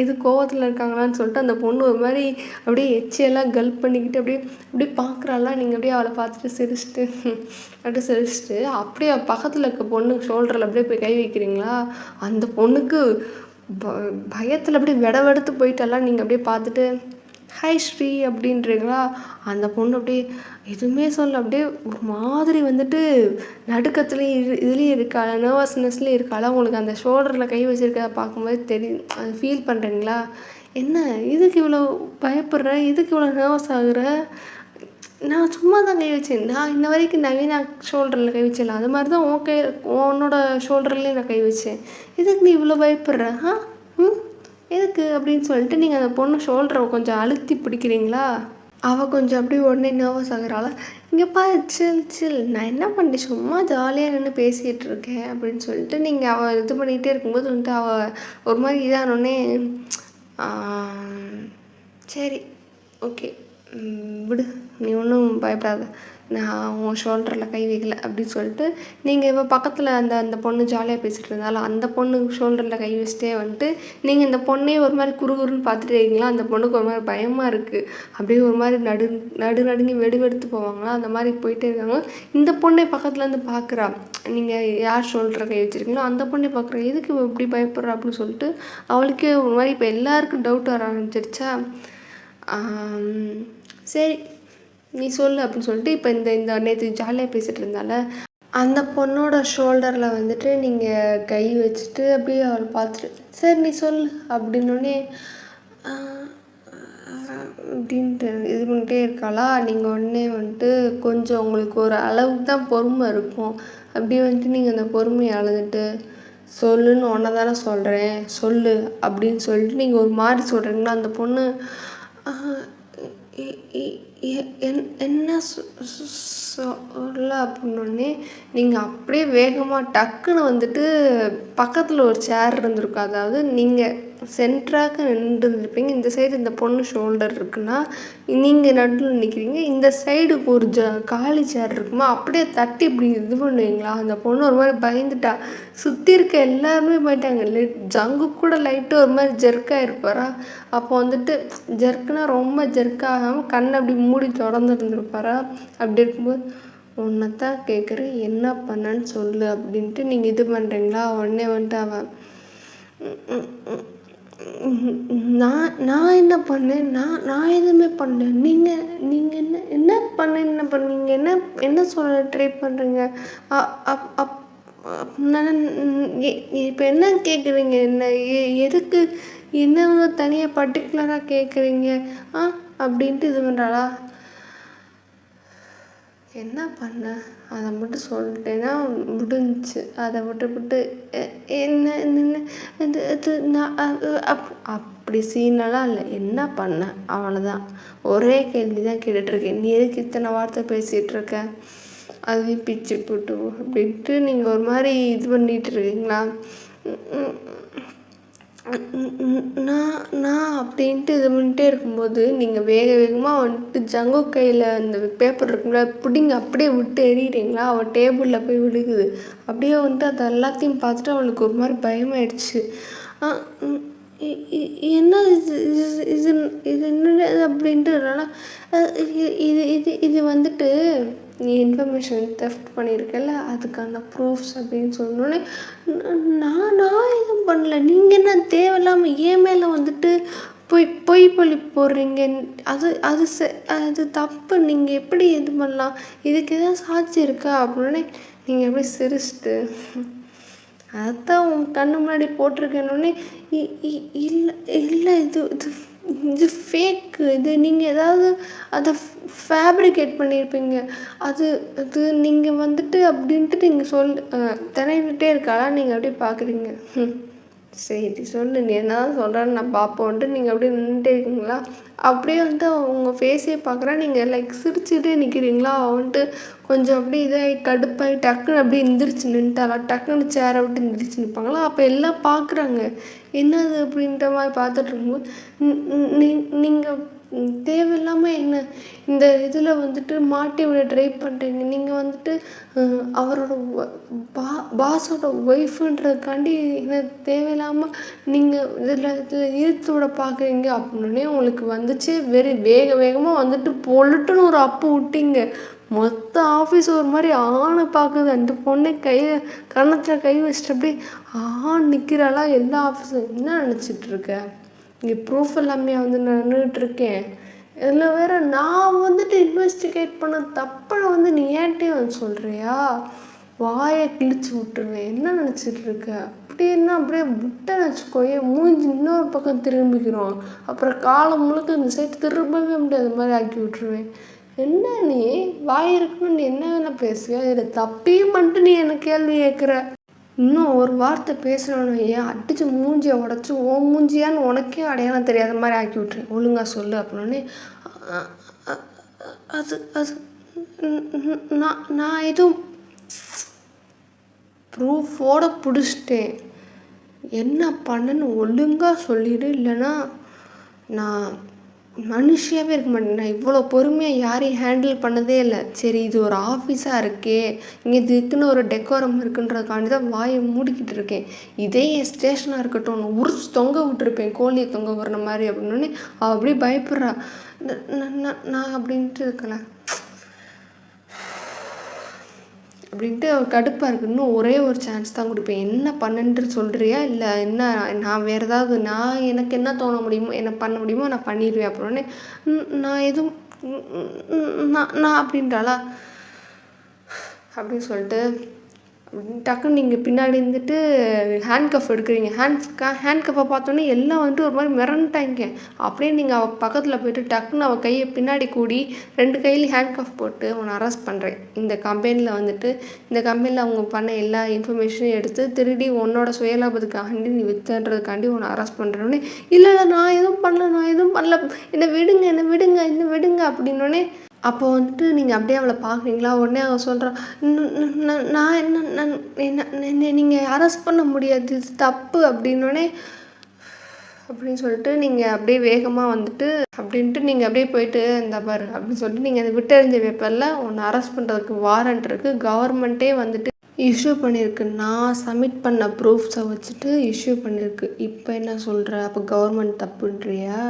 இது கோவத்தில் இருக்காங்களான்னு சொல்லிட்டு அந்த பொண்ணு ஒரு மாதிரி அப்படியே எச்சியெல்லாம் கல்ப் பண்ணிக்கிட்டு அப்படியே பார்க்குறாலாம். நீங்கள் அப்படியே அவளை பார்த்துட்டு சிரிச்சிட்டு அப்படியே பக்கத்தில் இருக்க பொண்ணு ஷோல்டரில் அப்படியே போய் கை வைக்கிறீங்களா? அந்த பொண்ணுக்கு பயத்தில் அப்படியே வெடவெடுத்து போயிட்டெல்லாம் நீங்கள் அப்படியே பார்த்துட்டு ஹாய் ஸ்ரீ அப்படின்றீங்களா? அந்த பொண்ணு அப்படியே எதுவுமே சொல்ல அப்படியே ஒரு மாதிரி வந்துட்டு நடுக்கத்துலேயும் இதுலேயும் இருக்காள், நர்வஸ்னஸ்லேயும் இருக்காள். உங்களுக்கு அந்த ஷோல்டரில் கை வச்சுருக்கதை பார்க்கும்போது தெரியும், அது ஃபீல் பண்ணுறீங்களா? என்ன இதுக்கு இவ்வளோ பயப்படுற, இதுக்கு இவ்வளோ நர்வஸ் ஆகுற? நான் சும்மா தான் கை வச்சேன். நான் இன்ன வரைக்கும் நவீனா ஷோல்டரில் கை வச்சேன். அது மாதிரி தான் உன்னோட ஷோல்டர்லேயும் நான் கை வச்சேன். இதுக்கு நீ இவ்வளோ பயப்படுற? எதுக்கு அப்படின்னு சொல்லிட்டு நீங்கள் அந்த பொண்ணு ஷோல்டரை கொஞ்சம் அழுத்தி பிடிக்கிறீங்களா? அவள் கொஞ்சம் அப்படியே உடனே நர்வஸ் ஆகுறாள். இங்கே பாரு சில் நான் என்ன பண்ணேன், சும்மா ஜாலியாக நின்று பேசிகிட்டு இருக்கேன் அப்படின்னு சொல்லிட்டு நீங்கள் அவள் இது பண்ணிகிட்டே இருக்கும்போது வந்துட்டு அவள் ஒரு மாதிரி இதானோடனே சரி ஓகே விடு, நீ ஒன்றும் பயப்படாத, நான் உன் ஷோல்டரில் கை வைக்கல அப்படின்னு சொல்லிட்டு நீங்கள் இப்போ பக்கத்தில் அந்த பொண்ணு ஜாலியாக பேசிகிட்டு இருந்தாலும் அந்த பொண்ணு ஷோல்டரில் கை வச்சுட்டே வந்துட்டு நீங்கள் இந்த பொண்ணே ஒரு மாதிரி குறுகுறுன்னு பார்த்துட்டு இருக்கீங்களா, அந்த பொண்ணுக்கு ஒரு மாதிரி பயமாக இருக்குது, அப்படியே ஒரு மாதிரி நடுங்கி வெடுவெடுத்து போவாங்களா, அந்த மாதிரி போயிட்டே இருக்காங்க. இந்த பொண்ணை பக்கத்துலேருந்து பார்க்குறா, நீங்கள் யார் ஷோல்டரை கை வச்சுருக்கீங்களோ அந்த பொண்ணை பார்க்குறா, எதுக்கு இப்படி பயப்படுறா அப்படின்னு சொல்லிட்டு அவளுக்கே ஒரு மாதிரி இப்போ எல்லாருக்கும் டவுட் வர ஆரம்பிச்சிருச்சா. சரி நீ சொல்லு அப்படின்னு சொல்லிட்டு இப்போ இந்த நேற்று ஜாலியாக பேசிகிட்டு இருந்தால அந்த பொண்ணோட ஷோல்டரில் வந்துட்டு நீங்கள் கை வச்சுட்டு அப்படியே அவளை பார்த்துட்டு சரி நீ சொல்லு அப்படின்னோடனே அப்படின்ட்டு இது பண்ணிட்டே இருக்காளா. நீங்கள் உடனே வந்துட்டு கொஞ்சம் உங்களுக்கு ஒரு அளவுக்கு தான் பொறுமை இருக்கும், அப்படியே வந்துட்டு நீங்கள் அந்த பொறுமையை அளந்துட்டு சொல்லுன்னு ஒன்றை தானே சொல்கிறேன் சொல்லு அப்படின்னு சொல்லிட்டு நீங்கள் ஒரு மாதிரி சொல்கிறீங்களா. அந்த பொண்ணு என்ன சொல்ல அப்படின்னோடனே நீங்கள் அப்படியே வேகமாக டக்குன்னு வந்துட்டு பக்கத்தில் ஒரு சேர் இருந்திருக்கும், அதாவது நீங்கள் சென்ட்ராக நின்றுருப்பீங்க, இந்த சைடு இந்த பொண்ணு ஷோல்டர் இருக்குன்னா நீங்கள் நடுவில் நிற்கிறீங்க, இந்த சைடுக்கு ஒரு காலி சேர் இருக்குமா, அப்படியே தட்டி இப்படி இது பண்ணுவீங்களா. அந்த பொண்ணு ஒரு மாதிரி பயந்துட்டா, சுற்றி இருக்க எல்லாருமே போயிட்டாங்க, ஜங்கு கூட லைட்டு ஒரு மாதிரி ஜெர்க்காக இருப்பாரா. அப்போ வந்துட்டு ஜெர்க்குனா ரொம்ப ஜெர்க்காகாமல் கண்ணை அப்படி மூடி திறந்துருந்துருப்பாரா. அப்படி இருக்கும்போது உன்னைத்தான் கேட்குறேன் என்ன பண்ணேன்னு சொல்லு அப்படின்ட்டு நீங்கள் இது பண்ணுறீங்களா. உடனே வந்துட்டு அவன் நான் என்ன பண்ணேன், நான் எதுவுமே பண்ணேன், நீங்கள் என்ன பண்ணீங்க, என்ன சொல்ல ட்ரை பண்ணுறீங்க, நான் இப்போ என்ன கேட்குறீங்க, என்ன எதுக்கு என்ன தனியாக பர்டிகுலராக கேட்குறீங்க அப்படின்ட்டு இது பண்ணுறாளா. என்ன பண்ண அதை மட்டும் சொல்லிட்டேன்னா முடிஞ்சிச்சு. அதை விட்டு என்ன இது நான் அப்படி சீனெல்லாம் இல்லை, என்ன பண்ண அவ்வளோதான். ஒரே கேள்வி தான் கேட்டுட்ருக்கேன், நீ எதுக்கு இத்தனை வார்த்தை பேசிகிட்ருக்க, அதையும் பிச்சு போட்டு அப்படின்ட்டு நீங்கள் ஒரு மாதிரி இது பண்ணிகிட்டு இருக்கீங்களா. நான் அப்படின்ட்டு இது பண்ணிட்டே இருக்கும்போது நீங்கள் வேகமாக வந்துட்டு ஜங்கு கையில் அந்த பேப்பர் இருக்குங்களா பிடிங்க அப்படியே விட்டு எறிகிறீங்களா. அவள் டேபிளில் போய் விழுகுது. அப்படியே வந்துட்டு அதை எல்லாத்தையும் பார்த்துட்டு அவளுக்கு ஒரு மாதிரி பயமாயிடுச்சு. என்ன இது இது இது என்னது அப்படின்ட்டு இது வந்துட்டு நீ இன்ஃபர்மேஷன் தெஃப்ட் பண்ணியிருக்கல அதுக்கான ப்ரூஃப்ஸ் அப்படின்னு சொன்னோன்னே நான் எதுவும் பண்ணல, நீங்கள் என்ன தேவையில்லாமல் ஏன் மேலே வந்துட்டு பொய் பழி போடுறீங்க, அது தப்பு, நீங்கள் எப்படி இது பண்ணலாம், இதுக்கு எதாவது சாட்சி இருக்கா அப்படின்னே நீங்கள் எப்படி சிரிச்சிட்டு அதைத்தான் உன் கண்ணு முன்னாடி போட்டிருக்கேன்னொடனே இல்லை இது ஃபேக்கு, இது நீங்கள் ஏதாவது அதை ஃபேப்ரிகேட் பண்ணியிருப்பீங்க, அது நீங்கள் வந்துட்டு அப்படின்ட்டு நீங்கள் திணையிட்டே இருக்காளா. நீங்கள் அப்படியே பார்க்குறீங்க, சரி சொல்லு நீ என்ன தான் சொல்கிறேன்னு நான் பார்ப்போன்ட்டு நீங்கள் அப்படியே நின்றுட்டே இருக்கீங்களா. அப்படியே வந்துட்டு உங்கள் ஃபேஸே பார்க்குறா, நீங்கள் லைக் சிரிச்சுட்டே நிற்கிறீங்களா. வந்துட்டு கொஞ்சம் அப்படியே இதாகி கடுப்பாகி டக்குன்னு அப்படியே எந்திரிச்சு நின்ட்டாளா, டக்குன்னு சேரை விட்டு எந்திரிச்சு நிற்பாங்களா. அப்போ எல்லாம் பார்க்குறாங்க என்னது அப்படின்ற மாதிரி பார்த்துட்டு இருக்கும்போது நீங்கள் தேவையில்லாமல் என்ன இந்த இதில் வந்துட்டு மாட்டி விட ட்ரை பண்ணுறீங்க. நீங்கள் வந்துட்டு அவரோட பாஸோட ஒய்ஃபுன்றதுக்காண்டி என்ன தேவையில்லாமல் நீங்கள் இதில் இழுத்து விட பார்க்குறீங்க அப்படின்னே உங்களுக்கு வந்துச்சு. வேகமாக வந்துட்டு பொழுட்டுன்னு ஒரு அப்பு விட்டீங்க. மொத்த ஆஃபீஸ் ஒரு மாதிரி ஆணை பார்க்குது. அந்த பொண்ணை கன்னத்தில் கை வச்சுட்டு அப்படியே நிற்கிறாளா. எல்லா ஆஃபீஸும் என்ன நினச்சிட்ருக்க, இங்கே ப்ரூஃப் எல்லாமே வந்து நான் நின்றுட்டுருக்கேன், இதில் வேறு நான் வந்துட்டு இன்வெஸ்டிகேட் பண்ண தப்பை வந்து நீ ஏன்ட்டே வந்து சொல்கிறியா, வாயை கிழிச்சு விட்டுருவேன். என்ன நினச்சிட்ருக்க அப்படின்னா அப்படியே விட்டேன்னு வச்சுக்கோயே மூஞ்சி இன்னொரு பக்கம் திரும்பிக்கிறோம். அப்புறம் காலம் முழுக்க இந்த சைடு திரும்பவே முடியாது மாதிரி ஆக்கி விட்டுருவேன். என்ன நீ வாய் இருக்கணும், நீ என்ன வேணால் பேசுவியா, இதில் தப்பையும் பண்ணிட்டு நீ என்ன கேள்வி கேட்குற. இன்னும் ஒரு வார்த்தை பேசுகிறோன்னு ஏன் அடித்து மூஞ்சியை உடச்சி மூஞ்சியான்னு உனக்கே அடையாளம் தெரியாத மாதிரி ஆக்கி விட்ருவேன். ஒழுங்காக சொல்லு அப்படின்னே அது நான் எதுவும் ப்ரூஃபோடு பிடிச்சிட்டேன். என்ன பண்ணன்னு ஒழுங்காக சொல்லிடு, இல்லைன்னா நான் மனுஷியாவே இருக்க மாட்டேன். நான் இவ்வளோ பொறுமையாக யாரையும் ஹேண்டில் பண்ணதே இல்லை. சரி இது ஒரு ஆஃபீஸாக இருக்கே, இங்கே இதுக்குன்னு ஒரு டெக்கோரம் இருக்குன்றதுக்காண்டி தான் வாயை மூடிக்கிட்டு இருக்கேன். இதே என் ஸ்டேஷனாக இருக்கட்டும், நான் உரிச்சு தொங்க விட்டுருப்பேன், கோழியை தொங்க விடுற மாதிரி அப்படின்னோடனே அவள் அப்படியே பயப்படுறா. நான் அப்படின்ட்டு இருக்கல அப்படின்ட்டு அவள் கடுப்பாக இருக்குது. இன்னும் ஒரே ஒரு சான்ஸ் தான் கொடுப்பேன், என்ன பண்ணுன்ட்டு சொல்கிறியா இல்லை என்ன, நான் வேறு ஏதாவது எனக்கு என்ன தோண முடியுமோ என்ன பண்ண முடியுமோ நான் பண்ணிடுவேன் அப்படின்னே. நான் எதுவும் நான் அப்படின்றாளா அப்படின்னு சொல்லிட்டு டக்குன்னு நீங்கள் பின்னாடி இருந்துட்டு ஹேண்ட் கஃப் எடுக்கிறீங்க. ஹேண்ட் கஃப்பை பார்த்தோன்னே எல்லாம் வந்துட்டு ஒரு மாதிரி மிரண்டாங்க. அப்படியே நீங்கள் அவள் பக்கத்தில் போய்ட்டு டக்குன்னு அவள் கையை பின்னாடி கூடி 2 கையிலையும் ஹேண்ட் கஃப் போட்டு உன்னை அரெஸ்ட் பண்ணுறேன். இந்த கம்பெனியில் அவங்க பண்ண எல்லா இன்ஃபர்மேஷனையும் எடுத்து திருடி உன்னோட சுயலாபத்துக்காண்டி நீ வித்துன்றதுக்காண்டி உன்னை அரெஸ்ட் பண்ணுறோன்னே. இல்லை நான் எதுவும் பண்ணல, என்னை விடுங்க அப்படின்னோடனே. அப்போ வந்துட்டு நீங்கள் அப்படியே அவளை பார்க்குறீங்களா? உடனே அவள் சொல்கிறா, நான் என்ன நீங்கள் அரெஸ்ட் பண்ண முடியாது, இது தப்பு அப்படின்னோடனே. அப்படின்னு சொல்லிட்டு நீங்கள் அப்படியே வேகமாக வந்துட்டு நீங்கள் அப்படியே போயிட்டு இந்த பாரு அப்படின்னு சொல்லிட்டு நீங்கள் அதை விட்டறிஞ்ச பேப்பரில் உன்னை அரெஸ்ட் பண்ணுறதுக்கு வாரண்ட் இருக்குது, கவர்மெண்ட்டே வந்துட்டு இஷ்யூ பண்ணியிருக்கு, நான் சப்மிட் பண்ண ப்ரூஃப்ஸை வச்சுட்டு இஷ்யூ பண்ணியிருக்கு. இப்போ என்ன சொல்கிற? அப்போ கவர்மெண்ட் தப்புன்றியா?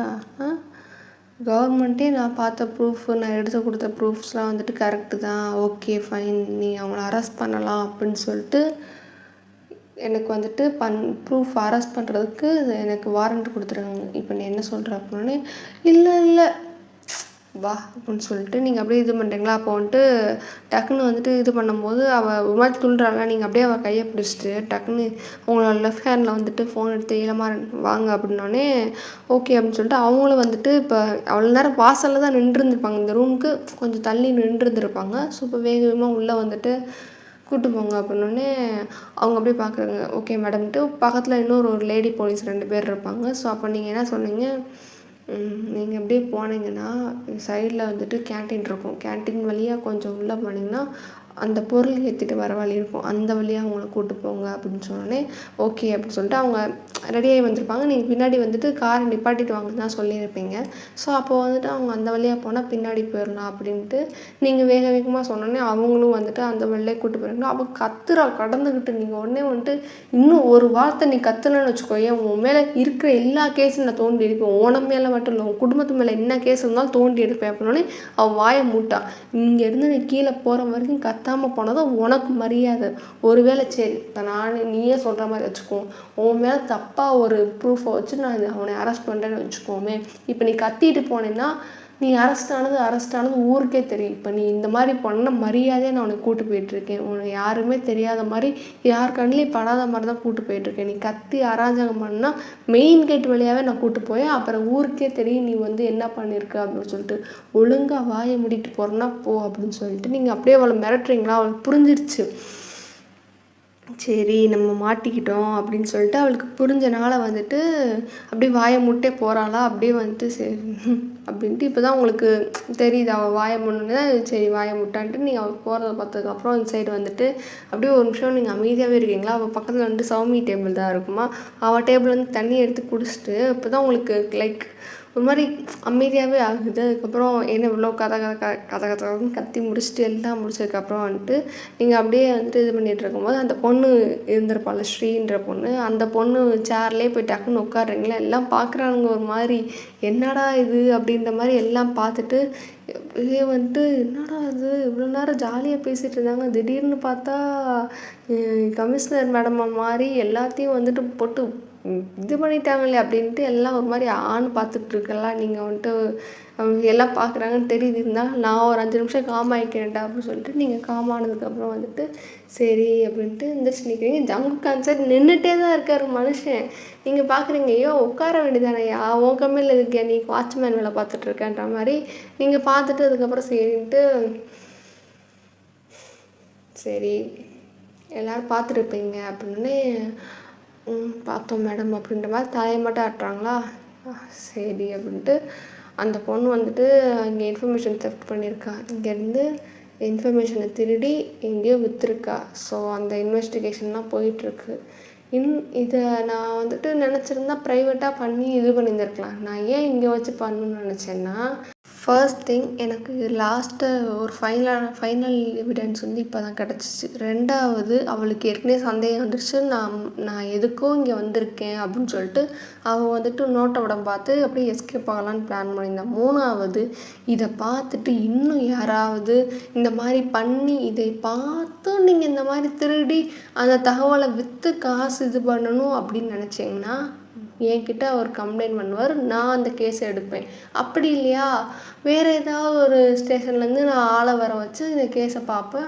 கவர்மெண்ட்டே நான் பார்த்த நான் எடுத்து கொடுத்த ப்ரூஃப்ஸ்லாம் வந்துட்டு கரெக்டு தான், ஓகே ஃபைன், நீ அவங்கள அரெஸ்ட் பண்ணலாம் அப்படின்னு சொல்லிட்டு எனக்கு வந்துட்டு ப்ரூஃப் அரெஸ்ட் பண்ணுறதுக்கு எனக்கு வாரண்ட் கொடுத்துருக்காங்க. இப்போ நீ என்ன சொல்கிற அப்படின்னே. இல்லை வா அப்படின்னு சொல்லிட்டு நீங்கள் அப்படியே இது பண்ணுறீங்களா? அப்போ வந்துட்டு டக்குன்னு வந்துட்டு இது பண்ணும்போது அவள் ஒரு மாதிரி துள்ளுறாளா, நீங்கள் அப்படியே அவள் கையை பிடிச்சிட்டு டக்குன்னு உங்களோட லெஃப்ட் ஹேண்டில் வந்துட்டு ஃபோன் எடுத்து இளமாக வாங்க அப்படின்னோடனே ஓகே அப்படின்னு சொல்லிட்டு அவங்களும் வந்துட்டு இப்போ அவ்வளோ நேரம் வாசலில் தான் நின்றுருந்துருப்பாங்க, இந்த ரூமுக்கு கொஞ்சம் தள்ளி நின்றுருந்துருப்பாங்க. ஸோ இப்போ வேகமாக உள்ளே வந்துட்டு கூப்பிட்டு போங்க அப்படின்னோடனே அவங்க அப்படியே பார்க்குறாங்க. ஓகே மேடம்ட்டு பக்கத்தில் இன்னொரு லேடி போலீஸ் 2 பேர் இருப்பாங்க. ஸோ அப்போ நீங்கள் என்ன சொன்னீங்க, நீங்கள் அப்படியே போனீங்கன்னா சைடில் வந்துட்டு கேன்டீன் இருக்கும், கேன்டீன் வழியாக கொஞ்சம் உள்ளே போனீங்கன்னா அந்த பொருள் ஏற்றிட்டு வர வழி இருக்கும், அந்த வழியாக அவங்கள கூப்பிட்டு போங்க அப்படின்னு சொன்னோடனே ஓகே அப்படின்னு சொல்லிட்டு அவங்க ரெடியாகி வந்திருப்பாங்க. நீங்கள் பின்னாடி வந்துட்டு காரை நிப்பாட்டிட்டு வாங்கன்னு தான் சொல்லியிருப்பீங்க. ஸோ அப்போது வந்துட்டு அவங்க அந்த வழியாக போனால் பின்னாடி போயிடலாம் அப்படின்ட்டு நீங்கள் வேகமாக சொன்னோடனே அவங்களும் வந்துட்டு அந்த வழியாக கூப்பிட்டு போயிருந்தோம். அவள் கத்துறா கடந்துக்கிட்டு. நீங்கள் உடனே வந்துட்டு இன்னும் ஒரு வார்த்தை நீ கத்துலன்னு வச்சுக்கோயேன், உன் மேலே இருக்கிற எல்லா கேஸும் நான் தோண்டி எடுப்பேன், உன் மேலே மட்டும் இல்லை உன் குடும்பத்து மேலே என்ன கேஸ் இருந்தாலும் தோண்டி எடுப்பேன் அப்படின்னோடனே அவள் வாயை மூட்டா. இங்கேருந்து நீ கீழே போகிற வரைக்கும் கத்தாமல் போனதும் உனக்கு மரியாதை. ஒருவேளை சரி நீயே சொல்கிற மாதிரி வச்சுக்குவோம், உன் மேலே தப்பாக ஒரு ப்ரூஃபை வச்சு நான் அவனை அரெஸ்ட் பண்ணுறேன்னு வச்சுக்கோமே. இப்போ நீ கத்திட்டு போனேன்னா நீ அரெஸ்ட் ஆனது ஊருக்கே தெரியும். இப்போ நீ இந்த மாதிரி பண்ண மரியாதையாக நான் உனக்கு கூப்பிட்டு போயிட்டுருக்கேன், உனக்கு யாருமே தெரியாத மாதிரி யார் கண்ணிலையும் படாத மாதிரி தான் கூப்பிட்டு போயிட்டுருக்கேன். நீ கத்தி அராஜகம் பண்ணால் மெயின் கேட் வழியாகவே நான் கூப்பிட்டு போய் அப்புறம் ஊருக்கே தெரியும் நீ வந்து என்ன பண்ணியிருக்க அப்படின்னு சொல்லிட்டு. ஒழுங்காக வாயை மூடிட்டு போகிறேன்னா போ அப்படின்னு சொல்லிட்டு நீங்கள் அப்படியே அவளை மிரட்டுறீங்களா? அவளுக்கு புரிஞ்சிருச்சு, சரி நம்ம மாட்டிக்கிட்டோம் அப்படின்னு சொல்லிட்டு அவளுக்கு புரிஞ்சனால வந்துட்டு அப்படியே வாயை முட்டே போகிறாளா. அப்படியே வந்துட்டு சரி அப்படின்ட்டு இப்போ தான் உங்களுக்கு தெரியுது அவள் வாயை முன்னு. சரி வாயை முட்டான்ட்டு நீங்கள் அவள் போகிறத பார்த்ததுக்கப்புறம் இந்த சைடு வந்துட்டு அப்படியே ஒரு நிமிஷம் நீங்கள் அமைதியாகவே இருக்கீங்களா. அவள் பக்கத்தில் வந்துட்டு சௌமி டேபிள் தான் இருக்குமா, அவள் டேபிள் வந்து தண்ணி எடுத்து குடிச்சிட்டு இப்போ தான் உங்களுக்கு லைக் ஒரு மாதிரி அமைதியாகவே ஆகுது. அதுக்கப்புறம் என்ன இவ்வளோ கதை கத்தி முடிச்சுட்டு எல்லாம் முடிச்சதுக்கப்புறம் வந்துட்டு நீங்கள் அப்படியே வந்துட்டு இது பண்ணிகிட்டு இருக்கும்போது அந்த பொண்ணு இருந்திருப்பாள் ஸ்ரீன்ற பொண்ணு, அந்த பொண்ணு சேர்லேயே போய் டக்குன்னு உட்காடுறீங்களா. எல்லாம் பார்க்குறானுங்க ஒரு மாதிரி, என்னடா இது அப்படின்ற மாதிரி எல்லாம் பார்த்துட்டு இதே வந்துட்டு என்னடா இது இவ்வளோ நேரம் ஜாலியாக பேசிகிட்டு இருந்தாங்க, திடீர்னு பார்த்தா கமிஷனர் மேடம்மா மாதிரி எல்லாத்தையும் வந்துட்டு போட்டு இது பண்ணிட்டாங்களே அப்படின்ட்டு எல்லாம் ஒரு மாதிரி பார்த்துட்ருக்கலாம். நீங்கள் வந்துட்டு எல்லாம் பார்க்குறாங்கன்னு தெரியுது, இருந்தாலும் நான் ஒரு 5 நிமிஷம் காம் ஆகிக்கிறேன்டா அப்படின்னு சொல்லிட்டு நீங்கள் காம் ஆனதுக்கப்புறம் வந்துட்டு சரி அப்படின்ட்டு எந்திரிச்சு நிற்கிறீங்க. ஜங்கு கான்சர்ட் நின்றுட்டே தான் இருக்கார் மனுஷன். நீங்கள் பார்க்குறீங்க, ஐயோ உட்கார வேண்டியதானையா, உன் கம்மியில் இருக்கே நீ வாட்ச்மேன் வேலை பார்த்துட்ருக்கேன்ற மாதிரி நீங்கள் பார்த்துட்டு அதுக்கப்புறம் சரின்ட்டு சரி எல்லோரும் பார்த்துருப்பீங்க அப்படின்னு பார்த்தோம் மேடம் அப்படின்ற மாதிரி தலையை மட்டும் ஆட்டுறாங்களா. சரி அப்படின்ட்டு அந்த பொண்ணு வந்துட்டு இங்கே இன்ஃபர்மேஷன் தெஃப்ட் பண்ணியிருக்கா, இங்கேருந்து இன்ஃபர்மேஷனை திருடி எங்கேயோ விற்றுருக்கா. ஸோ அந்த இன்வெஸ்டிகேஷன்லாம் போயிட்டுருக்கு. இன் இதை நான் வந்துட்டு நினச்சிருந்தா ப்ரைவேட்டாக பண்ணி இது பண்ணியிருந்துருக்கலாம். நான் ஏன் இங்கே வச்சு பண்ணணும்னு நினச்சேன்னா, ஃபர்ஸ்ட் திங் எனக்கு லாஸ்ட்டு ஒரு ஃபைனல் எவிடன்ஸ் வந்து இப்போ தான் கிடச்சிச்சு. 2வது அவளுக்கு ஏற்கனவே சந்தேகம் வந்துடுச்சு. நான் எதுக்கோ இங்கே வந்திருக்கேன் அப்படின்னு சொல்லிட்டு அவள் வந்துட்டு நோட்டை விடம் பார்த்து அப்படியே எஸ்கேப் ஆகலான்னு பிளான் பண்ணியிருந்தான். 3வது இதை பார்த்துட்டு இன்னும் யாராவது இந்த மாதிரி பண்ணி இதை பார்த்தும் நீங்கள் இந்த மாதிரி திருடி அந்த தகவலை விற்று காசு இது பண்ணணும் அப்படின்னு நினச்சிங்கன்னா என்கிட்ட அவர் கம்ப்ளைண்ட் பண்ணுவார். நான் அந்த கேஸை எடுப்பேன். அப்படி இல்லையா வேறு ஏதாவது ஒரு ஸ்டேஷன்லேருந்து நான் ஆளை வர வச்சு இந்த கேஸை பார்ப்பேன்.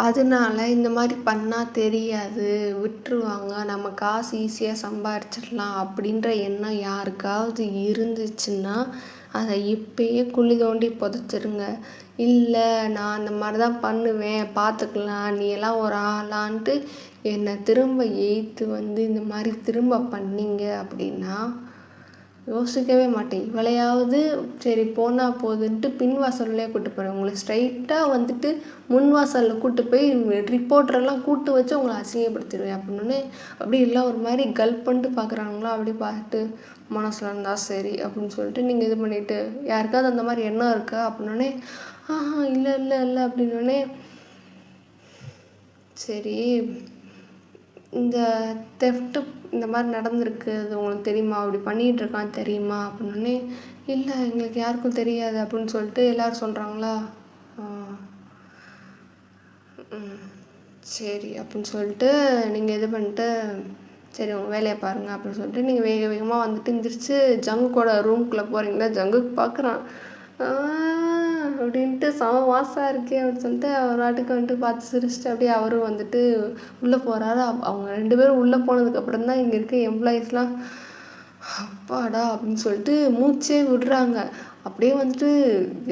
அதனால இந்த மாதிரி பண்ணால் தெரியாது, விட்டுருவாங்க, நம்ம காசு ஈஸியாக சம்பாரிச்சிடலாம் அப்படின்ற எண்ணம் யாருக்காவது இருந்துச்சுன்னா அதை இப்பயே குழி தோண்டி புதைச்சிருங்க. இல்லை நான் அந்த மாதிரி தான் பண்ணுவேன், பார்த்துக்கலாம், நீ எல்லாம் ஒரு ஆளான்ட்டு என்னை திரும்ப எய்த்து வந்து இந்த மாதிரி திரும்ப பண்ணிங்க அப்படின்னா யோசிக்கவே மாட்டேன். இவளையாவது சரி போனால் போகுதுன்ட்டு பின்வாசல்லையே கூப்பிட்டு போகிறேன். உங்களை ஸ்ட்ரைட்டாக வந்துட்டு முன் வாசலில் கூப்பிட்டு போய் ரிப்போர்ட்டரெல்லாம் கூப்பிட்டு வச்சு உங்களை அசிங்கப்படுத்திடுவேன் அப்படின்னு. அப்படி இல்லை ஒரு மாதிரி கல்ப் பண்ணிட்டு பார்க்குறாங்களா, அப்படி பார்த்துட்டு மனசில் இருந்தால் சரி அப்படின்னு சொல்லிட்டு நீங்கள் இது பண்ணிவிட்டு யாருக்காவது அந்த மாதிரி எண்ணம் இருக்கா அப்படின்னோடனே இல்லை இல்லை இல்லை அப்படின்னோடனே சரி இந்த தெஃப்ட்டு இந்த மாதிரி நடந்திருக்கு, அது உங்களுக்கு தெரியுமா, அப்படி பண்ணிகிட்டு இருக்கான்னு தெரியுமா அப்படின்னோடனே இல்லை எங்களுக்கு யாருக்கும் தெரியாது அப்படின்னு சொல்லிட்டு எல்லோரும் சொல்கிறாங்களா. சரி அப்படின்னு சொல்லிட்டு நீங்கள் இது பண்ணிட்டு சரி உங்கள் வேலையை பாருங்கள் அப்படின்னு சொல்லிட்டு நீங்கள் வேக வேகமாக வந்துட்டு எந்திரிச்சு ஜங்குக்கோட ரூம்குள்ளே போகிறீங்களா. ஜங்குக்கு பார்க்குறான் அப்படின்ட்டு செம மாசாக இருக்கே அப்படின்னு சொல்லிட்டு அவர் வாட்டுக்கு வந்துட்டு பார்த்து சிரிச்சிட்டு அப்படியே அவரும் வந்துட்டு உள்ளே போகிறாரு. அவங்க 2 பேரும் உள்ளே போனதுக்கப்புறம் தான் இங்கே இருக்க எம்ப்ளாயீஸ்லாம் அப்பாடா அப்படின்னு சொல்லிட்டு மூச்சே விடுறாங்க. அப்படியே வந்துட்டு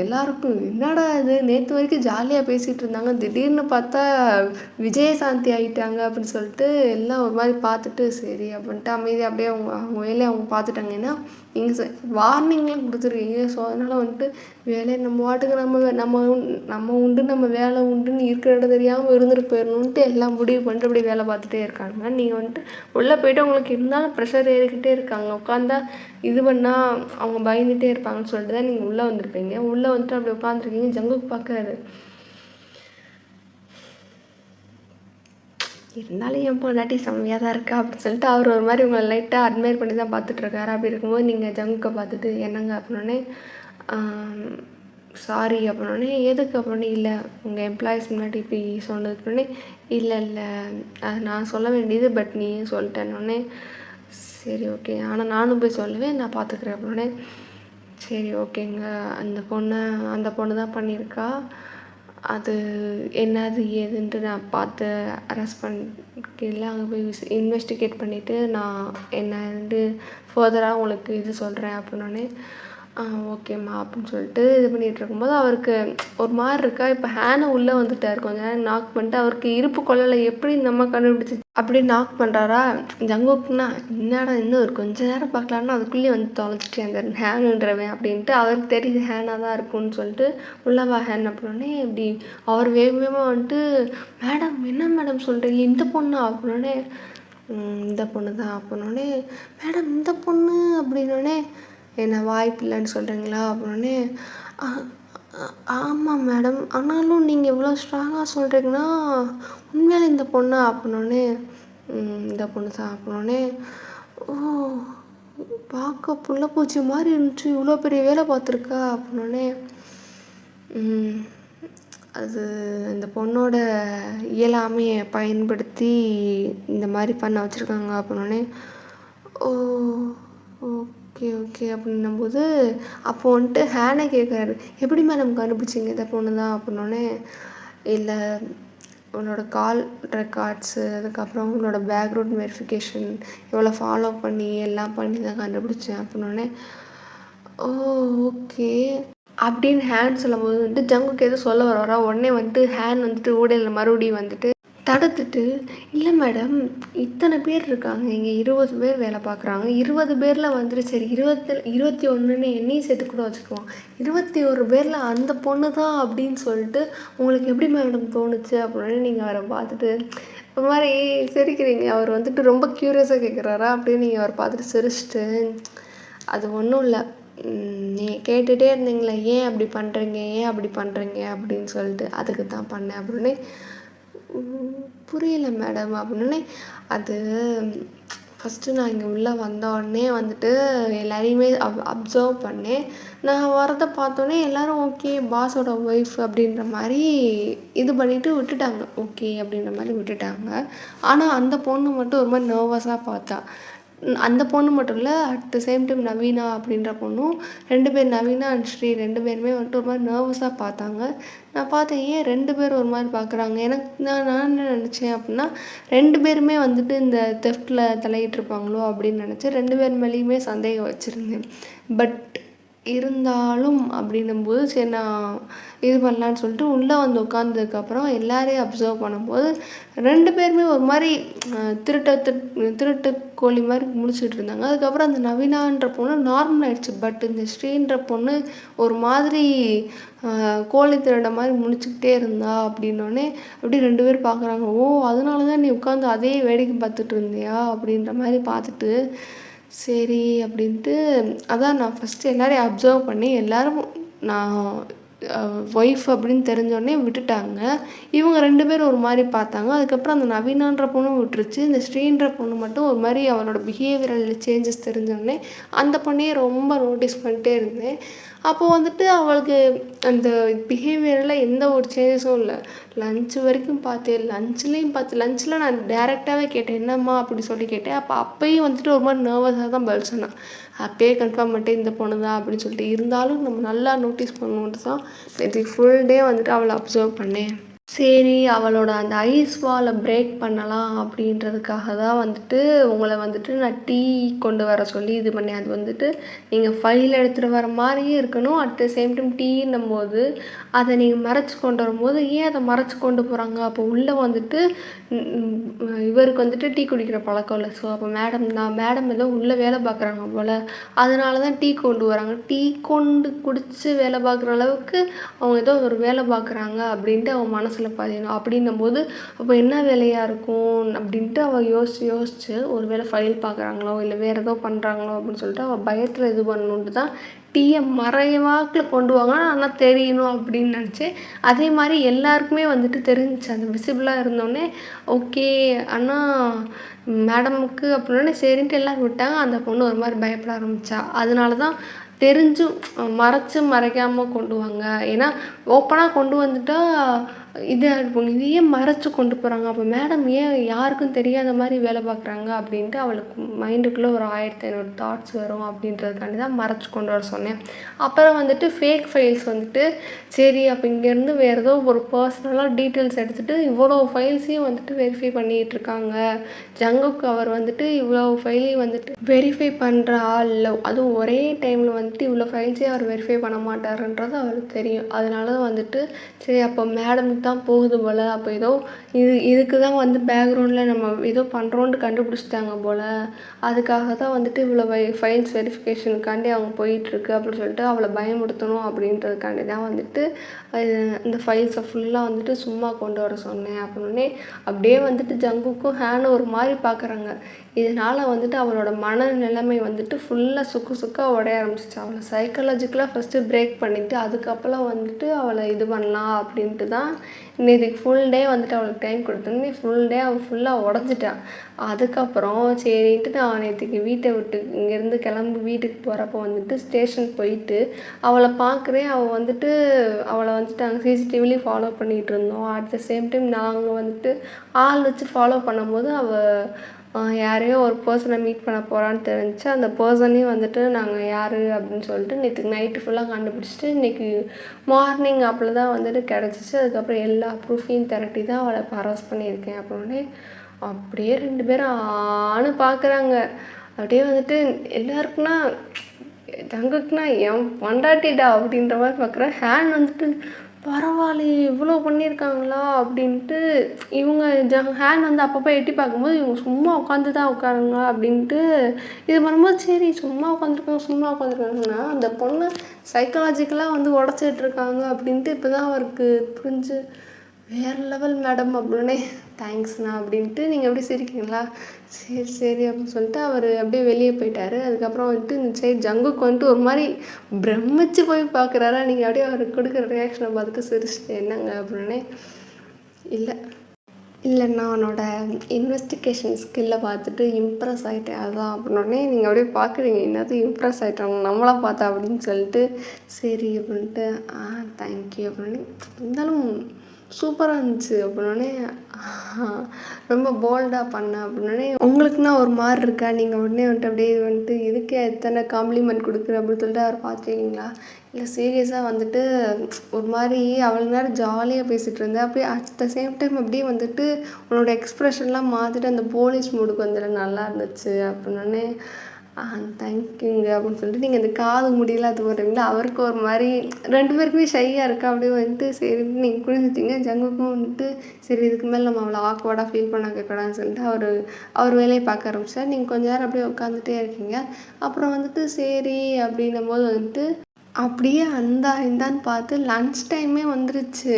எல்லாருக்கும் என்னடா இது, நேற்று வரைக்கும் ஜாலியாக பேசிகிட்டு இருந்தாங்க, திடீர்னு பார்த்தா விஜயசாந்தி ஆகிட்டாங்க அப்படின்னு சொல்லிட்டு எல்லாம் ஒரு மாதிரி பார்த்துட்டு சரி அப்படின்ட்டு அமைதியாக அப்படியே அவங்க வேலையை அவங்க பார்த்துட்டாங்க. ஏன்னா நீங்கள் வார்னிங்லாம் கொடுத்துருக்கீங்க. ஸோ அதனால் வந்துட்டு வேலையை நம்ம வாட்டுக்கு நம்ம உண்டு நம்ம வேலை உண்டுன்னு இருக்கிற இடம் தெரியாமல் இருந்துட்டு போயிடணுன்ட்டு எல்லாம் முடிவு பண்ணிட்டு அப்படியே வேலை பார்த்துட்டே இருக்காங்க. நீங்கள் வந்துட்டு உள்ளே போய்ட்டு அவங்களுக்கு இருந்தாலும் ப்ரெஷர் ஏறிக்கிட்டே இருக்காங்க. உட்காந்தா இது பண்ணால் அவங்க பயந்துகிட்டே இருப்பாங்கன்னு சொல்லிட்டு தான் நீங்கள் உள்ளே வந்திருப்பீங்க. உள்ளே வந்துட்டு அப்படி உட்காந்துருக்கீங்க. ஜங்குக்கு பார்க்காரு, இருந்தாலும் என் பொண்டாட்டி செம்மையாக தான் இருக்கா அப்படின்னு சொல்லிட்டு அவர் ஒரு மாதிரி உங்களை லைட்டாக அட்மையர் பண்ணி தான் பார்த்துட்ருக்காரு. அப்படி இருக்கும்போது நீங்கள் ஜங்குக்கை பார்த்துட்டு என்னங்க அப்படின்னோடனே சாரி அப்படின்னோடனே எதுக்கு அப்படின்னே இல்லை உங்கள் எம்ப்ளாயீஸ் முன்னாடி இப்படி சொன்னதுக்குன்னே இல்லை இல்லை அது நான் சொல்ல வேண்டியது பட் நீ சொல்லிட்டேன்னொடனே சரி ஓகே ஆனால் நானும் போய் சொல்லுவேன், நான் பார்த்துக்குறேன் அப்படின்னே சரி ஓகேங்க அந்த பொண்ணு தான் பண்ணியிருக்கா, அது என்னது ஏதுன்ட்டு நான் பார்த்து அரெஸ்ட் பண்ணிக்கல அங்கே போய் இன்வெஸ்டிகேட் பண்ணிவிட்டு நான் என்னன்ட்டு ஃபர்தராக உங்களுக்கு இது சொல்கிறேன் அப்படின்னோடனே ஓகேம்மா அப்படின்னு சொல்லிட்டு இது பண்ணிகிட்டு இருக்கும்போது அவருக்கு ஒரு மாதிரி இருக்கா. இப்போ ஹேனை உள்ளே வந்துட்டார். கொஞ்ச நேரம் நாக் பண்ணிட்டு அவருக்கு இருப்பு கொள்ளலை எப்படி நம்ம கண்டுபிடிச்சி அப்படி நாக் பண்ணுறாரா. ஜங்குக்குன்னா என்னடா இன்னும் ஒரு கொஞ்சம் நேரம் பார்க்கலான்னா அதுக்குள்ளேயே வந்து தொலைச்சிட்டு அந்த ஹேனுன்றவன் அப்படின்ட்டு அவருக்கு தெரியுது ஹேனாக தான் இருக்கும்னு சொல்லிட்டு உள்ளவா ஹேன் அப்படின்னே இப்படி அவர் வேகமாக வந்துட்டு மேடம் என்ன மேடம் சொல்கிறீங்க, இந்த பொண்ணா அப்படின்னே இந்த பொண்ணு தான் அப்படின்னோடனே மேடம் இந்த பொண்ணு அப்படின்னோடனே என்ன வாய்ப்பில்லைன்னு சொல்கிறீங்களா அப்படின்னே ஆமாம் மேடம், ஆனாலும் நீங்கள் இவ்வளோ ஸ்ட்ராங்காக சொல்கிறீங்கன்னா உண்மையிலே இந்த பொண்ணா அப்படின்னோடனே இந்த பொண்ணு தான் அப்படின்னோடனே ஓ பார்க்க புள்ளப்பூச்சி மாதிரி இருந்துச்சு, இவ்வளோ பெரிய வேலை பார்த்துருக்கா அப்படின்னோடனே அது இந்த பொண்ணோட இயலாமையை பயன்படுத்தி இந்த மாதிரி பண்ண வச்சுருக்காங்க அப்படின்னோடனே ஓ ஓகே ஓகே அப்படின்னும்போது அப்போ வந்துட்டு ஹேனை கேட்குறாரு எப்படி மேடம் கண்டுபிடிச்சிங்க இந்த பொண்ணு தான் அப்படின்னோடனே இல்லை உன்னோட கால் ரெக்கார்ட்ஸு அதுக்கப்புறம் உன்னோட பேக்ரவுண்ட் வெரிஃபிகேஷன் இவ்வளோ ஃபாலோ பண்ணி எல்லாம் பண்ணி தான் கண்டுபிடிச்சேன் அப்படின்னோடனே ஓ ஓகே அப்படின்னு ஹேண்ட் சொல்லும்போது வந்துட்டு ஜங்குக்கு எதுவும் சொல்ல வரா. உடனே வந்துட்டு ஹேண்ட் வந்துட்டு ஊடையில் மறுபடியும் வந்துட்டு தடுத்துட்டு இல்லை மேடம் இத்தனை பேர் இருக்காங்க, இங்கே 20 பேர் வேலை பார்க்குறாங்க, 20 பேரில் வந்துட்டு சரி 21 என்னையும் சேர்த்து கூட வச்சுக்குவோம், 21 பேரில் அந்த பொண்ணு தான் அப்படின்னு சொல்லிட்டு உங்களுக்கு எப்படி மேடம் தோணுச்சு அப்படின்னு நீங்கள் அவரை பார்த்துட்டு ஒரு மாதிரி சிரிக்கிறீங்க. அவர் வந்துட்டு ரொம்ப க்யூரியஸாக கேட்குறாரா அப்படின்னு நீங்கள் அவரை பார்த்துட்டு சிரிச்சிட்டு, அது ஒன்றும் இல்லை, நீங்கள் கேட்டுகிட்டே இருந்தீங்களே ஏன் அப்படி பண்ணுறீங்க ஏன் அப்படி பண்ணுறீங்க அப்படின்னு சொல்லிட்டு, அதுக்கு தான் பண்ணேன் அப்படின்னு. புரியல மேடம் அப்படின்னே. அது ஃபஸ்ட்டு நான் இங்கே உள்ளே வந்த உடனே வந்துட்டு எல்லாரையுமே அப்சர்வ் பண்ணேன். நான் வரதை பார்த்தோன்னே எல்லோரும் ஓகே பாஸோட ஒய்ஃப் அப்படின்ற மாதிரி இது பண்ணிவிட்டு விட்டுட்டாங்க. ஓகே அப்படின்ற மாதிரி விட்டுட்டாங்க. ஆனால் அந்த பொண்ணு மட்டும் ஒரு மாதிரி நர்வஸாக பார்த்தா. அந்த பொண்ணு மட்டும் இல்லை, அட் த சேம் டைம் நவீனா அப்படின்ற பொண்ணும் 2 பேர், நவீனா அண்ட் ஸ்ரீ 2 பேருமே வந்துட்டு ஒரு மாதிரி நர்வஸாக பார்த்தாங்க. நான் பார்த்தேன் ஏன் 2 பேர் ஒரு மாதிரி பார்க்குறாங்க. எனக்கு நான் என்ன நினச்சேன் அப்படின்னா 2 பேருமே வந்துட்டு இந்த தெஃப்டில் தலையிட்டிருப்பாங்களோ அப்படின்னு நினச்சேன். 2 பேர் மேலேயுமே சந்தேகம் வச்சுருந்தேன். பட் இருந்தாலும் அப்படின்னும்போது சரி நான் இது பண்ணலான்னு சொல்லிட்டு உள்ளே வந்து உட்காந்ததுக்கப்புறம் எல்லாரையும் அப்சர்வ் பண்ணும்போது 2 பேருமே ஒரு மாதிரி திருட்டு கோழி மாதிரி முழிச்சிட்டு இருந்தாங்க. அதுக்கப்புறம் அந்த நவீனான்ற பொண்ணு நார்மல் ஆகிடுச்சு. பட் இந்த ஸ்ரீன்ற பொண்ணு ஒரு மாதிரி கோழி திருட மாதிரி முழிச்சுக்கிட்டே இருந்தா. அப்படின்னோடனே அப்படி 2 பேர் பார்க்குறாங்க. ஓ அதனால தான் நீ உட்காந்து அதே வேடிக்கை பார்த்துட்டு இருந்தியா அப்படின்ற மாதிரி பார்த்துட்டு சரி அப்படின்ட்டு அதான் நான் ஃபஸ்ட்டு எல்லோரையும் அப்சர்வ் பண்ணி எல்லோரும் நான் ஒய்ஃப் அப்படின்னு தெரிஞ்சோடனே விட்டுட்டாங்க. இவங்க 2 பேரும் ஒரு மாதிரி பார்த்தாங்க. அதுக்கப்புறம் அந்த நவீனான்ற பொண்ணும் விட்டுருச்சு. இந்த ஸ்ரீன்ற பொண்ணு மட்டும் ஒரு மாதிரி அவளோட பிஹேவியரல் சேஞ்சஸ் தெரிஞ்சோடனே அந்த பொண்ணையே ரொம்ப நோட்டீஸ் பண்ணிட்டே இருந்தேன். அப்போது வந்துட்டு அவளுக்கு அந்த பிஹேவியரில் எந்த ஒரு சேஞ்சஸும் இல்லை. லன்ச் வரைக்கும் பார்த்தேன். லன்ச்சில் நான் டேரெக்டாகவே கேட்டேன் என்னம்மா அப்படி சொல்லி கேட்டேன். அப்போயும் வந்துட்டு ஒரு மாதிரி நர்வஸாக தான் பதில் சொன்னான். அப்பயே கன்ஃபார்ம் பண்ணிட்டு இந்த பொண்ணு தான் அப்படின்னு சொல்லிட்டு. இருந்தாலும் நம்ம நல்லா நோட்டீஸ் பண்ணுவோன்ட்டு தான் நேற்று ஃபுல் டே வந்துட்டு அவளை அப்சர்வ் பண்ணேன். சரி அவளோட அந்த ஐஸ் வாலை பிரேக் பண்ணலாம் அப்படின்றதுக்காக தான் வந்துட்டு உங்களை வந்துட்டு நான் டீ கொண்டு வர சொல்லி இது பண்ணேன். அது வந்துட்டு நீங்கள் ஃபைல் எடுத்துகிட்டு வர மாதிரியே இருக்கணும். அட் த சேம் டைம் டீன்னும் போது அதை நீங்கள் மறைச்சி கொண்டு வரும்போது ஏன் அதை மறைச்சி கொண்டு போகிறாங்க. அப்போ உள்ளே வந்துட்டு இவருக்கு வந்துட்டு டீ குடிக்கிற பழக்கம் இல்லை. ஸோ அப்போ மேடம் ஏதோ உள்ளே வேலை பார்க்குறாங்க போல், அதனால தான் டீ கொண்டு வராங்க. டீ கொண்டு குடித்து வேலை பார்க்குற அளவுக்கு அவங்க ஏதோ ஒரு வேலை பார்க்குறாங்க அப்படின்ட்டு அவன் மனசில் பதியணும். அப்படின்னும்போது அப்போ என்ன வேலையாக இருக்கும் அப்படின்ட்டு அவள் யோசிச்சு ஒரு வேளை ஃபைல் பார்க்குறாங்களோ இல்லை வேறு ஏதோ பண்ணுறாங்களோ அப்படின்னு சொல்லிட்டு அவள் பயத்தில் இது பண்ணணுன்ட்டு தான் டீயை மறைவாக்கில் கொண்டு வாங்க ஆனால் தெரியணும் அப்படின்னு நினச்சேன். அதே மாதிரி எல்லாருக்குமே வந்துட்டு தெரிஞ்சிச்சு. அந்த விசிபிளாக இருந்தோடனே ஓகே ஆனால் மேடமுக்கு அப்படின்னே சரின்ட்டு எல்லோரும் விட்டாங்க. அந்த பொண்ணு ஒரு மாதிரி பயப்பட ஆரம்பித்தா. அதனால தான் தெரிஞ்சும் மறைக்காமல் கொண்டு வாங்க. ஏன்னா ஓப்பனாக கொண்டு வந்துட்டால் இதாக இருப்பாங்க. இதையே மறைச்சி கொண்டு போகிறாங்க. அப்போ மேடம் ஏன் யாருக்கும் தெரியாத மாதிரி வேலை பார்க்குறாங்க அப்படின்ட்டு அவளுக்கு மைண்டுக்குள்ளே ஒரு 1500 தாட்ஸ் வரும். அப்படின்றதுக்காண்டி தான் மறைச்சி கொண்டு வர சொன்னேன். அப்புறம் வந்துட்டு ஃபேக் ஃபைல்ஸ் வந்துட்டு சரி அப்போ இங்கேருந்து வேறு ஏதோ ஒரு பர்சனலாக டீட்டெயில்ஸ் எடுத்துகிட்டு இவ்வளோ ஃபைல்ஸையும் வந்துட்டு வெரிஃபை பண்ணிகிட்டு இருக்காங்க. ஜங்குக்கு அவர் வந்துட்டு இவ்வளோ ஃபைலையும் வந்துட்டு வெரிஃபை பண்ணுற ஆள் இல்லை. அதுவும் ஒரே டைமில் வந்துட்டு இவ்வளோ ஃபைல்ஸையும் அவர் வெரிஃபை பண்ண மாட்டாருன்றது அவருக்கு தெரியும். அதனால தான் வந்துட்டு சரி அப்போ மேடமுக்கு தான் போகுது போல். அப்போ ஏதோ இதுக்கு தான் வந்து பேக்ரவுண்டில் நம்ம ஏதோ பண்ணுறோன்ட்டு கண்டுபிடிச்சிட்டாங்க போல். அதுக்காக தான் வந்துட்டு இவ்வளோ ஃபைல்ஸ் வெரிஃபிகேஷனுக்காண்டி அவங்க போயிட்டுருக்கு அப்படின்னு சொல்லிட்டு அவளை பயமுறுத்தணும் அப்படின்றதுக்காண்டி தான் வந்துட்டு இந்த ஃபைல்ஸை ஃபுல்லாக வந்துட்டு சும்மா கொண்டு வர சொன்னேன். அப்படின்னே அப்படியே வந்துட்டு ஜங்குக்கும் ஹேனை ஒரு மாதிரி பார்க்குறாங்க. இதனால் வந்துட்டு அவளோட மனநிலைமை வந்துட்டு ஃபுல்லாக சுக்காக உடைய ஆரம்பிச்சிச்சு. அவளை சைக்காலஜிக்கலாக ஃபஸ்ட்டு பிரேக் பண்ணிவிட்டு அதுக்கப்புறம் வந்துட்டு அவளை இது பண்ணலாம் அப்படின்ட்டு தான் இன்றைக்கு ஃபுல் டே வந்துட்டு அவளுக்கு டைம் கொடுத்தோன்னே ஃபுல் டே அவள் ஃபுல்லாக உடஞ்சிட்டான். அதுக்கப்புறம் சரின்ட்டு நான் நேற்றுக்கு வீட்டை விட்டு இங்கேருந்து கிளம்பி வீட்டுக்கு போகிறப்போ வந்துட்டு ஸ்டேஷன் போயிட்டு அவளை பார்க்குறேன். அவளை வந்துட்டு நாங்கள் சிசிடிவிலையும் ஃபாலோ பண்ணிகிட்டு இருந்தோம். அட் த சேம் டைம் நாங்கள் வந்துட்டு ஆள் வச்சு ஃபாலோ பண்ணும்போது யாரையோ ஒரு பர்சனை மீட் பண்ண போகிறான்னு தெரிஞ்சிச்சு. அந்த பர்சனையும் வந்துட்டு நாங்கள் யார் அப்படின்னு சொல்லிட்டு நேற்றுக்கு நைட்டு ஃபுல்லாக கண்டுபிடிச்சிட்டு இன்றைக்கி மார்னிங் அப்போல தான் வந்துட்டு கிடச்சிச்சு. அதுக்கப்புறம் எல்லா ப்ரூஃபையும் திரட்டி தான் அவளை இப்போ அரெஸ்ட் பண்ணியிருக்கேன். அப்படின்னே அப்படியே 2 பேரும் ஆன்னு பார்க்குறாங்க. அப்படியே வந்துட்டு எல்லாருக்குன்னா தங்குக்குன்னா என் பொண்டாட்டிடா அப்படின்ற மாதிரி பார்க்குறேன். ஹேண்ட் வந்துட்டு பரவாயில்லையே இவ்வளோ பண்ணியிருக்காங்களா அப்படின்ட்டு இவங்க ஹேண்ட் வந்து அப்பப்போ எட்டி பார்க்கும்போது இவங்க சும்மா உட்காந்து தான் உட்காருங்க அப்படின்ட்டு இது பண்ணும்போது சரி சும்மா உட்காந்துருக்காங்கன்னா அந்த பொண்ணை சைக்காலஜிக்கலாக வந்து உடச்சிட்ருக்காங்க அப்படின்ட்டு இப்போ தான் அவருக்கு புரிஞ்சு வேறு லெவல் மேடம் அப்படின்னே தேங்க்ஸ்ண்ணா அப்படின்ட்டு நீங்கள் எப்படி சிரிக்கிறீங்களா, சரி சரி அப்படின்னு சொல்லிட்டு அவர் அப்படியே வெளியே போயிட்டார். அதுக்கப்புறம் வந்துட்டு இந்த சைடு ஜங்குக்கு வந்துட்டு ஒரு மாதிரி பிரமிச்சு போய் பார்க்குறாரா, நீங்கள் அப்படியே அவர் கொடுக்குற ரியாக்ஷனை பார்த்துட்டு சிரிச்சிட்டு என்னங்க அப்படின்னே, இல்லை இல்லை நான் அவனோட இன்வெஸ்டிகேஷன் ஸ்கில்லை பார்த்துட்டு இம்ப்ரெஸ் ஆகிட்டேன் அதான் அப்படின்னோடனே நீங்கள் அப்படியே பார்க்குறீங்க என்னது இம்ப்ரெஸ் ஆகிட்டாங்க நம்மளாம் பார்த்தா அப்படின்னு சொல்லிட்டு சரி அப்படின்ட்டு தேங்க்யூ அப்படின்னு இருந்தாலும் சூப்பராக இருந்துச்சு அப்படின்னோடனே ரொம்ப போல்டாக பண்ணேன் அப்படின்னோடனே உங்களுக்குன்னா ஒரு மாதிரி இருக்கா, நீங்கள் உடனே வந்துட்டு அப்படியே வந்துட்டு இதுக்கே எத்தனை காம்ப்ளிமெண்ட் கொடுக்குற அப்படின்னு சொல்லிட்டு அவர் பார்த்துருக்கீங்களா, இல்லை சீரியஸாக வந்துட்டு ஒரு மாதிரி அவ்வளோ நேரம் ஜாலியாக பேசிகிட்டு இருந்தேன், அப்படியே அட் த சேம் டைம் அப்படியே வந்துட்டு உன்னோட எக்ஸ்ப்ரெஷன்லாம் மாற்றிட்டு அந்த போலீஸ் மூடுக்கு வந்துட்டு நல்லா இருந்துச்சு அப்படின்னோடனே தேங்க்யூங்க அப்படின்னு சொல்லிட்டு நீங்கள் இந்த காது முடியல அது போடுறீங்களா, அவருக்கு ஒரு மாதிரி 2 பேருக்குமே ஷையாக இருக்கா அப்படியே வந்துட்டு சரி நீங்கள் புரிஞ்சுட்டீங்க. ஜங்குக்கும் வந்துட்டு சரி இதுக்கு மேலே நம்ம அவ்வளோ ஆக்வர்டாக ஃபீல் பண்ண வைக்கக்கூடாதுன்னு சொல்லிட்டு அவர் வேலையை பார்க்க ஆரம்பிச்சார். நீங்கள் கொஞ்ச நேரம் அப்படியே உட்காந்துட்டே இருக்கீங்க. அப்புறம் வந்துட்டு சரி அப்படின்னும் போது வந்துட்டு அப்படியே இந்தான்னு பார்த்து லன்ச் டைமே வந்துருச்சு.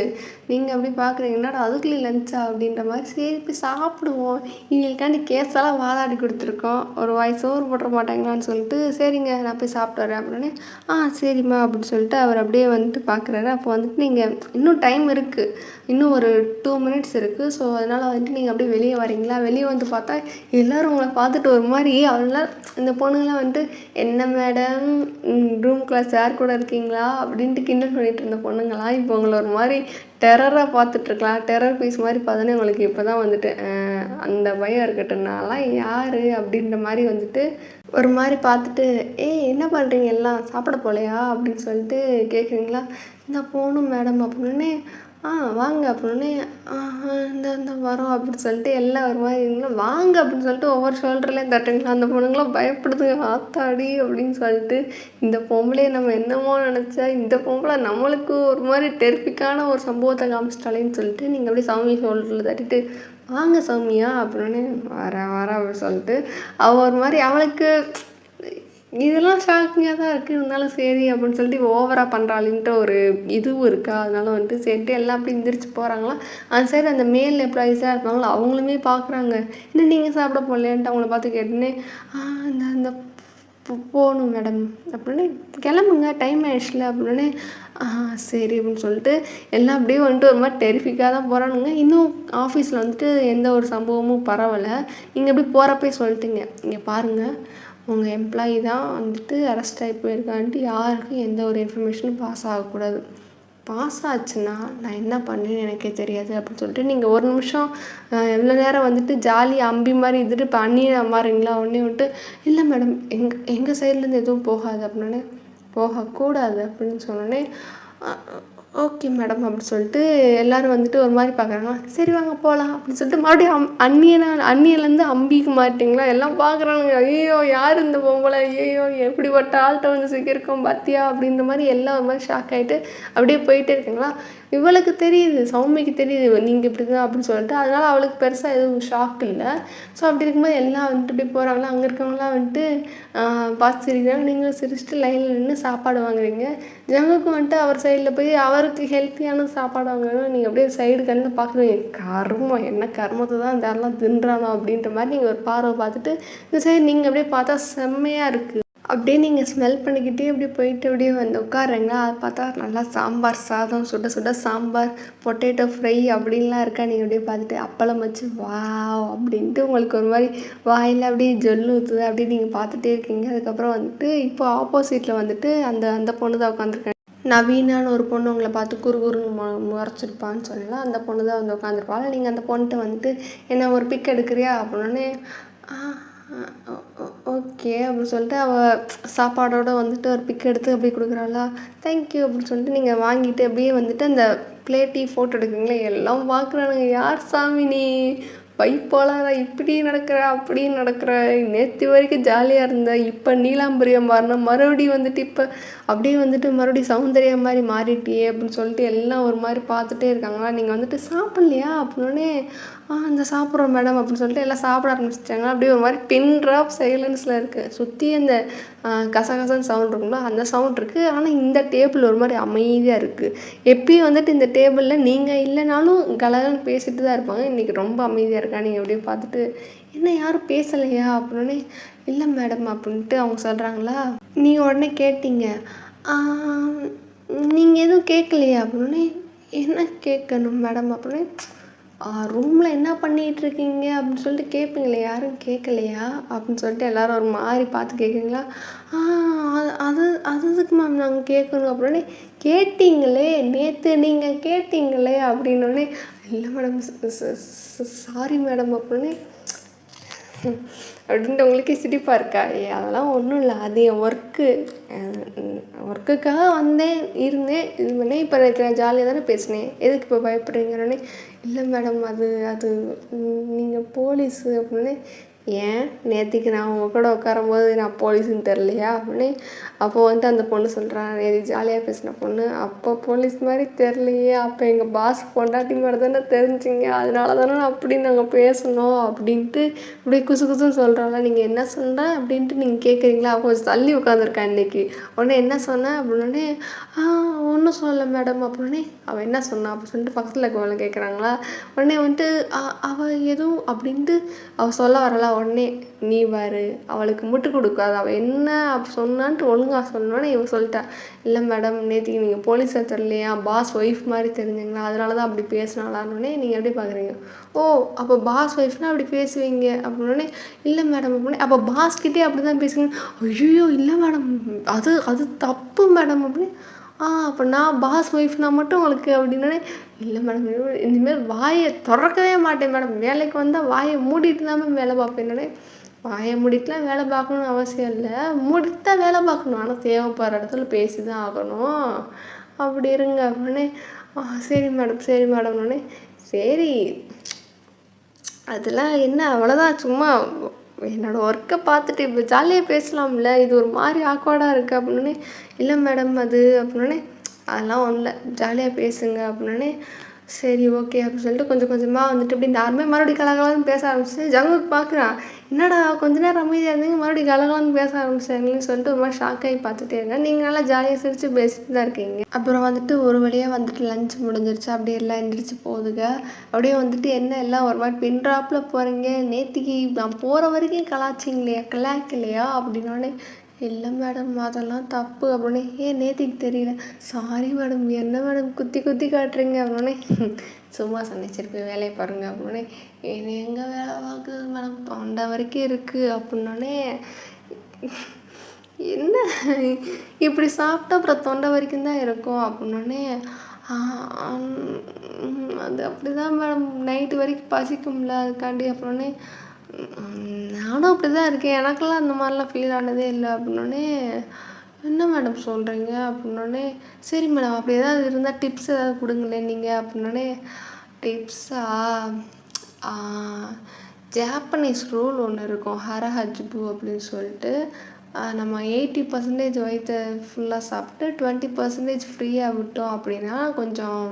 நீங்கள் அப்படி பார்க்குறீங்க என்னடா அதுக்குள்ளே லன்ச்சா அப்படின்ற மாதிரி, சரி போய் சாப்பிடுவோம் இவங்களுக்காண்டி கேஸெல்லாம் வாதாடி கொடுத்துருக்கோம், ஒரு சோறு போட்டுற மாட்டாங்களான்னு சொல்லிட்டு சரிங்க நான் போய் சாப்பிட்டு வரேன் அப்படின்னு சரிம்மா அப்படின்னு சொல்லிட்டு அவர் அப்படியே வந்துட்டு பார்க்குறாரு. அப்போ வந்துட்டு நீங்கள் இன்னும் டைம் இருக்குது, இன்னும் ஒரு 2 மினிட்ஸ் இருக்குது. ஸோ அதனால் வந்துட்டு நீங்கள் அப்படியே வெளியே வரீங்களா, வெளியே வந்து பார்த்தா எல்லோரும் உங்களை பார்த்துட்டு ஒரு மாதிரி அவ்வளோ இந்த பொண்ணுங்களாம் வந்துட்டு என்ன மேடம் ரூம் கிளாஸ் யார் கூட இருக்கீங்களா அப்படின்ட்டு கிண்டல் பண்ணிகிட்டு இருந்த பொண்ணுங்களாம் இப்போ உங்களை ஒரு மாதிரி டெரராக பார்த்துட்ருக்கலாம். டெரர் பீஸ் மாதிரி பார்த்தோன்னே உங்களுக்கு இப்போ தான் வந்துட்டு அந்த பயம் இருக்கட்டும்னாலாம் யார் அப்படின்ற மாதிரி வந்துட்டு ஒரு மாதிரி பார்த்துட்டு என்ன பண்ணுறீங்க எல்லாம் சாப்பிட போகலையா அப்படின்னு சொல்லிட்டு கேட்குறீங்களா, இந்த போகணும் மேடம் அப்படின்னே வாங்க அப்படின்னே இந்த வரோம் அப்படின்னு சொல்லிட்டு எல்லாம் ஒரு மாதிரி இருங்களா வாங்க அப்படின்னு சொல்லிட்டு ஒவ்வொரு ஷோல்டர்லேயும் தட்டுங்களா. அந்த பொண்ணுங்களாம் பயப்படுதுங்க ஆத்தாடி அப்படின்னு சொல்லிட்டு இந்த பொம்பளையை நம்ம என்னமோ நினச்சா இந்த பொம்பளை நம்மளுக்கு ஒரு மாதிரி டெரிஃபிக்கான ஒரு சம்பவத்தை காமிச்சிட்டாலேன்னு சொல்லிட்டு நீங்கள் அப்படியே சாமி ஷோல்டரில் தட்டிட்டு வாங்க சௌமியா அப்படின்னு வர அப்படின்னு சொல்லிட்டு அவள் ஒரு மாதிரி அவளுக்கு இதெல்லாம் ஷாக்கிங்காக தான் இருக்குது, இருந்தாலும் சரி அப்படின்னு சொல்லிட்டு ஓவராக பண்ணுறாளின்ட்டு ஒரு இதுவும் இருக்கா. அதனால வந்துட்டு சரிட்டு எல்லாம் அப்படி எந்திரிச்சு போகிறாங்களா. அந்த சைடு அந்த மேல் எம்ப்ளாயீஸாக இருப்பாங்களா அவங்களுமே பார்க்குறாங்க, இன்னும் நீங்கள் சாப்பிட போகலையான்ட்டு அவங்கள பார்த்து கேட்டுன்னு இந்த போகணும் மேடம் அப்படின்னு கிளம்புங்க டைம் ஆயிடுச்சுல அப்படின்னு சரி அப்படின்னு சொல்லிட்டு எல்லாம் அப்படியே வந்துட்டு ஒரு மாதிரி டெரிஃபிக்காக தான் போகிறானுங்க. இன்னும் ஆஃபீஸில் வந்துட்டு எந்த ஒரு சம்பவமும் பரவலை. நீங்கள் எப்படி போகிறப்பே சொல்லிட்டீங்க இங்கே பாருங்கள் உங்கள் எம்ப்ளாயி தான் வந்துட்டு அரெஸ்ட் ஆகி போயிருக்கான்ட்டு யாருக்கும் எந்த ஒரு இன்ஃபர்மேஷனும் பாஸ் ஆகக்கூடாது, பாஸ் ஆச்சுன்னா நான் என்ன பண்ணேன்னு எனக்கே தெரியாது அப்படின்னு சொல்லிட்டு நீங்கள் ஒரு நிமிஷம் எவ்வளோ நேரம் வந்துட்டு ஜாலியாக அம்பி மாதிரி இதுட்டு இப்போ அண்ணியை மாறுறீங்களா உடனே வந்துட்டு இல்லை மேடம் எங்கள் சைட்லேருந்து எதுவும் போகாது அப்படின்னே போகக்கூடாது அப்படின்னு சொன்னோடனே ஓகே மேடம் அப்படின்னு சொல்லிட்டு எல்லோரும் வந்துட்டு ஒரு மாதிரி பார்க்குறாங்க. சரி வாங்க போகலாம் அப்படின்னு சொல்லிட்டு மறுபடியும் அண்ணியிலேருந்து அம்பிக்கு மாட்டிங்களா எல்லாம் பார்க்குறானுங்க. ஐயோ யார் இந்த பொம்பளை, ஐயோ எப்படிப்பட்ட ஆள்கிட்ட வந்து சிக்கியிருக்கோம் பாத்தியா அப்படின்ற மாதிரி எல்லாம் ஒரு மாதிரி ஷாக் ஆகிட்டு அப்படியே போயிட்டே இருக்குங்களா. இவளுக்கு தெரியுது, சௌமிக்கு தெரியுது நீங்கள் இப்படி தான் அப்படின்னு சொல்லிட்டு, அதனால் அவளுக்கு பெருசாக எதுவும் ஷாக் இல்லை. ஸோ அப்படி இருக்கும்போது எல்லாம் வந்துட்டு இப்படி போகிறாங்களா. அங்கே இருக்கவங்களாம் வந்துட்டு பார்த்து சிரிக்கிறாங்க, நீங்களும் சிரிச்சுட்டு லைனில் நின்று சாப்பாடு வாங்குறீங்க. ஜங்குக்கும் வந்துட்டு அவர் சைடில் போய் அவருக்கு ஹெல்த்தியான சாப்பாடு வாங்குறோம். நீங்கள் அப்படியே சைடு கண்ணு பார்க்குறீங்க, கர்மம் என்ன கர்மத்தை தான் இந்த யாரெல்லாம் தின்றானோ அப்படின்ற மாதிரி நீங்கள் ஒரு பார்வை பார்த்துட்டு இந்த சைடு நீங்கள் அப்படியே பார்த்தா செம்மையாக இருக்குது. அப்படியே நீங்கள் ஸ்மெல் பண்ணிக்கிட்டே அப்படியே போயிட்டு அப்படியே வந்து உட்காருங்க. அதை பார்த்தா நல்லா சாம்பார் சாதம், சுட சுட சாம்பார், பொட்டேட்டோ ஃப்ரை அப்படின்லாம் இருக்கா. நீங்கள் அப்படியே பார்த்துட்டு அப்பளம் வச்சு வாவ் அப்படின்ட்டு உங்களுக்கு ஒரு மாதிரி வாயில் அப்படியே ஜொல்லு ஊற்றுது. அப்படியே நீங்கள் பார்த்துட்டே இருக்கீங்க. அதுக்கப்புறம் வந்துட்டு இப்போ ஆப்போசிட்டில் வந்துட்டு அந்த பொண்ணு தான் உட்காந்துருக்கேன். நவீனான்னு ஒரு பொண்ணு உங்களை பார்த்து குறுகுறுன்னு முறைச்சிருப்பான்னு சொல்லலாம். அந்த பொண்ணு தான் வந்து உட்காந்துருப்பாள். நீங்கள் அந்த பொண்ணுகிட்ட வந்துட்டு என்ன ஒரு பிக் எடுக்கிறியா அப்படின்னே ஓகே அப்படின்னு சொல்லிட்டு அவள் சாப்பாடோடு வந்துட்டு ஒரு பிக் எடுத்து அப்படியே கொடுக்குறாளா. தேங்க்யூ அப்படின்னு சொல்லிட்டு நீங்கள் வாங்கிட்டு அப்படியே வந்துட்டு அந்த பிளேட்டையும் ஃபோட்டோ எடுக்குறீங்களே எல்லாம் பார்க்குறானுங்க. யார் சாமி நீ பைப்போலாரா, இப்படி நடக்கிற அப்படி நடக்கிற, நேற்று வரைக்கும் ஜாலியாக இருந்த இப்போ நீலாம்பரியம் மாறினா மறுபடியும் வந்துட்டு இப்போ அப்படியே வந்துட்டு மறுபடியும் சௌந்தர்யா மாதிரி மாறிட்டியே அப்படின்னு சொல்லிட்டு எல்லாம் ஒரு மாதிரி பார்த்துட்டே இருக்காங்களா. நீங்கள் வந்துட்டு சாப்பிட்லையா அப்படின்னே இந்த சாப்பிட்றோம் மேடம் அப்படின்னு சொல்லிட்டு எல்லாம் சாப்பிட ஆரம்பிச்சிட்டாங்க. அப்படியே ஒரு மாதிரி பின் ட்ராப் சைலன்ஸில் இருக்குது. சுற்றி அந்த கசகசன்னு சவுண்ட் இருக்குங்களா, அந்த சவுண்ட் இருக்குது. ஆனால் இந்த டேபிள் ஒரு மாதிரி அமைதியாக இருக்குது. எப்பயும் வந்துட்டு இந்த டேபிளில் நீங்கள் இல்லைனாலும் கலகலன்னு பேசிட்டு தான் இருப்பாங்க. இன்றைக்கி ரொம்ப அமைதியாக இருக்கா. நீங்கள் அப்படியே பார்த்துட்டு என்ன யாரும் பேசலையா அப்படின்னே, இல்லை மேடம் அப்படின்ட்டு அவங்க சொல்கிறாங்களா. நீங்கள் உடனே கேட்டீங்க, நீங்கள் எதுவும் கேட்கலையா அப்படின்னே, என்ன கேட்கணும் மேடம் அப்படின்னே, ரூமில் என்ன பண்ணிகிட்ருக்கீங்க அப்படின்னு சொல்லிட்டு கேட்பீங்களே, யாரும் கேட்கலையா அப்படின்னு சொல்லிட்டு எல்லோரும் ஒரு மாதிரி பார்த்து கேட்குறீங்களா. அது அதுக்கு மேம் நாங்கள் கேட்கணும் அப்படின்னே, கேட்டீங்களே நேற்று நீங்கள் கேட்டீங்களே அப்படின்னோடனே, இல்லை மேடம் சாரி மேடம் அப்படின்னே அப்படின்ட்டு உங்களுக்கே சிரிப்பாக இருக்கா. அதெல்லாம் ஒன்றும் இல்லை, அது என் ஒர்க்குக்காக வந்தேன் இருந்தேன் இது பண்ணேன். இப்போ நான் ஜாலியாக தானே பேசினேன், எதுக்கு இப்போ பயப்படுறீங்கன்னே. இல்லை மேடம் அது நீங்கள் போலீஸு அப்படின்னே. ஏன் நேற்றுக்கு நான் உங்கள் கூட உட்காரும்போது நான் போலீஸுன்னு தெரிலையா அப்படின்னு. அப்போ வந்துட்டு அந்த பொண்ணு சொல்கிறான், நேற்று ஜாலியாக பேசின பொண்ணு, அப்போ போலீஸ் மாதிரி தெரிலையே, அப்போ எங்கள் பாஸ் பொண்டாட்டி மாதிரி தானே தெரிஞ்சிங்க, அதனால தானே அப்படி நாங்கள் பேசணும் அப்படின்ட்டு இப்படி குசுன்னு சொல்கிறாள். நீங்கள் என்ன சொல்கிற அப்படின்ட்டு நீங்கள் கேட்குறீங்களா. கொஞ்சம் தள்ளி உட்காந்துருக்கேன் இன்றைக்கி. உடனே என்ன சொன்னேன் அப்படின்னே, ஒன்றும் சொல்லலை மேடம் அப்படின்னே. அவள் என்ன சொன்னான் அப்படின்னு சொல்லிட்டு பக்கத்தில் இருக்கவங்க கேட்குறாங்களா. உடனே வந்துட்டு அவள் எதுவும் அப்படின்ட்டு அவள் சொல்ல வரலாம். உடனே நீ பாரு அவளுக்கு முட்டு கொடுக்காது, அவள் என்ன அப்படி சொன்னான்ட்டு ஒழுங்காக சொன்னோன்னே இவன் சொல்லிட்டா, இல்லை மேடம் நேற்றுக்கு நீங்கள் போலீஸாக தெரியலையா, பாஸ் ஒய்ஃப் மாதிரி தெரிஞ்சுங்களா, அதனால தான் அப்படி பேசினாலான்னொடனே நீங்கள் எப்படி பார்க்குறீங்க. ஓ அப்போ பாஸ் ஒய்ஃப்னால் அப்படி பேசுவீங்க அப்படின்னே. இல்லை மேடம் அப்படின்னே. அப்போ பாஸ்கிட்டே அப்படி தான் பேசுவீங்க. ஐயோ இல்லை மேடம் அது தப்பு மேடம் அப்படின்னு. அப்போ நான் பாஸ் ஒய்ஃப்னா மட்டும் உங்களுக்கு அப்படின்னே. இல்லை மேடம் இனிமேல் வாயை திறக்கவே மாட்டேன் மேடம், வேலைக்கு வந்தால் வாயை மூடிட்டு தான் மேம் வேலை பார்ப்பேன்னே. வாயை மூடிட்டுலாம் வேலை பார்க்கணுன்னு அவசியம் இல்லை, மூடிட்டு தான் வேலை பார்க்கணும், ஆனால் தேவைப்படுற இடத்துல பேசி தான் ஆகணும், அப்படி இருங்க அப்படின்னே. சரி மேடம்னே. சரி அதெல்லாம் என்ன அவ்வளோதான், சும்மா என்னோடய ஒர்க்கை பார்த்துட்டு இப்போ ஜாலியாக பேசலாம்ல, இது ஒரு மாதிரி ஆக்வர்டாக இருக்குது அப்படின்னே. இல்லை மேடம் அது அப்படின்னே. அதெல்லாம் ஒன்றும் இல்லை, ஜாலியாக பேசுங்க அப்படின்னே. சரி ஓகே அப்படின்னு சொல்லிட்டு கொஞ்சம் கொஞ்சமாக வந்துட்டு இப்படி நார்மலாக மறுபடியும் கலகலன்னு பேச ஆரம்பிச்சு. ஜங்குக்கு பார்க்குறான், என்னடா கொஞ்ச நேரம் அமைதியாக இருந்தீங்க மறுபடியும் கலகலன்னு பேச ஆரம்பிச்சாங்கன்னு சொல்லிட்டு ஒரு மாதிரி ஷாக் ஆகி பார்த்துட்டே இருக்கேன். நீங்கள் நல்லா ஜாலியாக சிரித்து பேசிட்டு தான் இருக்கீங்க. அப்புறம் வந்துட்டு ஒரு வழியாக வந்துட்டு லஞ்ச் முடிஞ்சிருச்சு. அப்படியே எல்லாம் எந்திரிச்சு போகுதுங்க. அப்படியே வந்துட்டு என்ன எல்லாம் ஒரு மாதிரி பின் ட்ராப்பில் போகிறீங்க, நேற்றுக்கு நான் போகிற வரைக்கும் கலாச்சிங்களே கலாய்க்கலையா அப்படின்னோடனே. இல்லை மேடம் அதெல்லாம் தப்பு அப்படின்னு. நேற்றுக்கு தெரியல, சாரி மேடம், என்ன மேடம் குத்தி காட்டுறீங்க அப்படின்னே. சும்மா சொன்னேன், சரி போய் வேலையை பாருங்க அப்படின்னே. என்ன எங்கே வேலை பார்க்குது மேடம், தொண்டை வரைக்கும் இருக்குது அப்படின்னோடனே. என்ன இப்படி சாப்பிட்டா அப்புறம் தொண்டை வரைக்கும் தான் இருக்கும் அப்படின்னோடனே. அது அப்படி தான் மேடம், நைட்டு வரைக்கும் பசிக்கும்ல அதுக்காண்டி அப்படின்னே. நானும் அப்படி தான் இருக்கேன், எனக்கெல்லாம் அந்த மாதிரிலாம் ஃபீல் ஆனதே இல்லை அப்படின்னோடனே. என்ன மேடம் சொல்கிறீங்க அப்படின்னோடனே. சரி மேடம் அப்படி ஏதாவது இருந்தால் டிப்ஸ் ஏதாவது கொடுங்களேன் நீங்கள் அப்படின்னோடனே. டிப்ஸா, ஜாப்பனீஸ் ரூல் ஒன்று இருக்கும், ஹரஹஜ்பு அப்படின்னு சொல்லிட்டு. நம்ம 80% வயிற்றை ஃபுல்லாக சாப்பிட்டு 20% ஃப்ரீயாக விட்டோம் அப்படின்னா கொஞ்சம்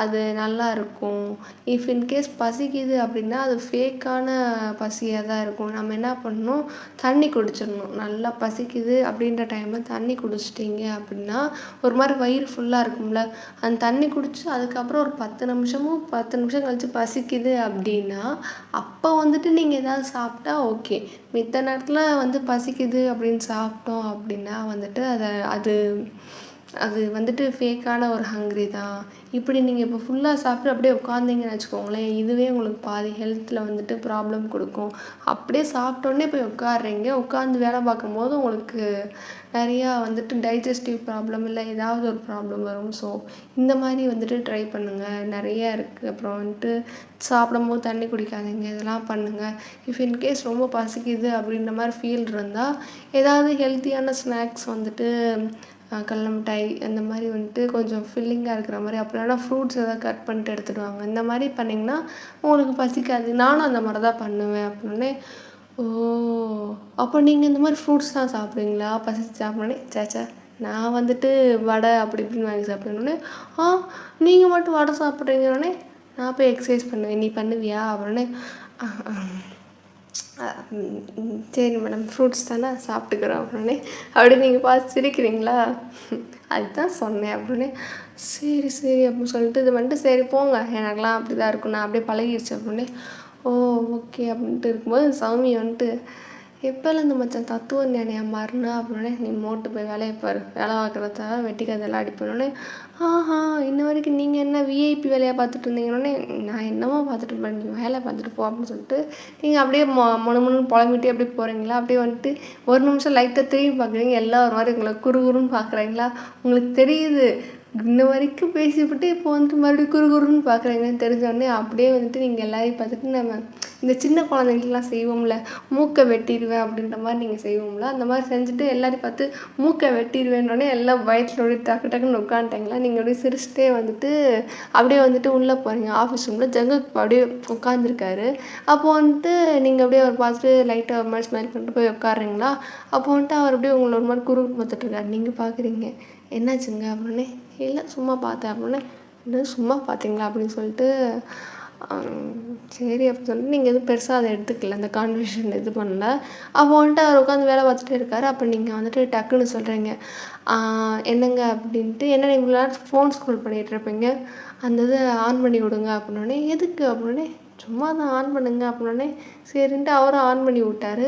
அது நல்லாயிருக்கும். இஃப் இன்கேஸ் பசிக்குது அப்படின்னா அது ஃபேக்கான பசியாக தான் இருக்கும். நம்ம என்ன பண்ணணும், தண்ணி குடிச்சிடணும். நல்லா பசிக்குது அப்படின்ற டைமில் தண்ணி குடிச்சிட்டிங்க அப்படின்னா ஒரு மாதிரி வயிறு ஃபுல்லாக இருக்கும்ல, அந்த தண்ணி குடித்து அதுக்கப்புறம் ஒரு 10 நிமிஷம் கழித்து பசிக்குது அப்படின்னா அப்போ வந்துட்டு நீங்கள் எதாவது சாப்பிட்டா ஓகே. மித்த நேரத்தில் வந்து பசிக்குது அப்படின்னு சாப்பிட்டோம் அப்படின்னா வந்துட்டு அது வந்துட்டு ஃபேக்கான ஒரு ஹங்க்ரி தான். இப்படி நீங்கள் இப்போ ஃபுல்லாக சாப்பிட்டு அப்படியே உட்காந்திங்கன்னு வச்சுக்கோங்களேன், இதுவே உங்களுக்கு பாதி ஹெல்த்தில் வந்துட்டு ப்ராப்ளம் கொடுக்கும். அப்படியே சாப்பிட்டோன்னே போய் உட்காடுறீங்க, உட்காந்து வேலை பார்க்கும்போது உங்களுக்கு நிறையா வந்துட்டு டைஜஸ்டிவ் ப்ராப்ளம் இல்லை ஏதாவது ஒரு ப்ராப்ளம் வரும். ஸோ இந்த மாதிரி வந்துட்டு ட்ரை பண்ணுங்கள், நிறையா இருக்குது. அப்புறம் வந்துட்டு சாப்பிடும்போது தண்ணி குடிக்காதீங்க, இதெல்லாம் பண்ணுங்கள். இஃப் இன்கேஸ் ரொம்ப பசிக்குது அப்படின்ற மாதிரி ஃபீல் இருந்தால் ஏதாவது ஹெல்த்தியான ஸ்நாக்ஸ் வந்துட்டு கடல மிட்டாய் அந்த மாதிரி வந்துட்டு கொஞ்சம் ஃபில்லிங்காக இருக்கிற மாதிரி, அப்படின்னா ஃப்ரூட்ஸ் எதாவது கட் பண்ணிட்டு எடுத்துகிட்டு வாங்க. இந்த மாதிரி பண்ணிங்கன்னா உங்களுக்கு பசிக்காது. நானும் அந்த மாதிரி தான் பண்ணுவேன் அப்படின்னே. ஓ அப்போ நீங்கள் இந்த மாதிரி ஃப்ரூட்ஸ் தான் சாப்பிடுவீங்களா பசிச்சு சாப்பிட்னே. சேச்சா நான் வந்துட்டு வடை அப்படி இப்படின்னு வாங்கி சாப்பிடணுன்னே. நீங்கள் மட்டும் வடை சாப்பிட்றீங்கன்னே. நான் போய் எக்ஸசைஸ் பண்ணுவேன், நீ பண்ணுவியா அப்படின்னே. சரி மேடம், ஃப்ரூட்ஸ் தானே சாப்பிட்டுக்கிறோம் அப்படின்னே. அப்படி நீங்கள் பார்த்து சிரிக்கிறீங்களா? அதுதான் சொன்னேன் அப்படின்னு. சரி சரி அப்படின்னு சொல்லிட்டு இது பண்ணிட்டு, சரி போங்க, எனக்கெலாம் அப்படி தான் இருக்கும், நான் அப்படியே பழகிடுச்சு அப்படின்னு. ஓ ஓகே அப்படின்ட்டு இருக்கும்போது சௌமி வந்துட்டு, எப்போலேருந்து மச்சான் தத்துவ ஞானியாக மாறினா அப்படின்னே. நீ மோட்டு போய் வேலையை பாரு, வேலை பார்க்குறத தவிர வெட்டி கதெல்லாம் அடிப்பேனோடனே. ஆஹா, இன்ன வரைக்கும் நீங்கள் என்ன விஐபி வேலையாக பார்த்துட்டு இருந்தீங்கன்னே. நான் என்னமோ பார்த்துட்டு இருப்பேன், நீங்கள் வேலை பார்த்துட்டு போ அப்படின்னு சொல்லிட்டு நீங்கள் அப்படியே முணுமுணுன்னு புலம்பிட்டே அப்படியே போகிறீங்களா. அப்படியே வந்துட்டு ஒரு நிமிஷம் லைட்டாக திரும்பி பார்க்குறீங்க, எல்லாம் ஒரு மாதிரி உங்களை குறுகுறுன்னு பார்க்குறீங்களா. உங்களுக்கு தெரியுது இன்ன வரைக்கும் பேசிவிட்டு இப்போ வந்துட்டு மறுபடியும் குறுகுறுன்னு பார்க்குறீங்கன்னு தெரிஞ்சோடனே அப்படியே வந்துட்டு நீங்கள் எல்லாரையும் பார்த்துட்டு, நம்ம இந்த சின்ன குழந்தைங்களுக்குலாம் செய்வோம்ல, மூக்கை வெட்டிடுவேன் அப்படின்ற மாதிரி நீங்கள் செய்வோம்ல, அந்த மாதிரி செஞ்சுட்டு எல்லாரையும் பார்த்து மூக்கை வெட்டிடுவேன்னொடனே எல்லாம் பயத்தில் அப்படியே டக்கு டக்குன்னு உட்காந்துட்டாங்களா. நீங்கள் அப்படியே சிரிச்சிட்டே வந்துட்டு அப்படியே வந்துட்டு உள்ளே போகிறீங்க. ஆஃபீஸ் ரூமில் ஜங்கக் அப்படியே உட்காந்துருக்காரு. அப்போது வந்துட்டு நீங்கள் அப்படியே அவர் பார்த்துட்டு லைட்டாக ஒரு மாதிரி ஸ்மைல் பண்ணிட்டு போய் உட்காடுறீங்களா. அப்போ வந்துட்டு அவர் அப்படியே உங்களை ஒரு மாதிரி குறுக்கு பார்த்துட்ருக்காரு. நீங்கள் பார்க்குறீங்க, என்னாச்சுங்க அப்படின்னே. இல்லை சும்மா பார்த்தேன் அப்படின்னே. என்ன சும்மா பார்த்தீங்களா அப்படின்னு சொல்லிட்டு, சரி அப்படின்னு சொல்லிட்டு நீங்கள் எதுவும் பெருசாக அதை எடுத்துக்கல, அந்த கான்வர்சேஷன் இது பண்ணல. அப்போ வந்துட்டு அவர் உட்காந்து வேலை பார்த்துட்டே இருக்காரு. அப்போ நீங்கள் வந்துட்டு டக்குன்னு சொல்கிறீங்க, என்னங்க அப்படின்ட்டு. என்ன இவ்வளோ நேரம் ஃபோன் ஸ்க்ரோல் பண்ணிகிட்டு இருப்பீங்க, அந்த இது ஆன் பண்ணி விடுங்க அப்படின்னோடனே. எதுக்கு அப்படின்னே. சும்மா தான் ஆன் பண்ணுங்க அப்படின்னோடனே. சரின்ட்டு அவரும் ஆன் பண்ணி விட்டார்.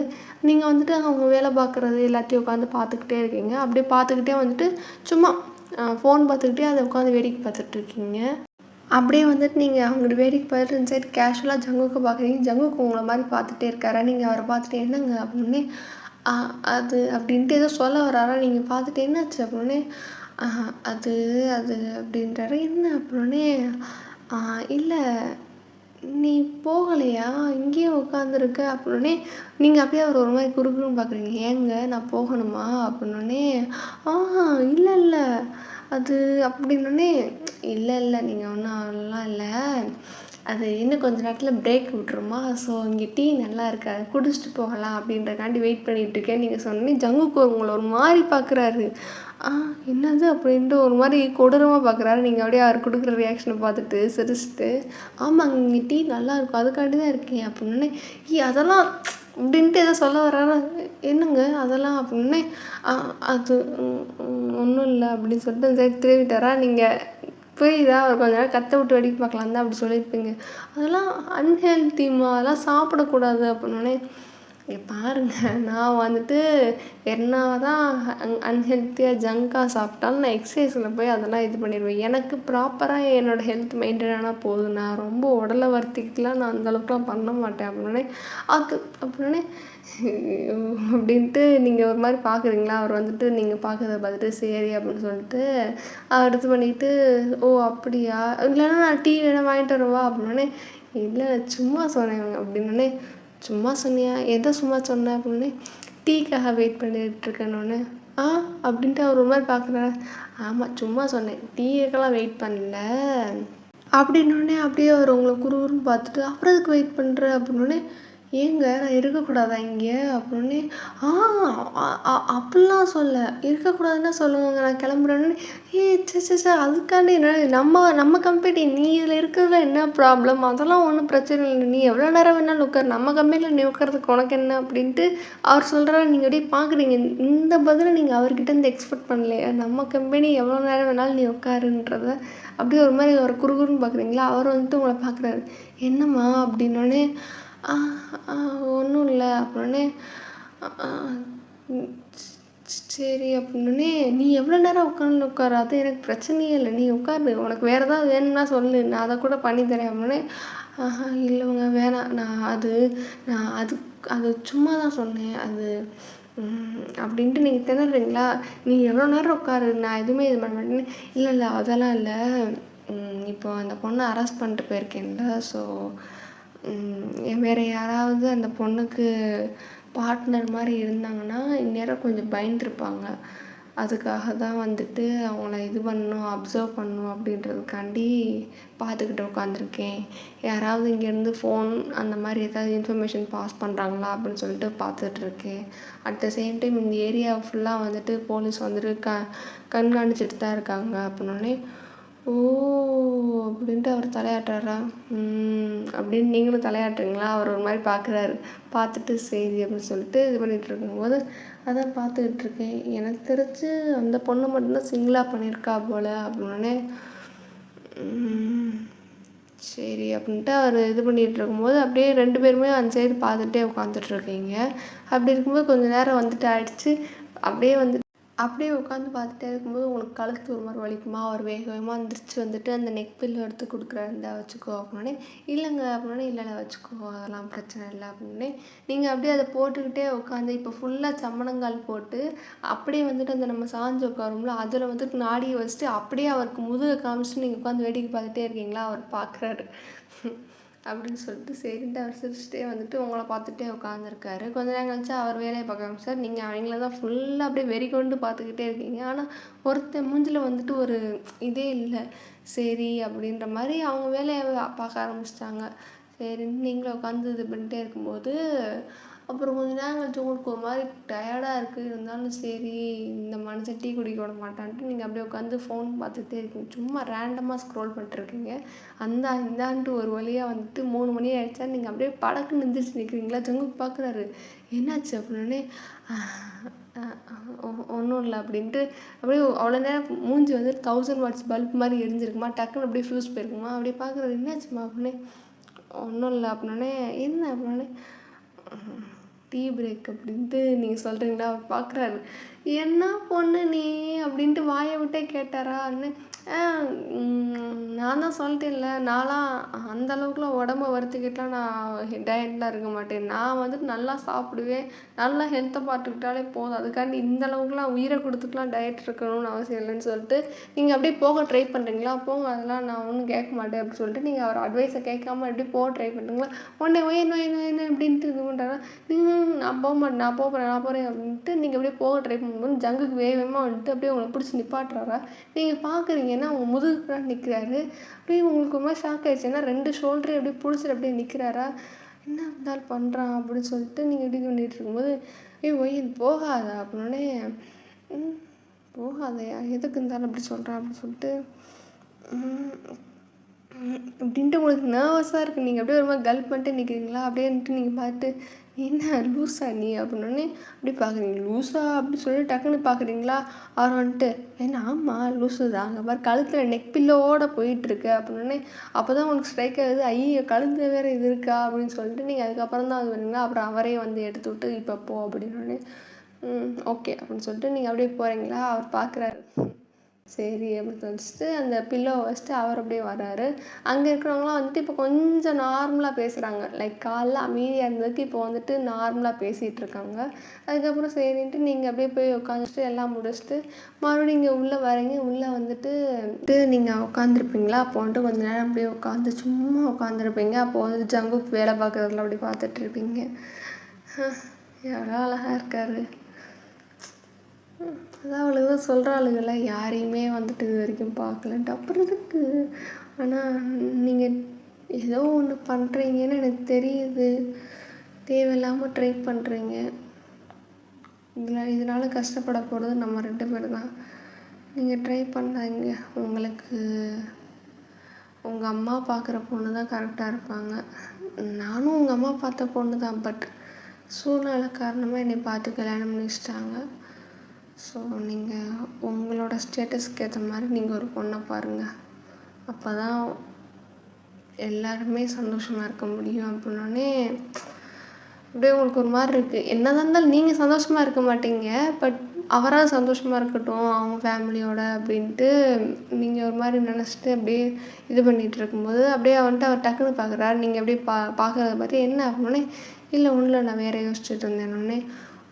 நீங்கள் வந்துட்டு அவங்க வேலை பார்க்குறது எல்லாத்தையும் உட்காந்து பார்த்துக்கிட்டே இருக்கீங்க. அப்படியே பார்த்துக்கிட்டே வந்துட்டு சும்மா ஃபோன் பார்த்துக்கிட்டே அதை உட்காந்து வேடிக்கை பார்த்துட்ருக்கீங்க. அப்படியே வந்துட்டு நீங்கள் அவங்கள்ட்ட வேடிக்கை பார்த்துட்டு இந்த சைடு கேஷுவலாக ஜங்குக்கு பார்க்குறீங்க. ஜங்குக்கு உங்களை மாதிரி பார்த்துட்டே இருக்காரா. நீங்கள் அவரை பார்த்துட்டு என்னங்க அப்படின்னே. அது அப்படின்ட்டு ஏதோ சொல்ல வராரா. நீங்கள் பார்த்துட்டு என்னாச்சு அப்படின்னே. அது அது அப்படின்றாரு. என்ன அப்படின்னே. இல்லை நீ போகலையா, இங்கேயே உட்காந்துருக்க அப்படின்னே. நீங்கள் அப்படியே அவர் ஒரு மாதிரி குறுகுறுன்னு பார்க்குறீங்க. ஏங்க நான் போகணுமா அப்படின்னோடனே. இல்லை இல்லை அது அப்படின்னோடனே. இல்லை இல்லை நீங்கள் ஒன்றும் அதெல்லாம் இல்லை, அது இன்னும் கொஞ்சம் நேரத்தில் பிரேக் விட்டுருமா, ஸோ இங்கே டீ நல்லா இருக்காது, குடிச்சிட்டு போகலாம் அப்படின்றக்காண்டி வெயிட் பண்ணிகிட்ருக்கேன் நீங்கள் சொன்னேன். ஜங்குக்கு உங்களை ஒரு மாதிரி பார்க்குறாரு. என்னது அப்படின்ட்டு ஒரு மாதிரி கொடூரமாக பார்க்குறாரு. நீங்கள் அப்படியே அவர் கொடுக்குற ரியாக்ஷனை பார்த்துட்டு சிரிச்சிட்டு, ஆமாங்க இங்கே டீ நல்லா இருக்கும், அதுக்காண்டி தான் இருக்கேன் அப்படின்னே. அதெல்லாம் அப்படின்ட்டு எதோ சொல்ல வர்றாரா. என்னங்க அதெல்லாம் அப்படின்னே. அது ஒன்றும் இல்லை அப்படின்னு சொல்லிட்டு சரி திரும்பிட்டாரா. நீங்கள் புரியுதா, அவர் கொஞ்ச நேரம் கற்ற விட்டு வெடிக்க பார்க்கலாம் தான் அப்படி சொல்லியிருப்பீங்க. அதெல்லாம் அன்ஹெல்த்திமா, அதெல்லாம் சாப்பிடக்கூடாது அப்படின்னோடனே. பாருங்கள், நான் வந்துட்டு என்ன தான் அன்ஹெல்த்தியாக ஜங்காக சாப்பிட்டாலும் நான் எக்ஸசைஸில் போய் அதெல்லாம் இது பண்ணிடுவேன். எனக்கு ப்ராப்பராக என்னோடய ஹெல்த் மெயின்டைன் ஆனால் போதும், நான் ரொம்ப உடலை வருத்திக்கிட்டுலாம் நான் அந்தளவுக்குலாம் பண்ண மாட்டேன் அப்படின்னே. அது அப்படின்னே அப்படின்ட்டு நீங்கள் ஒரு மாதிரி பார்க்குறீங்களா. அவர் வந்துட்டு நீங்கள் பார்க்குறத பார்த்துட்டு சரி அப்படின்னு சொல்லிட்டு அவர் இது பண்ணிவிட்டு, ஓ அப்படியா, இல்லைன்னா நான் டீ வேணால் வாங்கிட்டு வரவா அப்படின்னே. இல்லை சும்மா சொன்னேன் அப்படின்னே. சும்மா சொன்னியா, எதை சும்மா சொன்னேன் அப்படின்னே. டீக்காக வெயிட் பண்ணிகிட்ருக்கேன்னொன்னே. அப்படின்ட்டு அவர் ஒரு மாதிரி பார்க்குறாரு. ஆமாம் சும்மா சொன்னேன், டீக்கெல்லாம் வெயிட் பண்ணல அப்படின்னோடனே. அப்படியே அவர் உங்களை குறுகுறுன்னு பார்த்துட்டு, அப்புறம் எதுக்கு வெயிட் பண்ணுற அப்படின்னோடனே. ஏங்க நான் இருக்கக்கூடாதா இங்கே அப்படின்னே. அப்படிலாம் சொல்ல, இருக்கக்கூடாதுன்னா சொல்லுவாங்க, நான் கிளம்புறேன்னு. சே அதுக்காண்டி என்ன, நம்ம கம்பெனி, நீ இதில் இருக்கிறதுல என்ன ப்ராப்ளம், அதெல்லாம் ஒன்றும் பிரச்சனை இல்லை, நீ எவ்வளோ நேரம் வேணாலும் உட்கார், நம்ம கம்பெனியில் நீ உட்காரதுக்கு உனக்கு என்ன அப்படின்ட்டு அவர் சொல்கிறாரு. நீங்கள் அப்படியே பார்க்குறீங்க. இந்த பதிலை நீங்கள் அவர்கிட்டேருந்து எக்ஸ்பெக்ட் பண்ணலையா. நம்ம கம்பெனி எவ்வளோ நேரம் வேணாலும் நீ உட்காருன்றத அப்படியே ஒரு மாதிரி அவர் குறுகுறுன்னு பார்க்குறீங்களா. அவர் வந்துட்டு உங்களை பார்க்குறாரு. என்னம்மா அப்படின்னோடனே. ஒன்றும் இல்லை அப்படின்னே. சரி அப்படின்னே. நீ எவ்வளோ நேரம் உட்காரு, அது எனக்கு பிரச்சனையே இல்லை, நீ உட்காரு, உனக்கு வேறு ஏதாவது வேணும்னா சொல்லு, நான் அதை கூட பண்ணித்தரேன் அப்படின்னே. இல்லைங்க வேணாம், நான் அது அது சும்மா தான் சொன்னேன் அது அப்படின்ட்டு நீங்கள் திணறீங்களா. நீ எவ்வளோ நேரம் உட்காரு, நான் எதுவுமே இது பண்ண மாட்டேன்னு. இல்லை அதெல்லாம் இல்லை, இப்போ அந்த பொண்ணை அரெஸ்ட் பண்ணிட்டு போயிருக்கேன்ல, ஸோ வேறு யாராவது அந்த பொண்ணுக்கு பார்ட்னர் மாதிரி இருந்தாங்கன்னா இந்நேரம் கொஞ்சம் பயந்துருப்பாங்க. அதுக்காக தான் வந்துட்டு அவங்கள இது பண்ணணும், அப்சர்வ் பண்ணணும் அப்படின்றதுக்காண்டி பார்த்துக்கிட்டு உட்காந்துருக்கேன். யாராவது இங்கேருந்து ஃபோன் அந்த மாதிரி ஏதாவது இன்ஃபர்மேஷன் பாஸ் பண்ணுறாங்களா அப்படின்னு சொல்லிட்டு பார்த்துட்ருக்கேன். அட் த சேம் டைம் இந்த ஏரியா ஃபுல்லாக வந்துட்டு போலீஸ் வந்துட்டு கண்காணிச்சிட்டு தான் இருக்காங்க அப்படின்னோடனே. ஓ! அப்படின்ட்டு அவர் தலையாட்டுறாரா? அப்படின்னு நீங்களும் தலையாட்டுறீங்களா? அவர் ஒரு மாதிரி பார்க்குறாரு. பார்த்துட்டு சரி அப்படின்னு சொல்லிட்டு இது பண்ணிகிட்டு இருக்கும்போது அதான் பார்த்துக்கிட்டு இருக்கேன். எனக்கு தெரிஞ்சு அந்த பொண்ணு மட்டும்தான் சிங்கிளாக பண்ணியிருக்கா போல் அப்படின்னே சரி அப்படின்ட்டு அவர் இது பண்ணிகிட்டு இருக்கும்போது அப்படியே 2 பேருமே அந்த சைடு பார்த்துட்டே உட்காந்துட்ருக்கீங்க. அப்படி இருக்கும்போது கொஞ்சம் நேரம் வந்துட்டு ஆயிடுச்சு. அப்படியே உட்காந்து பார்த்துட்டே இருக்கும்போது உங்களுக்கு கழுத்து ஒரு மாதிரி வலிக்குமா? அவர் வேக வேகமாக எந்திரிச்சு வந்துட்டு அந்த நெக் பில்லோ எடுத்து கொடுக்குறாரு. இந்தா வச்சுக்கோ அப்படின்னே. இல்லைங்க அப்படின்னே. இல்லை வச்சுக்கோ, அதெல்லாம் பிரச்சனை இல்லை அப்படின்னே. நீங்கள் அப்படியே அதை போட்டுக்கிட்டே உட்காந்து இப்போ ஃபுல்லாக சம்மணங்கால் போட்டு அப்படியே வந்துட்டு அந்த நம்ம சாஞ்சு உட்காரும்ல அதில் வந்துட்டு நாடியை வச்சுட்டு அப்படியே அவருக்கு முதுகை காமிச்சிட்டு நீங்கள் உட்காந்து வேடிக்கை பார்த்துட்டே இருக்கீங்களா? அவர் பார்க்குறாரு. அப்படின்னு சொல்லிட்டு சரின்ட்டு அவர் சிரிச்சுட்டே வந்துட்டு உங்களை பார்த்துட்டே உட்காந்துருக்காரு. கொஞ்ச நேரம் கழிச்சு அவர் வேலையை பார்க்க ஆரம்பிச்சார். நீங்கள் அவங்கள தான் ஃபுல்லாக அப்படியே வெறி கொண்டு பார்த்துக்கிட்டே இருக்கீங்க. ஆனால் ஒருத்தன் மூஞ்சில் வந்துட்டு ஒரு இதே இல்லை. சரி அப்படின்ற மாதிரி அவங்க வேலையை பார்க்க ஆரம்பிச்சிட்டாங்க. சரின்னு நீங்களும் உட்காந்து இது பண்ணிட்டே இருக்கும்போது அப்புறம் கொஞ்சம் நேரம் கழிச்சு உங்களுக்கு ஒரு மாதிரி டயர்டாக இருக்குது. இருந்தாலும் சரி இந்த மனுஷன் டீ குடிக்க விட மாட்டான்ட்டு நீங்கள் அப்படியே உட்காந்து ஃபோன் பார்த்துட்டே இருக்கீங்க. சும்மா ரேண்டமாக ஸ்க்ரோல் பண்ணிட்டுருக்கீங்க. இந்தான்ட்டு ஒரு வழியாக வந்துட்டு 3 மணி ஆகிடுச்சா நீங்கள் அப்படியே படக்குன்னு எந்திரிச்சு நிற்கிறீங்களா? ஜங்குக்கு பார்க்குறாரு. என்னாச்சு அப்படின்னே ஒன்றும் இல்லை அப்படின்ட்டு அப்படியே அவ்வளோ நேரம் மூஞ்சி வந்து 1000 வாட்ஸ் பல்ப் மாதிரி எரிஞ்சிருக்குமா? டக்குன்னு அப்படியே ஃப்யூஸ் போயிருக்குமா? அப்படியே பார்க்குறாரு. என்னாச்சுமா அப்படின்னே. ஒன்றும் இல்லை அப்படின்னே. என்ன அப்படின்னே. டீ பிரேக் அப்படின்ட்டு நீங்கள் சொல்கிறீங்களா? அவர் பார்க்குறாரு. என்ன பொண்ணு நீ அப்படின்ட்டு வாயை விட்டே கேட்டாரா? நான் தான் சொல்லிட்டேன்ல, நான்லாம் அந்த அளவுக்குலாம் உடம்ப வருத்திக்கிட்டுலாம் நான் டயட்லாம் இருக்க மாட்டேன். நான் வந்துட்டு நல்லா சாப்பிடுவேன். நல்லா ஹெல்த்தை பார்த்துக்கிட்டாலே போதும். அதுக்காண்டி இந்த அளவுக்குலாம் உயிரை கொடுத்துக்கலாம் டயட் இருக்கணும்னு அவசியம் இல்லைன்னு சொல்லிட்டு நீங்கள் அப்படியே போக ட்ரை பண்ணுறீங்களா? போங்க, அதெல்லாம் நான் ஒன்றும் கேட்க மாட்டேன் அப்படின்னு சொல்லிட்டு நீங்கள் அவர் அட்வைஸை கேட்காம எப்படி போக ட்ரை பண்ணுறீங்களா? உடனே என்ன அப்படின்ட்டு இது பண்ணுறாரா? நான் போக மாட்டேன், நான் போகிறேன் அப்படின்ட்டு நீங்கள் அப்படியே போக ட்ரை பண்ணும்போது ஜங்குக்கு வேகமாக வந்துட்டு அப்படியே உங்களை பிடிச்சி நிப்பாட்டுறாரா? நீங்கள் பார்க்குறீங்கன்னா அவங்க முதுகுக்கு நிற்கிறாரு. அப்படியே உங்களுக்கு ஒரு மாதிரி ஷாக் ஆகிடுச்சு. ஏன்னா 2 ஷோல்டரே அப்படியே பிடிச்சிட்டு அப்படியே நிற்கிறாரா? என்ன இருந்தாலும் பண்ணுறான் அப்படின்னு சொல்லிட்டு நீங்கள் எப்படி பண்ணிகிட்டு இருக்கும்போது ஒய் போகாதா அப்படின்னே. போகாதையா? எதுக்கு இருந்தாலும் அப்படி சொல்கிறான் அப்படின்னு சொல்லிட்டு அப்படின்ட்டு உங்களுக்கு நர்வஸாக இருக்குது. நீங்கள் அப்படியே ஒரு மாதிரி கல்ப் பண்ணிட்டு நிற்கிறீங்களா? அப்படின்ட்டு நீங்கள் பார்த்து என்ன லூஸா நீ அப்படின்னோடனே அப்படி பார்க்குறீங்க. லூஸா அப்படி சொல்லி டக்குன்னு பார்க்குறீங்களா? அவர் வந்துட்டு ஏன்னா ஆமாம் லூஸு தான், அங்கே பாரு கழுத்தில் நெக் பில்லோடு போயிட்டுருக்கு அப்படின்னே. அப்போ தான் உங்களுக்கு ஸ்ட்ரைக் ஆகுது. ஐயோ கழுத்தில் வேறு இது இருக்கா அப்படின்னு சொல்லிட்டு நீங்கள் அதுக்கப்புறம் தான் அது வரீங்களா? அப்புறம் அவரே வந்து எடுத்து விட்டு இப்போ போ அப்படின்னோடனே ஓகே அப்படின்னு சொல்லிட்டு நீங்கள் அப்படியே போகிறீங்களா? அவர் பார்க்குறாரு. சரி அப்படின்னு சொல்லிட்டு அந்த பில்லோவை வச்சுட்டு அவர் அப்படியே வர்றாரு. அங்கே இருக்கிறவங்களாம் வந்துட்டு இப்போ கொஞ்சம் நார்மலாக பேசுகிறாங்க. லைக் காலைல அமைதியாக இருந்ததுக்கு இப்போ வந்துட்டு நார்மலாக பேசிகிட்டு இருக்காங்க. அதுக்கப்புறம் சரின்ட்டு நீங்கள் அப்படியே போய் உட்காந்துட்டு எல்லாம் முடிச்சுட்டு மறுபடியும் இங்கே உள்ளே வரீங்க. உள்ளே வந்துட்டு நீங்கள் உட்காந்துருப்பீங்களா? அப்போ வந்துட்டு கொஞ்சம் நேரம் அப்படியே உட்காந்து சும்மா உட்காந்துருப்பீங்க. அப்போது வந்துட்டு ஜங்குக்கு வேலை பார்க்குறதுல அப்படி பார்த்துட்ருப்பீங்க. எவ்வளோ அழகாக இருக்காரு. அதான் அவளுக்கு சொல்கிறாளுங்கள யாரையுமே வந்துட்டு இது வரைக்கும் பார்க்கலன்ட்டு. அப்புறம் இதுக்கு ஆனால் நீங்கள் ஏதோ ஒன்று பண்ணுறீங்கன்னு எனக்கு தெரியுது. தேவையில்லாமல் ட்ரை பண்ணுறீங்க. இதனால் கஷ்டப்பட போகிறது நம்ம 2 பேர் தான். நீங்கள் ட்ரை பண்ணாங்க. உங்களுக்கு உங்கள் அம்மா பார்க்குற பொண்ணு தான் கரெக்டாக இருப்பாங்க. நானும் உங்கள் அம்மா பார்த்த பொண்ணு தான். பட் சூழ்நிலை காரணமாக என்னை பார்த்து கல்யாணம் பண்ணி வச்சிட்டாங்க. ஸோ நீங்கள் உங்களோட ஸ்டேட்டஸ்க்கு ஏற்ற மாதிரி நீங்கள் ஒரு பொண்ணை பாருங்கள். அப்போ தான் எல்லாருமே சந்தோஷமாக இருக்க முடியும் அப்படின்னோடனே அப்படியே உங்களுக்கு ஒரு மாதிரி இருக்குது. என்ன இருந்தாலும் நீங்கள் சந்தோஷமாக இருக்க மாட்டீங்க. பட் அவராக சந்தோஷமாக இருக்கட்டும் அவங்க ஃபேமிலியோட அப்படின்ட்டு நீங்கள் ஒரு மாதிரி நினச்சிட்டு அப்படியே இது பண்ணிகிட்டு இருக்கும்போது அப்படியே வந்துட்டு அவர் டக்குன்னு பார்க்குறாரு. நீங்கள் அப்படியே பார்க்குறத பார்த்து என்ன அப்படின்னே. இல்லை ஒன்றில் நான் வேறு யோசிச்சுட்டு இருந்தேன்னொடனே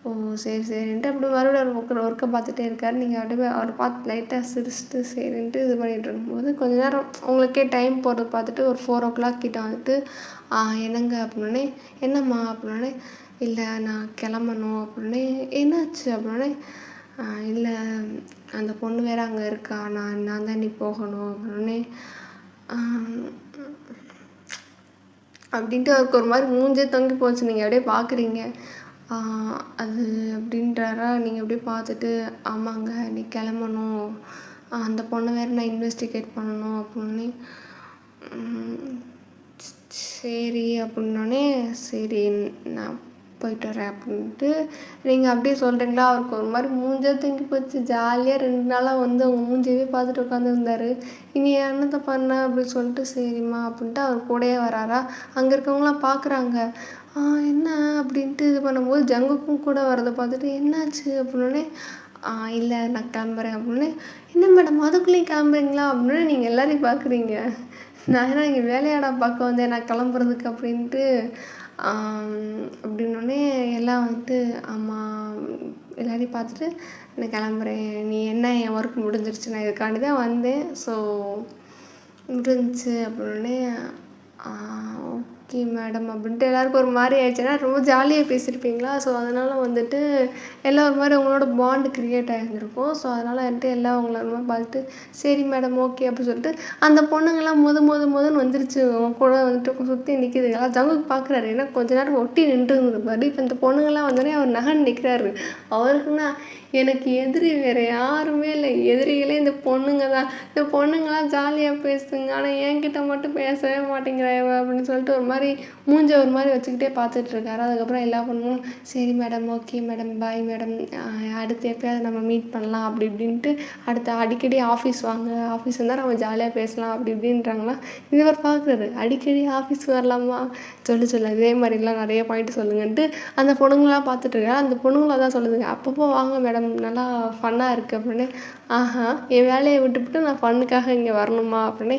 ஓ சரின்ட்டு அப்படி மறுபடியும் ஒர்க்கை பார்த்துட்டே இருக்கார். நீங்கள் அப்படியே அவரை பார்த்து லைட்டாக சிரிச்சுட்டு சரின்ட்டு இது பண்ணிகிட்டு இருக்கும்போது கொஞ்சம் நேரம் உங்களுக்கே டைம் போகிறத பார்த்துட்டு ஒரு 4 o'clock கிட்ட வந்துட்டு என்னங்க அப்படின்னே. என்னம்மா அப்படின்னே. இல்லை நான் கிளம்பணும் அப்படின்னே. என்னாச்சு அப்படின்னே. இல்லை அந்த பொண்ணு வேறு அங்கே இருக்கா, நான் தான் நீ போகணும் அப்படின்னே. அப்படின்ட்டு அவருக்கு ஒரு மாதிரி மூஞ்சே தொங்கி போச்சு. நீங்கள் அப்படியே பார்க்குறீங்க. அது அப்படின்றாரா. நீங்கள் அப்படியே பார்த்துட்டு ஆமாங்க நீ கிளம்பணும் அந்த பொண்ணை வேறு நான் இன்வெஸ்டிகேட் பண்ணணும் அப்படின்னு. சரி அப்படின்னோடனே சரி நான் போயிட்டு வரேன் அப்படின்ட்டு நீங்கள் அப்படியே சொல்கிறீங்களா. அவருக்கு ஒரு மாதிரி மூஞ்சே தூங்கி போச்சு. ஜாலியாக 2 நாளாக வந்து அவங்க மூஞ்சவே பார்த்துட்டு உட்காந்துருந்தாரு. இனி என்னத்தை பண்ண அப்படின்னு சொல்லிட்டு சரிம்மா அப்படின்ட்டு அவர் கூடயே வராரா. அங்கே இருக்கவங்களாம் பார்க்குறாங்க. என்ன அப்படின்ட்டு இது பண்ணும்போது ஜங்குக்கும் கூட வரதை பார்த்துட்டு என்னாச்சு அப்படின்னே இல்லை நான் கிளம்புறேன் அப்படின்னு. என்ன மேடம் அதுக்குள்ளேயும் கிளம்புறீங்களா அப்படின்னு நீங்கள் எல்லோரையும் பார்க்குறீங்க. நான் ஏன்னா இங்கே வேலையாடா பார்க்க வந்தேன் நான் கிளம்புறதுக்கு அப்படின்ட்டு அப்படின்னோடனே எல்லாம் வந்துட்டு ஆமாம் எல்லோரையும் பார்த்துட்டு நான் கிளம்புறேன், நீ என்ன என் ஒர்க் முடிஞ்சிருச்சு, நான் இதுக்காண்டி தான் வந்தேன், ஸோ முடிஞ்சிச்சு அப்படின்னே ஓகே மேடம் அப்படின்ட்டு எல்லாருக்கும் ஒரு மாதிரி ஆயிடுச்சுன்னா ரொம்ப ஜாலியாக பேசியிருப்பீங்களா. ஸோ அதனால் வந்துட்டு எல்லாம் ஒரு மாதிரி உங்களோட பாண்டு க்ரியேட் ஆகியிருந்திருக்கும். ஸோ அதனால் வந்துட்டு எல்லாம் அவங்கள ஒரு மாதிரி பார்த்துட்டு சரி மேடம் ஓகே அப்படின்னு சொல்லிட்டு அந்த பொண்ணுங்கள்லாம் மொதன்னு வந்துருச்சு. அவங்க கூட வந்துட்டு சுற்றி நிற்கிது. எல்லாம் ஜங்குக்கு பார்க்குறாரு. ஏன்னா கொஞ்ச நேரம் ஒட்டி நின்றுருப்பாரு. இப்போ இந்த பொண்ணுங்கள்லாம் வந்தோடனே அவர் நகன் நிற்கிறாரு. அவருக்குன்னா எனக்கு எதிரி வேறு யாருமே இல்லை, எதிரிகளே இந்த பொண்ணுங்க தான். இந்த பொண்ணுங்களாம் ஜாலியாக பேசுங்க, ஆனால் என்கிட்ட மட்டும் பேசவே மாட்டேங்கிறாயவ அப்படின்னு சொல்லிட்டு ஒரு மாதிரி மூஞ்ச ஒரு மாதிரி வச்சுக்கிட்டே பார்த்துட்ருக்காரு. அதுக்கப்புறம் எல்லா பொண்ணுங்களும் சரி madam okay madam bye madam, அடுத்து எப்போயாவது நம்ம மீட் பண்ணலாம் அப்படி இப்படின்ட்டு அடுத்து அடிக்கடி ஆஃபீஸ் வாங்க, ஆஃபீஸ் வந்தால் நம்ம ஜாலியாக பேசலாம் அப்படி இப்படின்றாங்களா. இதுவர் பார்க்குறாரு. அடிக்கடி ஆஃபீஸ் வரலாமா, சொல்ல இதே மாதிரிலாம் நிறைய பாயிண்ட் சொல்லுங்கன்ட்டு அந்த பொண்ணுங்களாம் பார்த்துட்ருக்காரு. அந்த பொண்ணுங்களாம் தான் சொல்லுதுங்க அப்பப்போ வாங்க மேடம் நல்லா ஃபன்னாக இருக்குது அப்படின்னு. என் வேலையை விட்டுவிட்டு நான் ஃபன்னுக்காக இங்கே வரணுமா அப்படின்னு.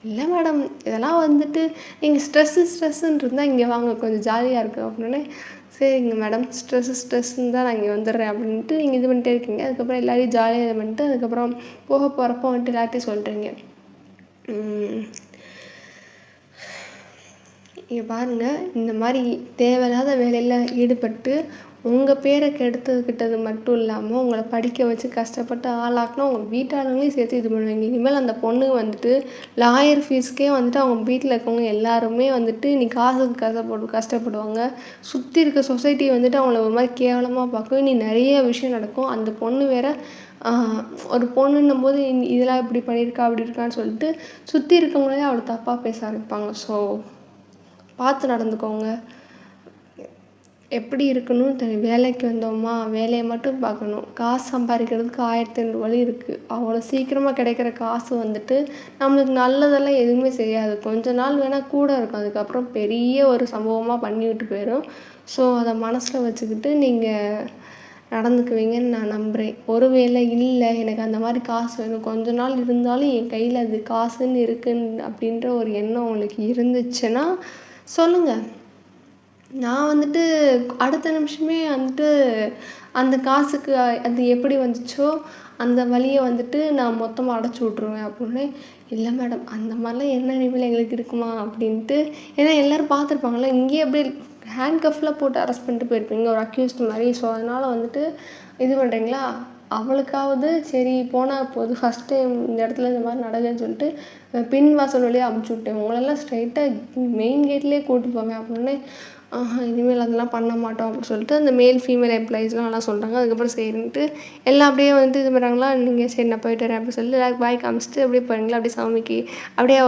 இல்லை மேடம் இதெல்லாம் வந்துட்டு நீங்கள் ஸ்ட்ரெஸ்ஸுன்னு இருந்தால் இங்கே வாங்க கொஞ்சம் ஜாலியாக இருக்குது அப்படின்னு. சரிங்க மேடம் ஸ்ட்ரெஸ்ஸுன்னு தான் நான் இங்கே வந்துடுறேன் அப்படின்ட்டு நீங்கள் இது பண்ணிட்டே இருக்கீங்க. அதுக்கப்புறம் எல்லோரையும் ஜாலியாக இது பண்ணிட்டு அதுக்கப்புறம் போக போகிறப்போ வந்துட்டு எல்லார்ட்டையும் சொல்கிறீங்க. இங்கே பாருங்கள், இந்த மாதிரி தேவையில்லாத வேலையில் ஈடுபட்டு உங்கள் பேரை கெடுத்துக்கிட்டது மட்டும் இல்லாமல் உங்களை படிக்க வச்சு கஷ்டப்பட்டு ஆளாக்கினா உங்கள் வீட்டாளங்களையும் சேர்த்து இது பண்ணுவீங்க. இனிமேல் அந்த பொண்ணு வந்துட்டு லாயர் ஃபீஸ்க்கே வந்துட்டு அவங்க வீட்டில் இருக்கவங்க எல்லாருமே வந்துட்டு நீ காசுக்கு கஷ்டப்படுவாங்க. சுற்றி இருக்க சொசைட்டி வந்துட்டு அவங்கள ஒரு மாதிரி கேவலமாக பார்க்கும். நீ நிறைய விஷயம் நடக்கும். அந்த பொண்ணு வேறு ஒரு பொண்ணுன்னும் போது இதெல்லாம் இப்படி பண்ணியிருக்கா அப்படி இருக்கான்னு சொல்லிட்டு சுற்றி இருக்கவங்களே அவளை தப்பாக பேச ஆரம்பிப்பாங்க. ஸோ பார்த்து நடந்துக்கோங்க. எப்படி இருக்கணும் தெரியும். வேலைக்கு வந்தோமா வேலையை மட்டும் பார்க்கணும். காசு சம்பாதிக்கிறதுக்கு 1200 வழி இருக்குது. அவ்வளோ சீக்கிரமாக கிடைக்கிற காசு வந்துட்டு நம்மளுக்கு நல்லதெல்லாம் எதுவுமே செய்யாது. கொஞ்ச நாள் வேணால் கூட இருக்கும், அதுக்கப்புறம் பெரிய ஒரு சம்பவமாக பண்ணிவிட்டு போயிடும். ஸோ அதை மனசில் வச்சுக்கிட்டு நீங்கள் நடந்துக்குவீங்கன்னு நான் நம்புகிறேன். ஒரு வேளை இல்லை எனக்கு அந்த மாதிரி காசு வேணும், கொஞ்ச நாள் இருந்தாலும் என் கையில் அது காசுன்னு இருக்குன்னு அப்படின்ற ஒரு எண்ணம் உங்களுக்கு இருந்துச்சுன்னா சொல்லுங்கள். நான் வந்துட்டு அடுத்த நிமிஷமே வந்துட்டு அந்த காசுக்கு அது எப்படி வந்துச்சோ அந்த வழியை வந்துட்டு நான் மொத்தமாக அடைச்சி விட்ருவேன் அப்படின்னு. இல்லை மேடம் அந்த மாதிரிலாம் என்ன நினைவில் எங்களுக்கு இருக்குமா அப்படின்ட்டு. ஏன்னா எல்லோரும் பார்த்துருப்பாங்களே, இங்கேயே அப்படியே ஹேண்ட் கஃப்லாம் போட்டு அரெஸ்ட் பண்ணிட்டு போயிருப்பீங்க ஒரு அக்யூஸ்ட் மாதிரி. ஸோ அதனால் வந்துட்டு இது பண்ணுறீங்களா. அவளுக்காவது சரி போனால் போது ஃபஸ்ட் டைம் இந்த இடத்துல இந்த மாதிரி நடக்குதுன்னு சொல்லிட்டு பின் வாசல் வழியாக அமுச்சு விட்டேன். உங்களெல்லாம் ஸ்ட்ரைட்டாக மெயின் கேட்லேயே கூப்பிட்டு போவேன் அப்படின்னு. இனிமேல் அதெல்லாம் பண்ண மாட்டோம் அப்படின்னு சொல்லிட்டு அந்த மேல் ஃபீமேல் எம்ப்ளாயீஸ்லாம் நல்லா சொல்கிறாங்க. அதுக்கப்புறம் சரின்ட்டு எல்லாம் அப்படியே வந்துட்டு இது பண்ணுறாங்களா. நீங்கள் சரி நான் போயிட்டு வரேன் அப்படின்னு சொல்லிட்டு எல்லாருக்கும் பாய் காமிச்சிட்டு அப்படியே போகிறீங்களா. அப்படியே சாமிக்கு அப்படியே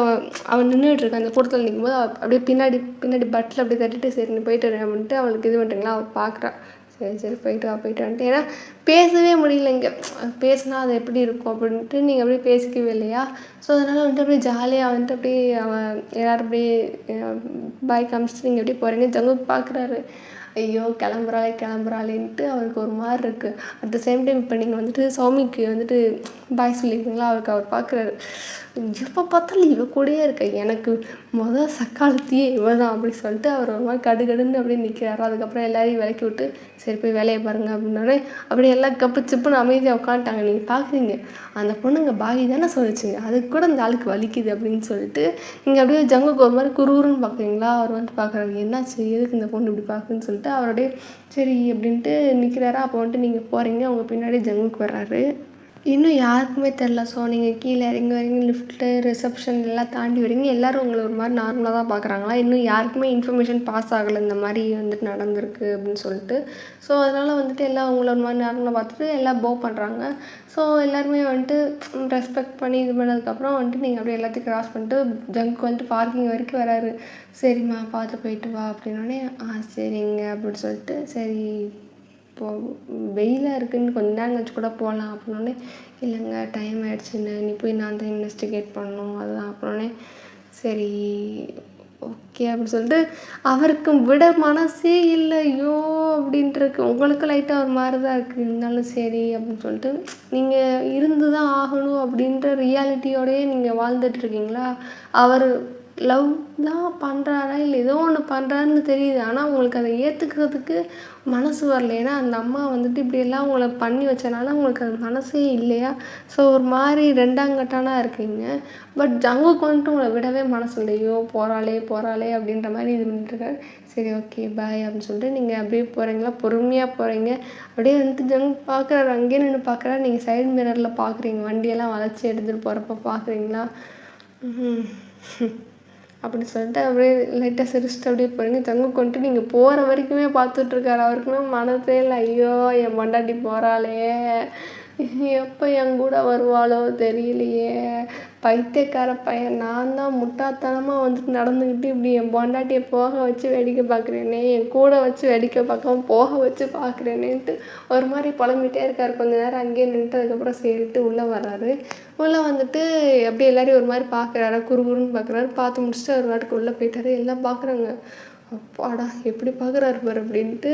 அவன் நின்றுட்டுருக்கா அந்த கூட்டத்தில் நிற்கும் போது அப்படியே பின்னாடி பட்டில் அப்படியே தட்டிட்டு சரி நீ போயிட்டு வரேன் அப்படின்ட்டு அவளுக்கு இது பண்ணுறீங்களா. அவள் பார்க்குறா. சரி போயிட்டு வந்துட்டு. ஏன்னா பேசவே முடியல இங்கே. பேசினா அது எப்படி இருக்கும் அப்படின்ட்டு நீங்கள் அப்படியே பேசிக்கவே இல்லையா. ஸோ அதனால் வந்துட்டு அப்படியே ஜாலியாக வந்துட்டு அப்படியே அவன் எல்லோரும் அப்படியே பாய் காமிச்சிட்டு நீங்கள் அப்படியே போகிறீங்க. ஜங்குக்கு பார்க்குறாரு. ஐயோ கிளம்புறாளேன்ட்டு அவருக்கு ஒரு மாதிரி இருக்குது. அட் த சேம் டைம் இப்போ நீங்கள் வந்துட்டு சௌமிக்கு வந்துட்டு பாய் சொல்லியிருக்கீங்களா. அவர் பார்க்குறாரு. எப்போ பார்த்தாலும் இவ கூடயே இருக்க, எனக்கு சக்காலத்தையே இவ தான் அப்படி சொல்லிட்டு அவர் ஒரு மாதிரி கடுகடுன்னு அப்படியே நிற்கிறாரு. அதுக்கப்புறம் எல்லாரையும் விலக்கி விட்டு சரி போய் வேலையை பாருங்கள் அப்படின்னோடனே அப்படியே எல்லாம் கப்பு சிப்புன்னு அமைதியாக உட்காந்துட்டாங்க. நீங்கள் பார்க்குறீங்க அந்த பொண்ணுங்க பாய் தானே சொல்லிச்சுங்க, அதுக்கு கூட அந்த ஆளுக்கு வலிக்குது அப்படின்னு சொல்லிட்டு நீங்கள் அப்படியே ஜங்குக்கு ஒரு மாதிரி குறுகுறுன்னு பார்க்குறீங்களா. அவர் வந்துட்டு பார்க்குறாரு என்னாச்சு எதுக்கு இந்த பொண்ணு இப்படி பார்க்குன்னு சொல்லிட்டு அவருடைய சரி அப்படின்ட்டு நிற்கிறாரா. அப்போ வந்துட்டு நீங்கள் போகிறீங்க, அவங்க பின்னாடி ஜங்குக்கு வர்றாரு. இன்னும் யாருக்குமே தெரில. ஸோ நீங்கள் கீழே இறங்கி வரீங்க, லிஃப்ட்டு, ரிசப்ஷன் எல்லாம் தாண்டி வரீங்க. எல்லோரும் உங்களை ஒரு மாதிரி நார்மலாக தான் பார்க்குறாங்களா? இன்னும் யாருக்குமே இன்ஃபர்மேஷன் பாஸ் ஆகலை இந்த மாதிரி வந்துட்டு நடந்திருக்கு அப்படின்னு சொல்லிட்டு. ஸோ அதனால் வந்துட்டு எல்லாம் உங்களை ஒரு மாதிரி நார்மலாக பார்த்துட்டு எல்லாம் பண்ணுறாங்க. ஸோ எல்லாருமே வந்துட்டு ரெஸ்பெக்ட் பண்ணி இது பண்ணதுக்கப்புறம் வந்துட்டு நீங்கள் அப்படியே எல்லாத்தையும் கிராஸ் பண்ணிட்டு ஜங்க் வந்துட்டு பார்க்கிங் வரைக்கும் வராரு. சரிம்மா பார்த்து போயிட்டு வா அப்படின்னோடனே சரிங்க அப்படின்னு சொல்லிட்டு சரி இப்போது வெயிலாக இருக்குதுன்னு கொஞ்ச நேரம் கழிச்சு கூட போகலாம் அப்படின்னோடனே இல்லைங்க டைம் ஆகிடுச்சுன்னு நீ போய் நான் தான் இன்வெஸ்டிகேட் பண்ணணும் அதுதான் அப்படின்னோடனே சரி ஓகே அப்படின்னு சொல்லிட்டு அவருக்கு விட மனசே இல்லை. ஐயோ அப்படின்ட்டு இருக்கு. உங்களுக்கு லைட்டாக ஒரு மாதிரி தான் இருக்குது. இருந்தாலும் சரி அப்படின்னு சொல்லிட்டு நீங்கள் இருந்து தான் ஆகணும் அப்படின்ற ரியாலிட்டியோடையே நீங்கள் வாழ்ந்துட்டுருக்கீங்களா? அவர் லவ் தான் பண்ணுறாரா இல்லை ஏதோ ஒன்று பண்ணுறாருன்னு தெரியுது. ஆனால் உங்களுக்கு அதை ஏற்றுக்கிறதுக்கு மனசு வரல. ஏன்னா அந்த அம்மா வந்துட்டு இப்படியெல்லாம் உங்களை பண்ணி வச்சனால உங்களுக்கு அது மனசே இல்லையா? ஸோ ஒரு மாதிரி ரெண்டாங்கட்டானா இருக்கீங்க. பட் ஜங்குக்கு வந்துட்டு உங்களை விடவே மனசு இல்லையோ போகிறாளே அப்படின்ற மாதிரி இது பண்ணிட்டுருக்காரு. சரி ஓகே பாய் அப்படின்னு சொல்லிட்டு நீங்கள் அப்படியே போகிறீங்களா? பொறுமையாக போகிறீங்க. அப்படியே வந்துட்டு ஜங்கு பார்க்குறாரு. அங்கேயே நின்று பார்க்குறாரு. நீங்கள் சைடு மிரரில் பார்க்குறீங்க. வண்டியெல்லாம் வளைச்சி எடுத்துகிட்டு போகிறப்ப பார்க்குறீங்களா? அப்படி சொல்லிட்டு அப்படியே லைட்டாக சிரிச்சுட்டு அப்படியே போகிறீங்க. ஜங்கு கொண்டு நீங்கள் போகிற வரைக்குமே பார்த்துட்ருக்காரு. அவருக்குன்னா மனசே இல்லை. ஐயோ என் பொண்டாட்டி போகிறாளே, எப்போ என் கூட வருவாளோ தெரியலையே, பைத்தியக்கார பையன் நான் தான் முட்டாள்தனமாக வந்துட்டு நடந்துக்கிட்டு இப்படி என் பொண்டாட்டியை போக வச்சு வேடிக்கை பார்க்குறேனே, என் கூட வச்சு வேடிக்கை பார்க்காம போக வச்சு பார்க்குறேனேன்ட்டு ஒரு மாதிரி புலம்பிகிட்டே இருக்கார். கொஞ்சம் நேரம் அங்கேயே நின்றுட்டு அதுக்கப்புறம் சரிட்டு உள்ளே வர்றாரு. உள்ளே வந்துட்டு அப்படியே எல்லோரையும் ஒரு மாதிரி பார்க்குறாரு. குறுகுறுன்னு பார்க்குறாரு. பார்த்து முடிச்சுட்டு அவர் வாட்டுக்கு உள்ளே போயிட்டாரு. எல்லாம் பார்க்குறாங்க. அப்பாடா எப்படி பார்க்குறாரு பாரு அப்படின்ட்டு.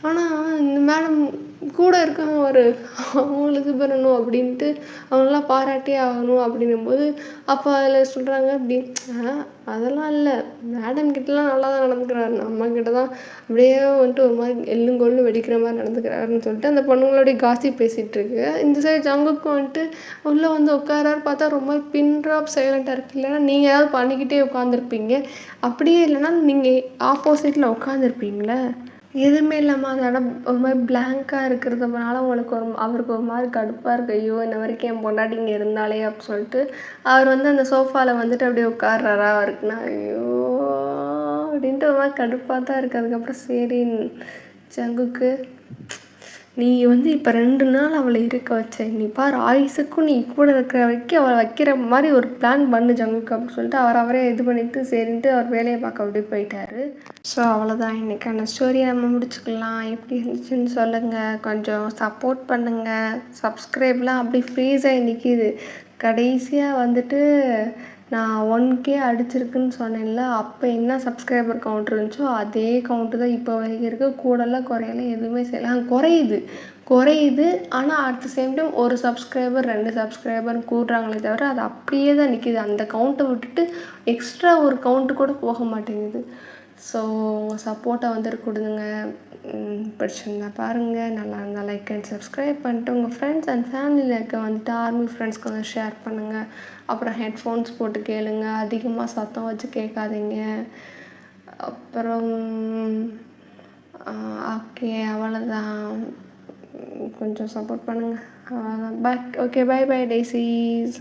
ஆனால் இந்த மேடம் கூட இருக்காங்க ஒரு அவங்களுக்கு பெறணும் அப்படின்ட்டு அவங்களாம் பாராட்டியே ஆகணும் அப்படின்னும்போது அப்போ அதில் சொல்கிறாங்க அப்படி அதெல்லாம் இல்லை, மேடம் கிட்டலாம் நல்லா தான் நடந்துக்கிறாரு, நம்மக்கிட்ட தான் அப்படியே வந்துட்டு ஒரு மாதிரி எள்ளும் கொள்ளும் வெடிக்கிற மாதிரி நடந்துக்கிறாருன்னு சொல்லிட்டு அந்த பொண்ணுங்களோடைய காசிப் பேசிகிட்ருக்கு. இந்த சைடு ஜங்குக்கும் வந்துட்டு உள்ளே வந்து உட்காராரு. பார்த்தா ரொம்ப பின் ட்ராப் சைலண்ட்டாக இருக்குது. இல்லைன்னா நீங்கள் ஏதாவது பண்ணிக்கிட்டே உட்காந்துருப்பீங்க. அப்படியே இல்லைன்னா நீங்கள் ஆப்போசிட்டில் உட்காந்துருப்பீங்களே, எதுவுமே இல்லாமல் அந்த இடம் ஒரு மாதிரி பிளாங்காக இருக்கிறதுனால உங்களுக்கு அவருக்கு ஒரு மாதிரி கடுப்பாக இருக்குது. ஐயோ இன்ன வரைக்கும் என் பொண்டாட்டி இங்கே இருந்தாலே அப்படின்னு சொல்லிட்டு அவர் வந்து அந்த சோஃபாவில் வந்துட்டு அப்படியே உட்கார்றாரா அவருக்குன்னா ஐயோ அப்படின்ட்டு ஒரு மாதிரி கடுப்பாக தான் இருக்குது. அதுக்கப்புறம் சரி ஜங்குக்கு நீ வந்து இப்போ 2 நாள் அவளை இருக்க வச்ச, நீ பார் ஆயுசுக்கும் நீ கூட இருக்கிற வரைக்கும் அவளை வைக்கிற மாதிரி ஒரு பிளான் பண்ணு ஜங்குக்கு அப்படின்னு சொல்லிட்டு அவரே இது பண்ணிவிட்டு சரின்ட்டு அவர் வேலையை பார்க்க அப்படியே போயிட்டாரு. ஸோ அவ்வளோதான் இன்றைக்கான ஸ்டோரியை நம்ம முடிச்சுக்கலாம். எப்படி இருந்துச்சுன்னு சொல்லுங்கள். கொஞ்சம் சப்போர்ட் பண்ணுங்கள். சப்ஸ்கிரைப்லாம் அப்படி ஃப்ரீஸாக நிற்கிது. கடைசியாக வந்துட்டு நான் 1K அடிச்சிருக்குன்னு சொன்னேன்ல, அப்போ என்ன சப்ஸ்கிரைபர் கவுண்ட் இருந்துச்சோ அதே கவுண்ட்டு தான் இப்போ வரைக்கும் இருக்குது. கூடலாம் குறையலாம் எதுவுமே செய்யலாம். குறையுது ஆனால் அட் த சேம் டைம் ஒரு சப்ஸ்கிரைபர் 2 சப்ஸ்கிரைபர் கூடுறாங்களே தவிர அது அப்படியே தான் நிற்கிது. அந்த கவுண்ட்டை விட்டுட்டு எக்ஸ்ட்ரா ஒரு கவுண்ட்டு கூட போக மாட்டேங்குது. ஸோ உங்கள் சப்போர்ட்டை வந்துட்டு கொடுங்க. பிடிச்சிருந்தா பாருங்கள். நல்லா இருந்தால் லைக் அண்ட் சப்ஸ்கிரைப் பண்ணிட்டு உங்கள் ஃப்ரெண்ட்ஸ் அண்ட் ஃபேமிலியில் இருக்க வந்துட்டு ஆர்மி ஃப்ரெண்ட்ஸ்க்கு வந்து ஷேர் பண்ணுங்கள். அப்புறம் ஹெட்ஃபோன்ஸ் போட்டு கேளுங்க. அதிகமாக சத்தம் வச்சு கேட்காதீங்க. அப்புறம் ஓகே அவ்வளோதான். கொஞ்சம் சப்போர்ட் பண்ணுங்கள். அவ்வளோதான். Okay bye bye டேஸீஸ்.